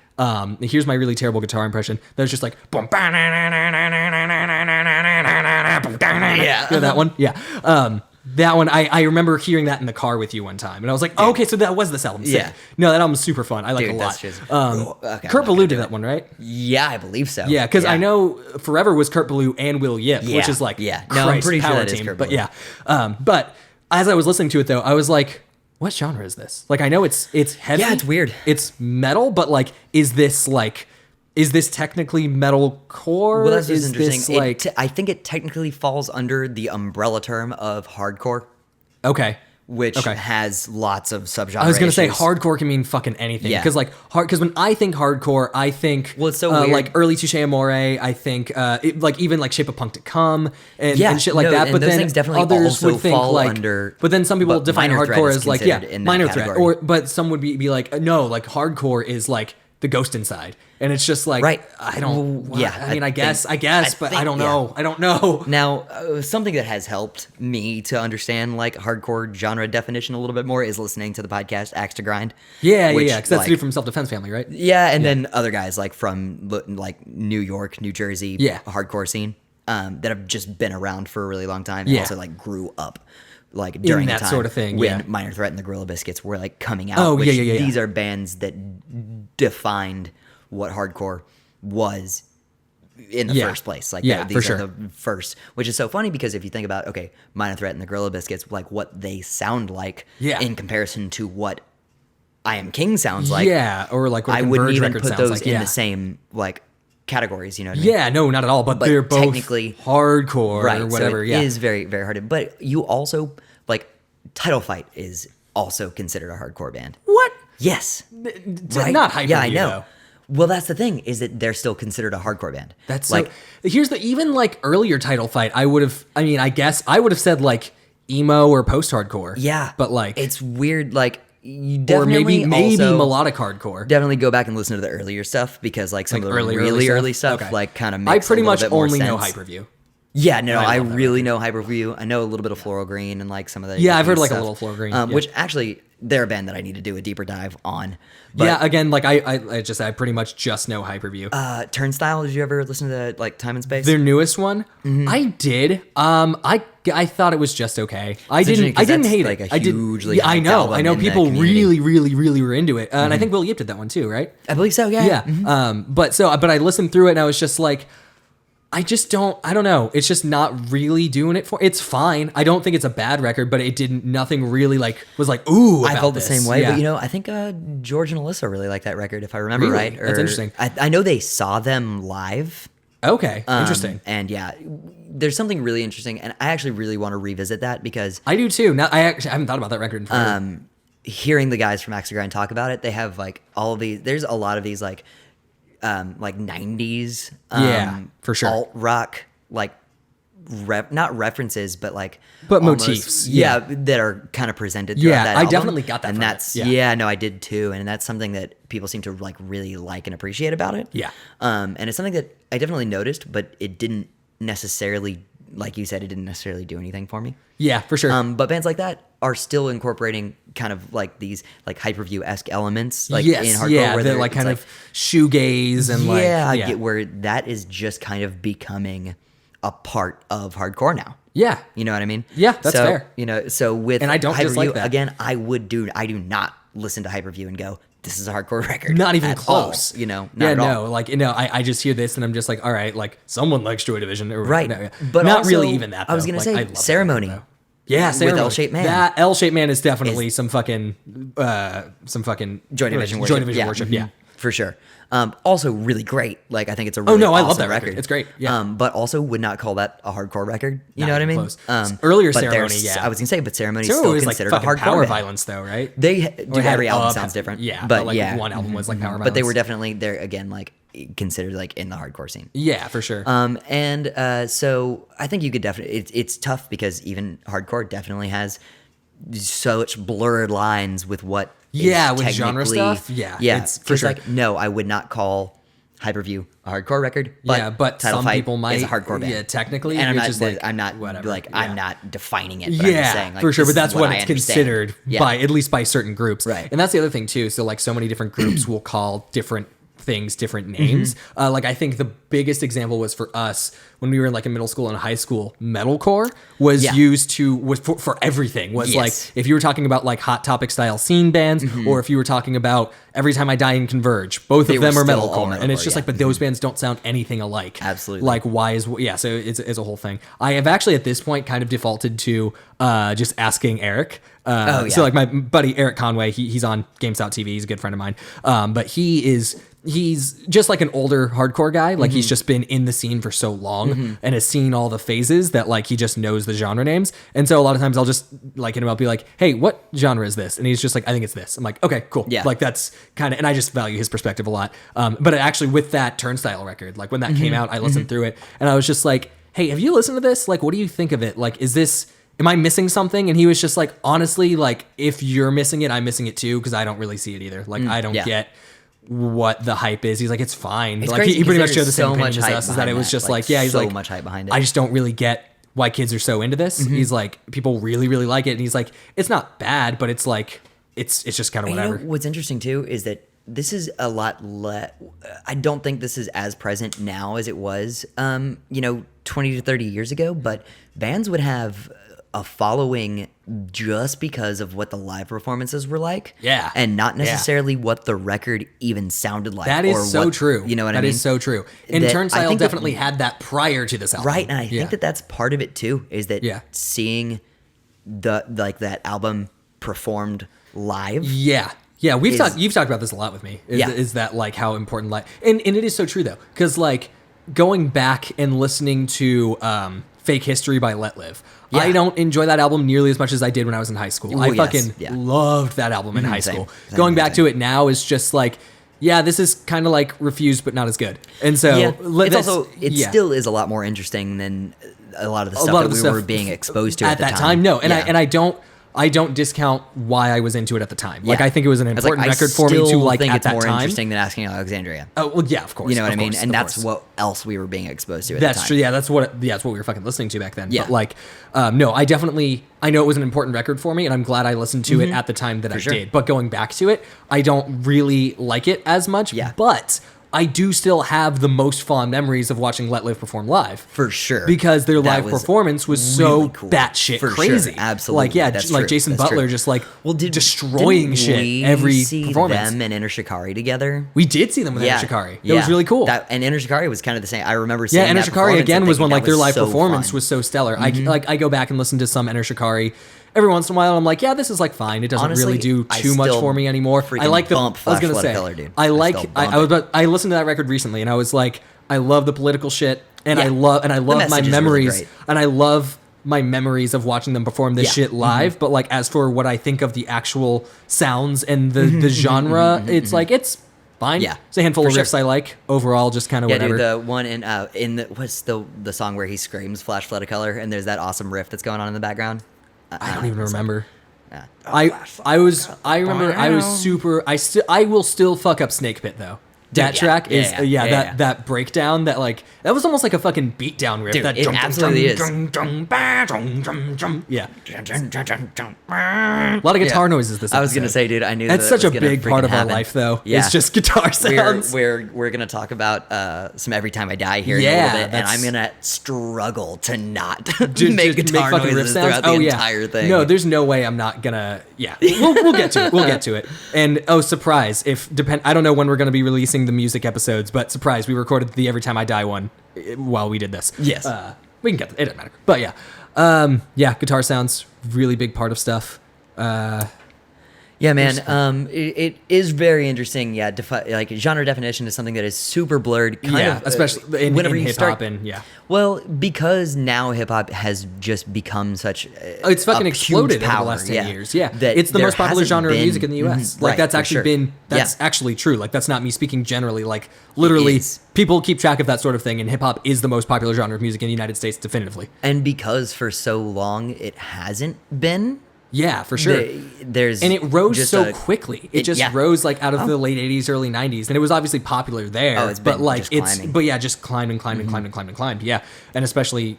Here's my really terrible guitar impression. That was just like, boom, yeah, you know that one. Yeah, that one. I remember hearing that in the car with you one time, and I was like, oh, okay, so that was this album. Sick. Yeah. No, that album's super fun. I like Dude, it a lot. that's just- okay, Kurt I'm not Ballou gonna did that one, right? Yeah, I believe so. Yeah, because I know Forever was Kurt Ballou and Will Yip, which Yeah, is like, yeah. No, I'm Christ, pretty sure power that is team. Kurt But Ballou. yeah, but as I was listening to it though, I was like, what genre is this? Like, I know it's heavy. Yeah, it's weird. It's metal, but like, is this technically metalcore? Well, that's just is interesting. This, like, I think it technically falls under the umbrella term of hardcore, okay. which Okay. has lots of subgenres. I was gonna say hardcore can mean fucking anything. Yeah. Because like because when I think hardcore, I think Well, it's so weird. like early Touche Amore. I think like even like Shape of Punk to Come and shit like no, that. and But those then things definitely others also would think fall like under- But then some people but define Minor Threat hardcore is as like considered in that minor threat, category. but some would be like no, like hardcore is like the Ghost Inside, and it's just like Right. I don't. Well, yeah, I mean, I guess, but think- I don't yeah. know. I don't know. Now, something that has helped me to understand like hardcore genre definition a little bit more is listening to the podcast Axe to Grind. Yeah, which, because that's like, the dude from Self Defense Family, right? Yeah, and then other guys like from like New York, New Jersey, Yeah. hardcore scene that have just been around for a really long time and Yeah. also like grew up like during that the time sort of thing, when yeah. Minor Threat and the Gorilla Biscuits were like coming out. Oh, which yeah. These are bands that defined what hardcore was in the Yeah. first place. Like Yeah, these for are sure. the first, which is so funny because if you think about Minor Threat and the Gorilla Biscuits, like what they sound like Yeah. in comparison to what I Am King sounds like. Yeah, or like what I Converge wouldn't even record put sounds those like. in Yeah. the same like categories, you know what I mean? Yeah, no, not at all. But, But they're both technically- hardcore Right. or whatever. So it yeah, is very, very hard. But you also like Title Fight is also considered a hardcore band. what? Yes. Not hyper. Yeah, I know. Well, that's the thing, is that they're still considered a hardcore band. That's like so, here's the even like earlier Title Fight. I guess I would have said like emo or post hardcore. yeah. but like it's weird, like you or definitely maybe also melodic hardcore. definitely go back and listen to the earlier stuff because like some Like of the really early stuff Okay. like kind of I makes pretty a little much bit more only know sense. Hyperview. Yeah, no, I love that really know Hyperview. I know a little bit of Floral Green and like some of the Yeah, I've heard, Yuppie like, a stuff. little Floral Green, yeah. which actually they're a band that I need to do a deeper dive on. But, Yeah, again, like I pretty much just know Hyperview. Turnstile. Did you ever listen to like Time and Space? Their newest one, Mm-hmm. I did. I thought it was just okay. I interesting didn't 'cause didn't that's, hate like, it. a I did. hugely Yeah, I hyped know. album I know in the people community. really were into it, and I think Will Yip did that one too, right? I believe so. Yeah. Yeah. But I listened through it and I was just like, I don't know. It's just not really doing it for. It's fine. I don't think it's a bad record, but it didn't. Nothing really like was like ooh. I about felt the this. same way, Yeah. but I think George and Alyssa really like that record, if I remember Really? right. That's interesting. I know they saw them live. Okay, interesting. And yeah, there's something really interesting, and I actually really want to revisit that because I do too. Now I haven't thought about that record in forever. hearing the guys from Axe to Grind talk about it, they have like all of these. There's a lot of these like 90s, Yeah, for sure. alt rock like not references, but like But almost- motifs, yeah, yeah. that are kind of presented. Yeah, throughout that I album. definitely got that and from it, that's yeah. no, I did too, and that's something that people seem to like really like and appreciate about it. Yeah. and it's something that I definitely noticed, but it didn't necessarily, like you said, it didn't necessarily do anything for me. Yeah, for sure. But bands like that are still incorporating kind of like these like Hyperview-esque elements, like yes, in hardcore. yeah, where they're like it's kind of shoegaze and like I get where that is just kind of becoming a part of hardcore now. yeah. You know what I mean? Yeah, that's so, fair. So with And I don't Hyperview, dislike that. again, I do not listen to Hyperview and go, this is a hardcore record. Not even at close. all, not yeah, at all. no, like, I just hear this and I'm just like, all right, like someone likes Joy Division. Or, Right. No, yeah. But not also, really even that, though. I was going to Like, say, I love that Ceremony. record, though. Yeah, With L-Shaped Man. That L-Shaped Man is definitely some fucking Joy Division worship. Joy Division worship, yeah. For sure. Also really great. Like, I think it's a really Oh, no, I love awesome that record. It's great, yeah. But also would not call that a hardcore record. You Not know what I even mean? close. Earlier but Ceremony, there's- yeah. I was going to say, but Ceremony is Ceremony still was like considered a fucking hardcore Power band. Violence, though, right? They do Or had every album Up, sounds different. Yeah, but like yeah. one album was like Power Violence. But they were definitely, they're again, like, considered like in the hardcore scene. Yeah, for sure. So I think you could definitely, it's tough because even hardcore definitely has such blurred lines with what Yeah, is with genre technically- stuff. Yeah, Yeah. it's for sure. Like, no, I would not call Hyperview a hardcore record. But Yeah, but Title some Fight people might. is a hardcore band. Yeah, technically. And I'm it's not, just like, I'm not whatever. like, Yeah. I'm not defining it. But I'm just Yeah, saying, like, for sure. this But that's is what I it's understand. considered Yeah. by, at least by certain groups. Right. And that's the other thing too. So like so many different groups will call different things different names. Like I think the biggest example was for us when we were in like in middle school and high school. Metalcore was Yeah. used to was for everything. Was Yes. like if you were talking about like Hot Topic style scene bands, or if you were talking about Every Time I Die and Converge, both They of them were are still all metalcore, and it's metalcore, just yeah. like, but those bands don't sound anything alike. Absolutely. Like why is yeah? So it's a whole thing. I have actually at this point kind of defaulted to just asking Eric. Oh, yeah. So like my buddy Eric Conway, he's on Games.tv. He's a good friend of mine. But he's just like an older hardcore guy. Like he's just been in the scene for so long and has seen all the phases that like he just knows the genre names. And so a lot of times I'll just like hit him up, be like, hey, what genre is this? And he's just like, I think it's this. I'm like, okay, cool. Yeah. Like that's kind of, and I just value his perspective a lot. But actually with that Turnstile record, like when that came out, I listened through it and I was just like, hey, have you listened to this? Like, what do you think of it? Like, am I missing something? And he was just like, honestly, like if you're missing it, I'm missing it too. Cause I don't really see it either. Like I don't yeah. get what the hype is. He's like, it's fine. It's like crazy he pretty much because showed the there's same so opinion much as hype us, is that it behind was that. just Like, like, yeah, he's so like, much hype behind it. I just don't really get why kids are so into this. He's like, people really, really like it. And he's like, it's not bad, but it's like, it's just kind of whatever. You know, what's interesting too is that this is a lot less. I don't think this is as present now as it was, 20 to 30 years ago. But bands would have a following just because of what the live performances were like. Yeah. And not Yeah. necessarily what the record even sounded like. That is or so what- true. You know what I mean? That is so true. And That- I Turnstile think that- definitely had that prior to this album. Right, and I Yeah. think that that's part of it too. Is that Yeah. seeing that album performed live? Yeah. Yeah, you've talked about this a lot with me. Yeah. Is that like how important and it is so true though, because like going back and listening to Fake History by Let Live, Yeah. I don't enjoy that album nearly as much as I did when I was in high school. Well, I yes, fucking yeah. loved that album in high same. school. Same, Going back same. to it now is just like, yeah, this is kind of like Refused, but not as good. And so Yeah, it's that's- also it yeah. still is a lot more interesting than a lot of the A stuff lot that of the we stuff were being exposed to at that the time. No, and Yeah. I don't discount why I was into it at the time. Like Yeah. I think it was an I was like, important I record for me to still like think at it's that more time. interesting than Asking Alexandria. Oh well, yeah, of course. You know what of I mean? course, And of that's course. what else we were being exposed to at That's the time. true. Yeah, that's what we were fucking listening to back then. Yeah. But like, no, I know it was an important record for me, and I'm glad I listened to it at the time that I sure. did. But going back to it, I don't really like it as much. Yeah. But I do still have the most fond memories of watching Let Live perform live. For sure. Because their That live was performance was really so cool. batshit For crazy. sure. Absolutely. Like, yeah, That's like true. Jason That's Butler true. just like didn't destroying shit we every see performance. them and Enter Shikari together? We did see them with Enter Shikari. It was really cool. And Enter Shikari was kind of the same. I remember seeing Yeah, Enter that Shikari performance again and was thinking when like that their live so performance fun. Mm-hmm. was so stellar. I go back and listen to some Enter Shikari every once in a while. And I'm like, yeah, this is like fine. It doesn't Honestly, really do I too much still for me anymore. I freaking like bump I was Flash gonna Flood say, Killer, dude. I I still bump I listened to that record recently, and I was like, I love the political shit, and Yeah. I love my message is really memories, great. and I love my memories of watching them perform this Yeah. shit live. But like, as for what I think of the actual sounds and the genre, it's like it's fine. Yeah, it's a handful of for riffs sure. I like overall, just kind of Yeah, whatever. dude, the one in the what's the song where he screams "Flash Flood of Color" and there's that awesome riff that's going on in the background. I don't even remember. Yeah. I will still fuck up Snake Pit though. That yeah. track is Yeah. that breakdown that like that was almost like a fucking beatdown riff. Dude, that it absolutely is. Yeah. A lot of guitar noises this episode. I was gonna say, dude, I knew that's that such a was gonna big freaking part of our happen. life, though. Yeah. It's just guitar sounds. We're gonna talk about some Every Time I Die here in a Yeah, little bit, and that's- I'm gonna struggle to not Just make guitar fucking riff noises sounds. throughout the entire thing. No, there's no way I'm not gonna. Yeah, we'll get to it. We'll get to it. And surprise! I don't know when we're gonna be releasing the music episodes, but surprise, we recorded the Every Time I Die one while we did this. Yes. We can get it. Doesn't matter. But yeah, guitar sounds really big part of stuff. Yeah, man. It is very interesting. Yeah, like genre definition is something that is super blurred. Kind of, especially in whenever you hip start. hop and yeah. Well, because now hip hop has just become such. It's fucking a exploded huge power, over the last 10 years. Yeah, that it's the there most popular hasn't genre of been- music in the U.S. Mhm, Like right, that's for actually sure. been that's Yeah. actually true. Like that's not me speaking generally. Like literally, is. people keep track of that sort of thing, and hip hop is the most popular genre of music in the United States, definitively. And because for so long it hasn't been. Yeah, for sure. There's And it rose just so a- quickly. It just yeah. rose like out of the late 80s, early 90s. And it was obviously popular there. Oh, it's but been like just it's climbing. but yeah, just climbed and climbed and climbed and climbed and climbed. Yeah. And especially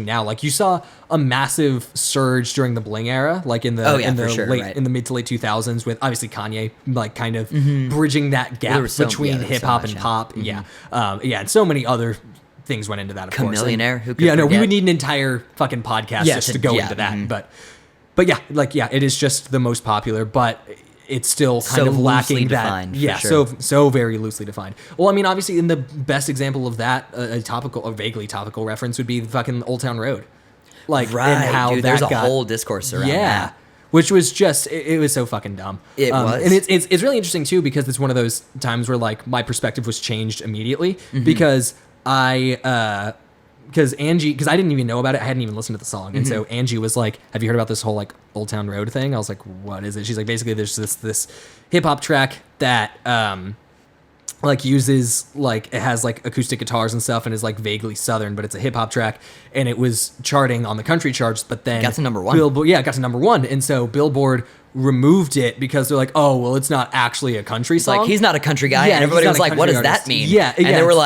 now. Like you saw a massive surge during the Bling era, like in the Oh, yeah, in the for sure, late right. in the mid to late 2000s with obviously Kanye like kind of bridging that gap there was so- between yeah, there was hip so hop much, and yeah. pop. Yeah. And so many other things went into that, of course. And- Chameleonaire, who could yeah, no, we forget? would need an entire fucking podcast Yeah, just to- to go yeah, into that. mhm. But yeah, it is just the most popular, but it's still kind So of lacking loosely that. defined, for Yeah, sure. so very loosely defined. Well, I mean, obviously, in the best example of that, a vaguely topical reference would be the fucking Old Town Road, like Right, and how dude, that there's a got, whole discourse around yeah. that. Which was just it was so fucking dumb. It was. And it's really interesting too because it's one of those times where like my perspective was changed immediately because Angie, because I didn't even know about it. I hadn't even listened to the song. And so Angie was like, have you heard about this whole like Old Town Road thing? I was like, what is it? She's like, basically there's this hip hop track that like uses like, it has like acoustic guitars and stuff and is like vaguely Southern, but it's a hip hop track. And it was charting on the country charts, but then Got to number one. Billboard, yeah, it got to number one. And so Billboard removed it because they're like, oh, well, it's not actually a country song. Like he's not a country guy, Yeah, and everybody he's was not a like, "What does country that artist." mean?" Yeah, and yeah, they were it's-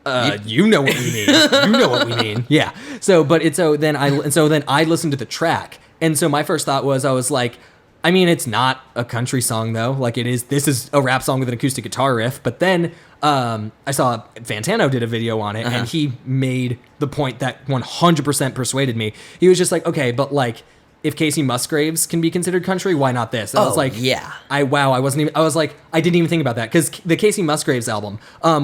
like, you know what we mean. You know what we mean. Yeah. So then I listened to the track, and so my first thought was I was like, I mean, it's not a country song though. Like it is. This is a rap song with an acoustic guitar riff. But then I saw Fantano did a video on it, and he made the point that 100% persuaded me. He was just like, okay, but like, if Casey Musgraves can be considered country, why not this? And I was Oh, like, yeah. I didn't even think about that because the Casey Musgraves album,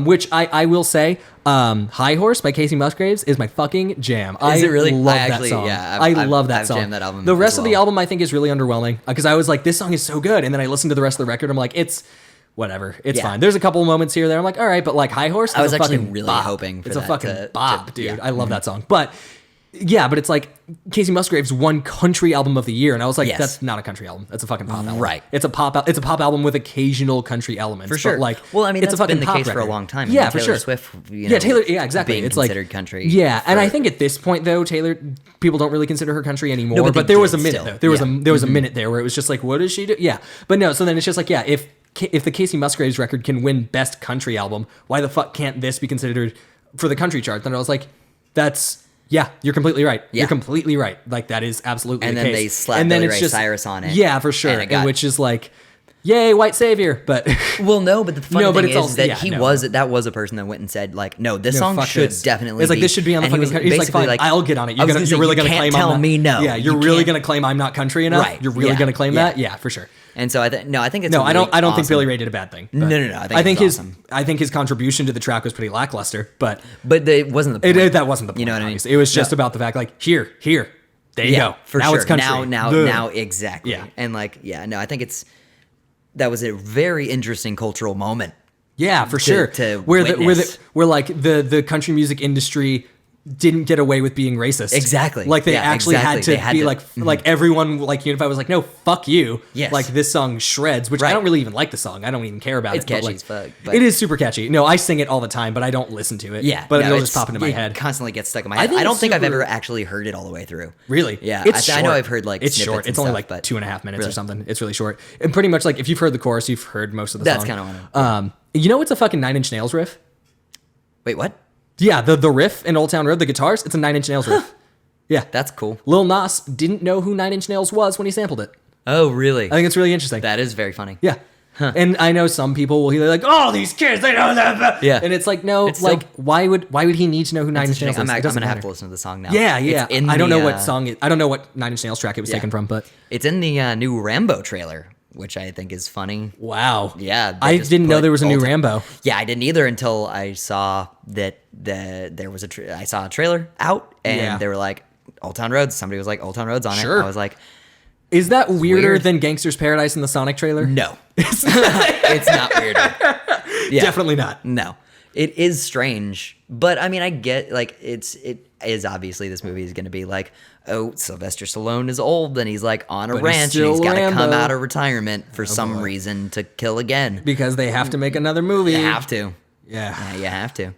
which I will say, High Horse by Casey Musgraves is my fucking jam. Is it really? love I actually- that song. yeah, I I've- love that I've song. jammed that album the as rest of the well. album I think is really underwhelming because I was like, this song is so good, and then I listened to the rest of the record. I'm like, it's whatever, it's Yeah. fine. There's a couple moments here there. I'm like, all right, but like High Horse, I was is a actually fucking really bop. hoping for it's a that fucking to- bop, dude. yeah. I love that song, but. Yeah, but it's like Casey Musgraves won country album of the year, and I was like, Yes. that's not a country album. That's a fucking pop album. Right. It's a pop album with occasional country elements. For sure. But like, Well, I mean, it's that's a fucking been the pop case for a record. long time. I Yeah, mean, for Taylor sure. Swift, Yeah, Taylor. Yeah, exactly. being It's like considered country. Yeah, and for- I think at this point though, Taylor, people don't really consider her country anymore. No, but but they there was a did minute still. though. There was Yeah. there was a minute there where it was just like, what does she do? Yeah, but no. So then it's just like, yeah, if the Casey Musgraves record can win best country album, why the fuck can't this be considered for the country chart? Then I was like, that's. Yeah, you're completely right. Yeah. You're completely right. Like that is absolutely And the then case. they slapped and then Billy it's Ray just, Cyrus on it. Yeah, for sure. And it got- which is like, yay, white savior. But Well, no, but the funny No, but thing it's is also- that yeah, no. that was a person that went and said like, no, this No, song fuck should this. definitely. It's like, this should be on the and he fucking was country. He's like, basically fine, I'll get on it. I was You're say, really you gonna can't claim tell I'm not, me no. Yeah, you're You really can't- gonna claim I'm not country enough. Right. You're really Yeah. gonna claim Yeah. that. Yeah, for sure. And so I think no, I think it's No, a I don't. really I don't think awesome- Billy Ray did a bad thing. No, but no, no, I think it's awesome. I think his contribution to the track was pretty lackluster. But it wasn't the point. that wasn't the point. You know what I mean? obviously. It was just No. about the fact, like, here, there you go. For now sure. it's country. Now, exactly. Yeah. And like, yeah, no, I think that was a very interesting cultural moment. Yeah, for sure. to where witness. like the country music industry didn't get away with being racist. Exactly. Like they Yeah, actually exactly. had to be like everyone like unified was like, no, fuck you. Yes. Like this song shreds, which I Right. don't really even like the song. I don't even care about It's it. but, catchy like, as fuck, but- it is super catchy. No, I sing it all the time, but I don't listen to it. Yeah, But no, it'll it's- just pop into my it head. Constantly gets stuck in my I head. think I don't it's think I've super- ever actually heard it all the way through. Really? Yeah. It's I know short. I've heard like it's snippets short. and It's only stuff, like but 2.5 minutes or really. something. It's really short. And pretty much like if you've heard the chorus, you've heard most of the That's song. kinda what You know it's a fucking Nine Inch Nails riff? Wait, what? Yeah, the riff in Old Town Road, the guitars, it's a Nine Inch Nails riff. Yeah. That's cool. Lil Nas didn't know who Nine Inch Nails was when he sampled it. Oh, really? I think it's really interesting. That is very funny. Yeah. And I know some people will hear like, oh, these kids, they know that. Yeah. And it's like, no, It's like, so- why would he need to know who Nine Inch Nails is? I'm It doesn't gonna have matter. to listen to the song now. Yeah. It's in I don't the, know what song I don't know what Nine Inch Nails track it was taken from, but it's in the new Rambo trailer, which I think is funny. wow. Yeah, they I just didn't know put there was a new Old- Rambo. Yeah, I didn't either until I saw that there was I saw a trailer out, and Yeah. they were like Old Town Roads. Somebody was like Old Town Roads on it. Sure. I was like, Is that weirder weird. than Gangster's Paradise in the Sonic trailer? no, it's not weird. Yeah. Definitely not. No, it is strange, but I mean, I get like it is obviously this movie is going to be like, oh, Sylvester Stallone is old and he's like on a But he's ranch and still he's got to come Rambo. out of retirement for some reason to kill again. Because they have to make another movie. You have to, Yeah. yeah, you have to.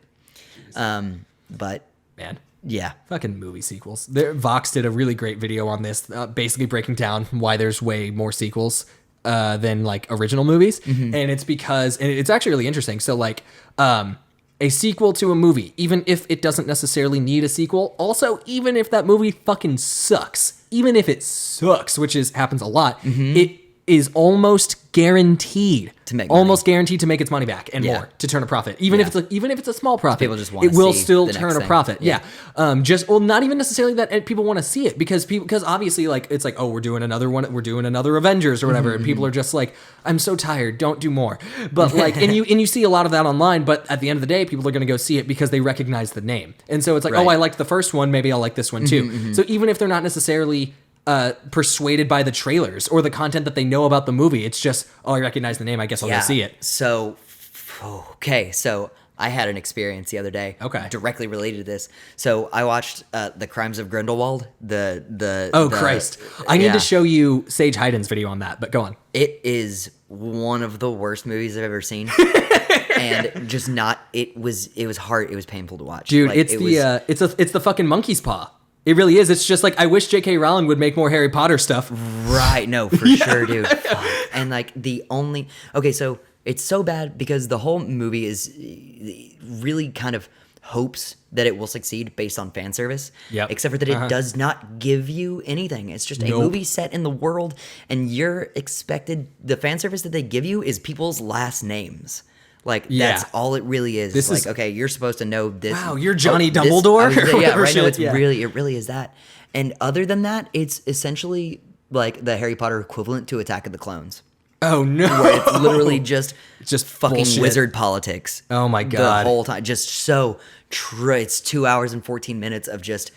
But Man. yeah, Fucking movie sequels. Vox did a really great video on this, basically breaking down why there's way more sequels than like original movies, and it's because, and it's actually really interesting. So like, a sequel to a movie, even if it doesn't necessarily need a sequel, also even if that movie fucking sucks, even if it sucks, which happens a lot, it is almost guaranteed To make almost guaranteed to make its money back and Yeah. more, to turn a profit, even if it's a small profit. People just wanna it will see still the turn next a thing. profit. Yeah. Not even necessarily that people want to see it, because obviously like it's like, oh, we're doing another one, we're doing another Avengers or whatever, and people are just like, I'm so tired, don't do more. But like, and you see a lot of that online, but at the end of the day, people are going to go see it because they recognize the name, and so it's like, Right. oh, I liked the first one, maybe I'll like this one too. So even if they're not necessarily persuaded by the trailers or the content that they know about the movie, it's just, oh, I recognize the name, I guess I'll go see it. So, okay, so I had an experience the other day. Okay. Directly related to this. So I watched The Crimes of Grindelwald. Oh, Christ. I need to show you Sage Hyden's video on that, but go on. It is one of the worst movies I've ever seen. And just not. It was hard. It was painful to watch, Dude, Like, it's the fucking monkey's paw. It really is. It's just like, I wish J.K. Rowling would make more Harry Potter stuff. Right, no, for sure, dude. Fuck. And like so it's so bad because the whole movie is really kind of hopes that it will succeed based on fan service. Yep. Except for that it does not give you anything. It's just a Nope. movie set in the world, and the fan service that they give you is people's last names. Like, Yeah. that's all it really is. This It's is- like, okay, you're supposed to know this. Wow, you're Johnny this- Dumbledore? yeah, Or whatever right. No, shit, it's yeah. it really is that. And other than that, it's essentially like the Harry Potter equivalent to Attack of the Clones. Oh, no. Where it's literally just fucking bullshit. wizard politics. Oh, my God. The whole time. Just so it's 2 hours and 14 minutes of just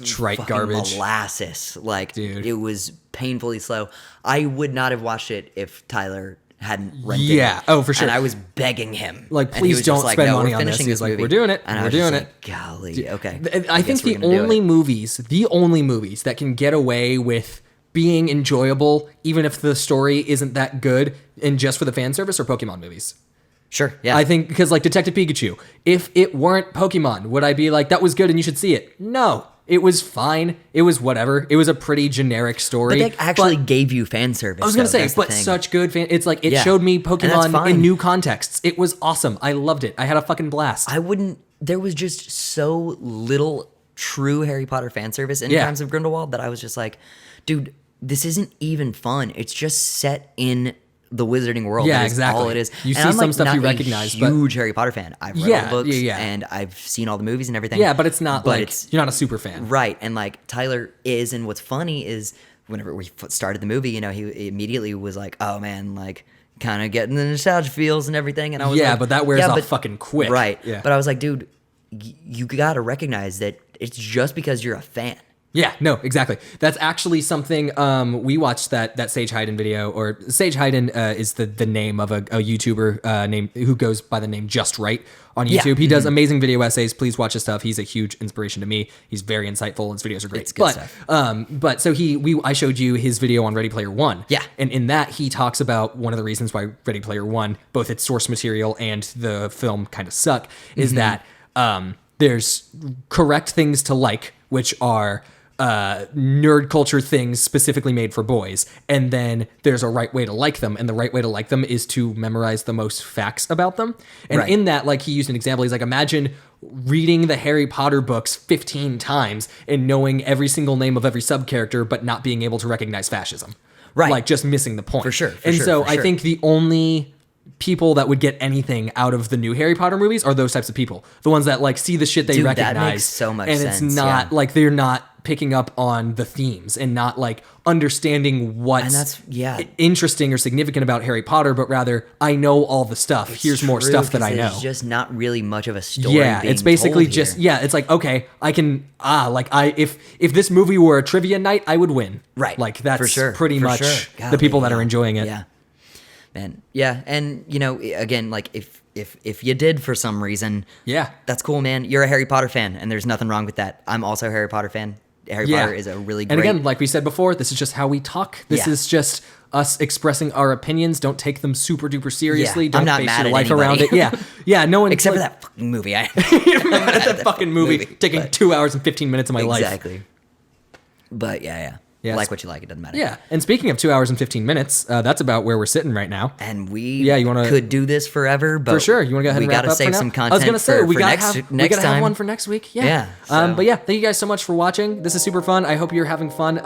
trite fucking garbage. molasses. Like, Dude. it was painfully slow. I would not have watched it if Tyler hadn't rented Yeah. it. Oh, for sure. And I was begging him. Like, And he please was don't just like, spend no, money we're on this. finishing He's like, movie. we're doing it. And I We're was just doing like, golly, okay. I think guess we're the gonna do only it. movies that can get away with being enjoyable, even if the story isn't that good, and just for the fan service, are Pokemon movies. Sure, yeah. I think, because like Detective Pikachu, if it weren't Pokemon, would I be like, that was good and you should see it? No. It was fine. It was whatever. It was a pretty generic story. But they actually gave you fan service. I was gonna though. say, That's the but thing. such good fan. It's like, it Yeah. showed me And that's Pokemon fine. in new contexts. It was awesome. I loved it. I had a fucking blast. There was just so little true Harry Potter fan service in Yeah. Crimes of Grindelwald that I was just like, dude, this isn't even fun. It's just set in the wizarding world. Yeah, That is exactly. all it is. You And see I'm, some like, stuff not you a recognize, but- huge Harry Potter fan. I've read Yeah, all the books, yeah. and I've seen all the movies and everything. Yeah, but it's not like, it's you're not a super fan. right. And like Tyler is, and what's funny is whenever we started the movie, he immediately was like, "Oh man, like." Kind of getting the nostalgia feels and everything, and I was Yeah, like, but that wears yeah, off but- fucking quick. right? Yeah. But I was like, dude, you gotta recognize that it's just because you're a fan. Yeah, no, exactly. That's actually something we watched that Sage Hyden video, or Sage Hyden is the name of a YouTuber named who goes by the name Just Right on YouTube. Yeah. He does amazing video essays. Please watch his stuff. He's a huge inspiration to me. He's very insightful. His videos are great. It's good stuff. But so I showed you his video on Ready Player One. Yeah. And in that he talks about one of the reasons why Ready Player One, both its source material and the film kind of suck, is that there's correct things to like, which are nerd culture things specifically made for boys, and then there's a right way to like them, and the right way to like them is to memorize the most facts about them. And Right. in that, like, he used an example. He's like, imagine reading the Harry Potter books 15 times and knowing every single name of every sub character, but not being able to recognize fascism. Right. Like, just missing the point. For sure, for and sure, so for I sure. think the only people that would get anything out of the new Harry Potter movies are those types of people. The ones that, like, see the shit they Dude, recognize. that makes so much and sense, it's not, yeah. like, they're not picking up on the themes and not, like, understanding what's And that's- yeah. interesting or significant about Harry Potter, but rather, I know all the stuff. Here's more True, stuff that 'cause I know. There's just not really much of a story. Yeah, being it's basically told just here. it's like, okay, I can if this movie were a trivia night, I would win. Right. Like, that's For sure, pretty for much sure. the Golly, people that yeah. are enjoying it. Yeah, man. Yeah, and again, like if you did for some reason, Yeah. that's cool, man. You're a Harry Potter fan, and there's nothing wrong with that. I'm also a Harry Potter fan. Harry Potter is a really great. And again, like we said before, this is just how we talk. This Yeah. is just us expressing our opinions. Don't take them super duper seriously. Yeah, Don't I'm not base mad your at life anybody. around it. Yeah. Yeah, no one except for like, that fucking movie. that fucking movie taking but- 2 hours and 15 minutes of my life. Exactly. But yeah. Yes. Like what you like, it doesn't matter. Yeah. And speaking of 2 hours and 15 minutes, that's about where we're sitting right now. And we you wanna- could do this forever, but For sure. You want to go ahead and we wrap gotta up save for now? some content. I was gonna say for we gotta next have next time. one for next week. Yeah. Yeah, so- But yeah, thank you guys so much for watching. This is super fun. I hope you're having fun.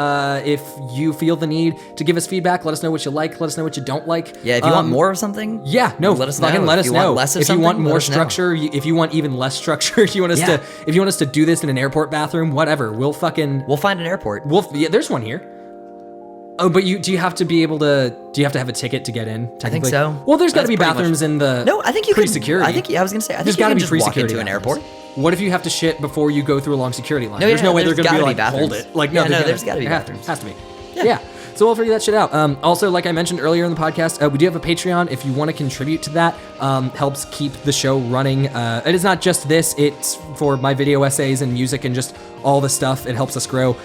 If you feel the need to give us feedback, let us know what you like. Let us know what you don't like. Yeah, if you want more of something, Yeah, no, let us know. fucking let If us you know. want less of If you want something, let more us know. structure, if you want even less structure, if you want us Yeah. to do this in an airport bathroom, whatever. We'll find an airport. there's one here. Oh, but do you have to have a ticket to get in? I think technically? so. Well, there's got to That's be pretty much- bathrooms in the No, I think you can. pre-security. I was gonna say. I think There's you got to can be just walk pre-security into an bathrooms. airport. What if you have to shit before you go through a long security line? No, There's yeah, no way they're there's going to be gotta like, be hold bathrooms. it. Like, Yeah, no, they're there's gonna- gotta be it bathrooms. Has to be. Yeah. So we'll figure that shit out. Also, like I mentioned earlier in the podcast, we do have a Patreon. If you want to contribute to that, helps keep the show running. It is not just this; it's for my video essays and music and just all the stuff. It helps us grow.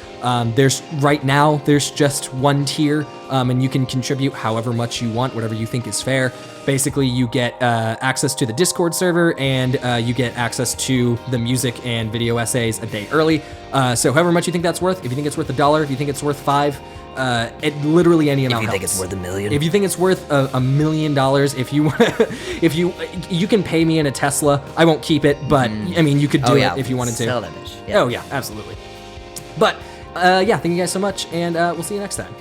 There's just one tier, and you can contribute however much you want, whatever you think is fair. Basically, you get access to the Discord server, and you get access to the music and video essays a day early. So however much you think that's worth, if you think it's worth $1, if you think it's worth $5, literally any amount If you think helps. it's worth $1 million. If you think it's worth $1 million, if you can pay me in a Tesla, I won't keep it, but I mean, you could do it if you wanted to. Sell that bitch. Yeah. Oh yeah, absolutely. But yeah, thank you guys so much, and we'll see you next time.